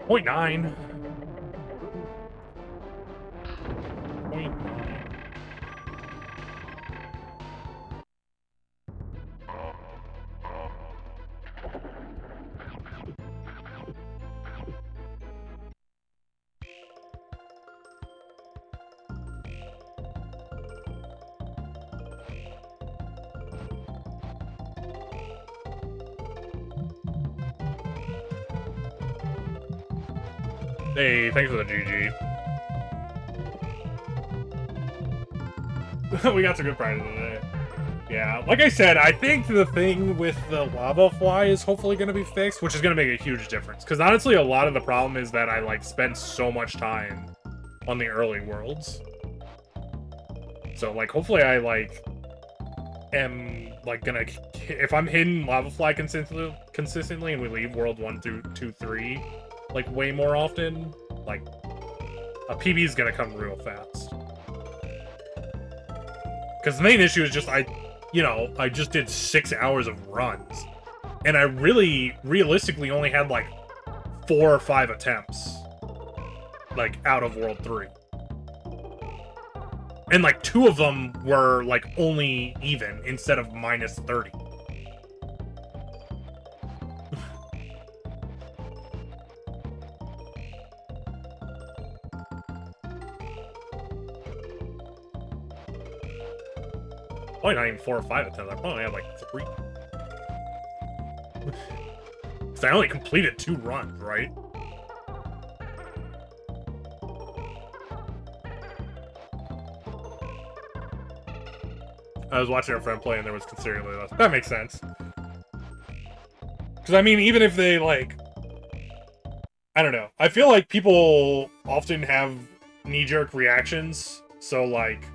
0.9. 0.9. Hey, thanks for the GG. We got some good prizes today. Yeah, like I said, I think the thing with the lava fly is hopefully going to be fixed, which is going to make a huge difference. Because honestly, a lot of the problem is that I, like, spend so much time on the early worlds. So, like, hopefully I, like, am, like, gonna... If I'm hitting lava fly consistently and we leave world 1 through 2, 3, like, way more often, like, a PB is gonna come real fast. Because the main issue is just, I just did 6 hours of runs. And I really, realistically, only had, like, 4 or 5 attempts. Like, out of World 3. And, like, 2 of them were, like, only even, instead of minus 30. Probably not even 4 or 5 attempts. I probably had, like, 3. Because I only completed 2 runs, right? I was watching a friend play and there was considerably less. That makes sense. Because, I mean, even if they, like... I don't know. I feel like people often have knee-jerk reactions. So, like,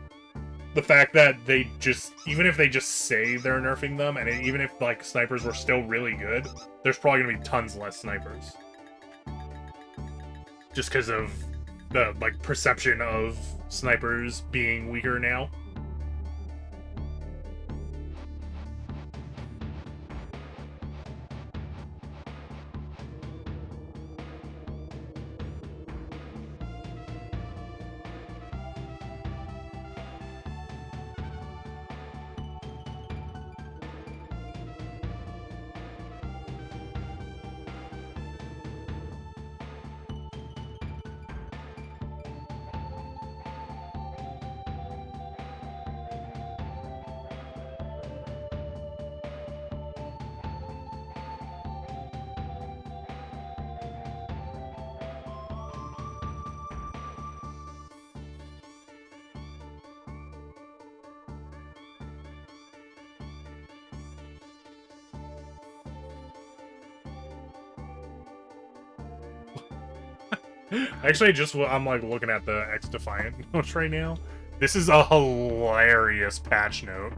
the fact that they just... Even if they just say they're nerfing them, and even if, like, snipers were still really good, there's probably going to be tons less snipers. Just because of the, like, perception of snipers being weaker now. Actually, I'm like looking at the X Defiant notes right now. This is a hilarious patch note.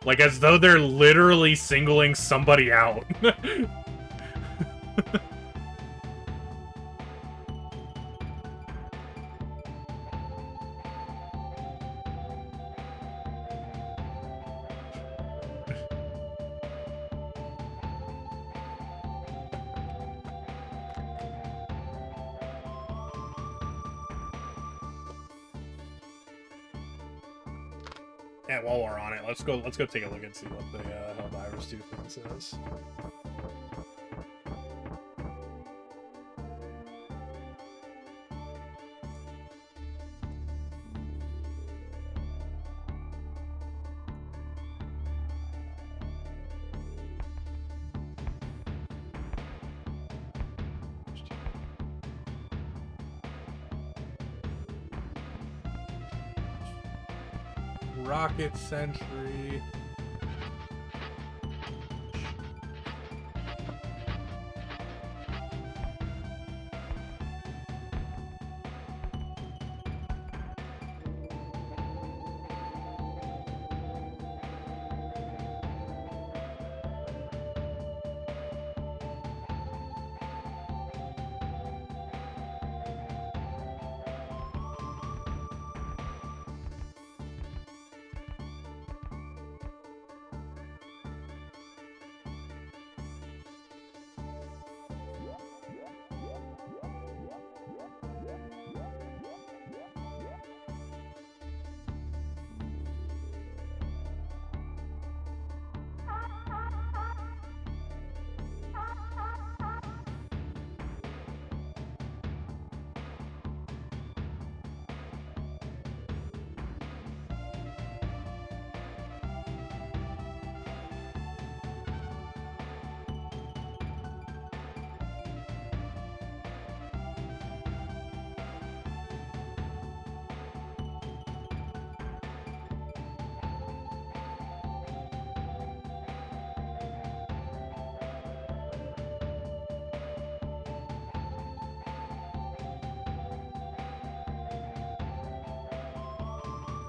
Like, as though they're literally singling somebody out. Yeah, while we're on it, let's go take a look and see what the Helldiver's 2 thing says. Rocket Sentry.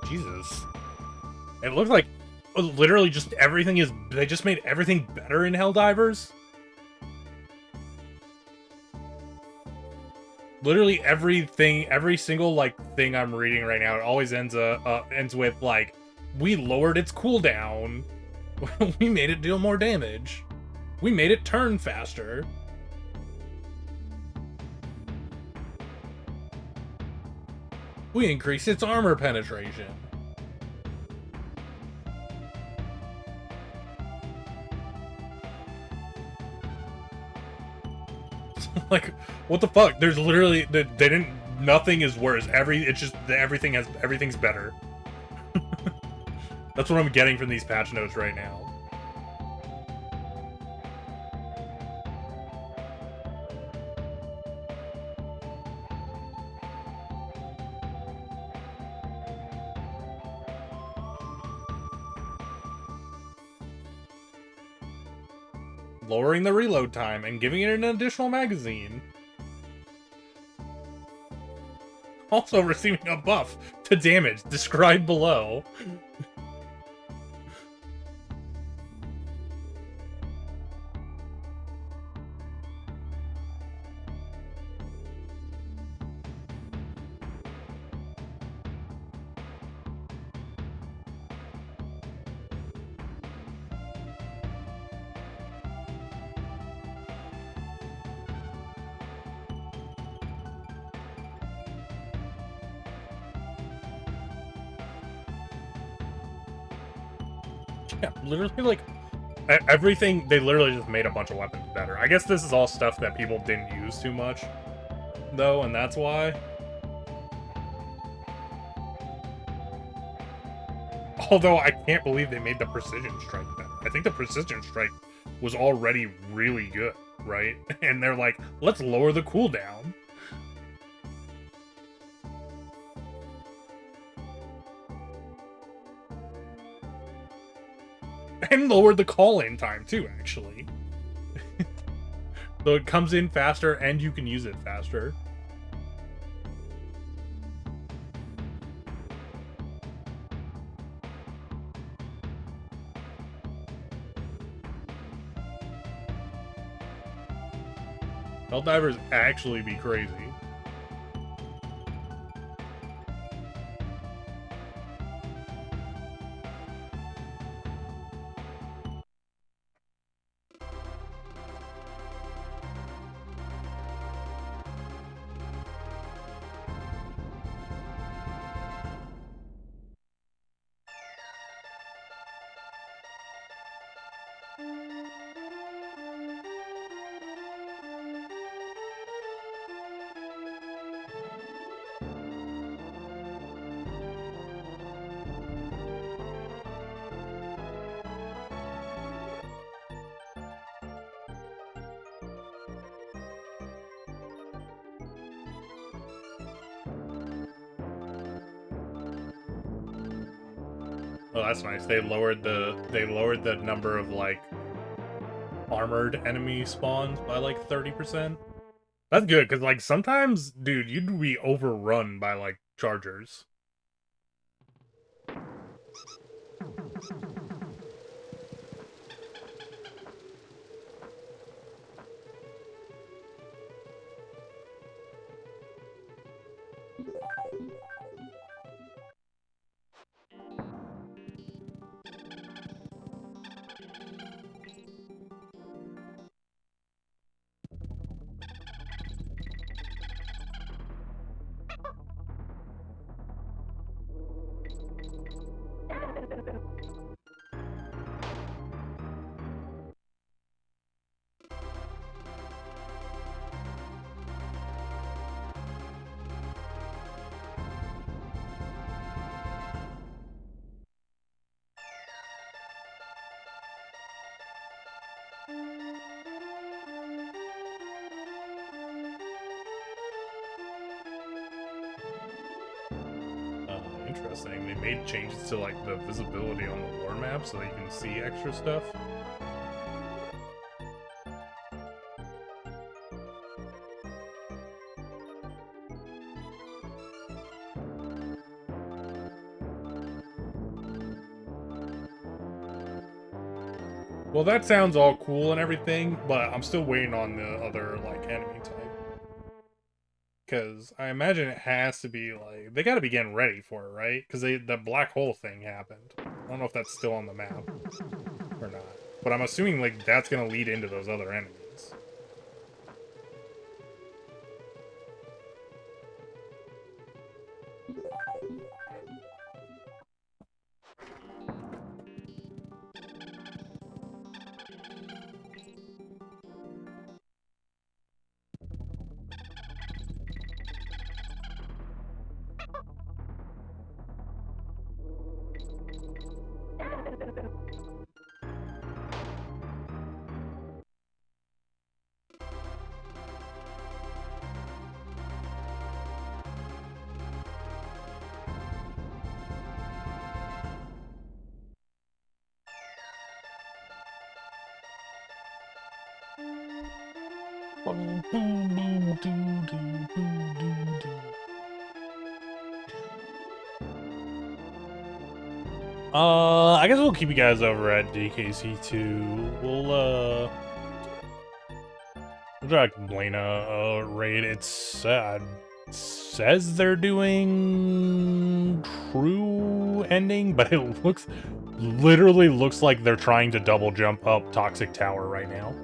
Jesus. It looks like literally just everything is... They just made everything better in Helldivers? Literally everything, every single, like, thing I'm reading right now, it always ends with, like, we lowered its cooldown. We made it deal more damage. We made it turn faster. We increased its armor penetration. Like, what the fuck? There's literally, they didn't, nothing is worse. It's just, everything's better. That's what I'm getting from these patch notes right now. Lowering the reload time and giving it an additional magazine. Also receiving a buff to damage, described below. Yeah, literally, like, everything, they literally just made a bunch of weapons better. I guess this is all stuff that people didn't use too much, though, and that's why. Although, I can't believe they made the Precision Strike better. I think the Precision Strike was already really good, right? And they're like, let's lower the cooldown. And lowered the call-in time, too, actually. So it comes in faster, and you can use it faster. Helldivers actually be crazy. Oh, that's nice. They lowered the number of, like, armored enemy spawns by, like, 30%. That's good, because, like, sometimes, dude, you'd be overrun by, like, chargers. Interesting. They made changes to, like, the visibility on the war map so that you can see extra stuff. Well, that sounds all cool and everything, but I'm still waiting on the other, like, enemy type. Because I imagine it has to be, like, they gotta be getting ready for it, right? Because the black hole thing happened. I don't know if that's still on the map or not. But I'm assuming, like, that's gonna lead into those other enemies. I guess we'll keep you guys over at DKC2. We'll try to complain a raid. It says they're doing true ending, but it literally looks like they're trying to double jump up Toxic Tower right now.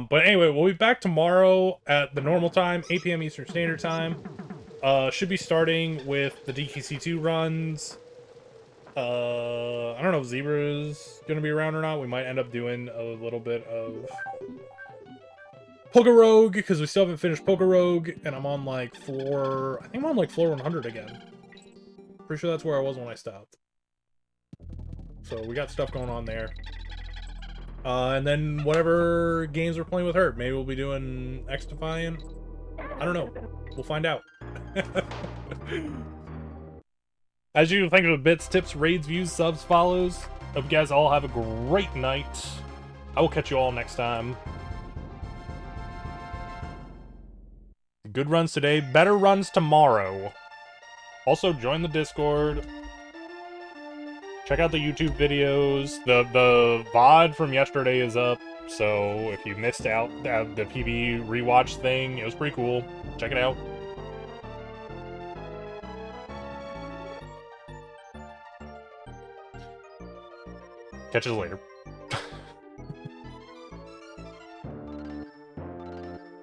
But anyway, we'll be back tomorrow at the normal time, 8 p.m. Eastern Standard Time. Should be starting with the DKC2 runs. I don't know if Zebra's gonna be around or not. We might end up doing a little bit of Poker Rogue, because we still haven't finished Poker Rogue, and I'm on, like, floor... I think I'm on, like, floor 100 again. Pretty sure that's where I was when I stopped. So we got stuff going on there. And then whatever games we're playing with her. Maybe we'll be doing X-Defiant. I don't know. We'll find out. As usual, thank you for the bits, tips, raids, views, subs, follows. Hope you guys all have a great night. I will catch you all next time. Good runs today, better runs tomorrow. Also, join the Discord. Check out the YouTube videos. The VOD from yesterday is up, so if you missed out the PB rewatch thing, it was pretty cool. Check it out. Catch you later.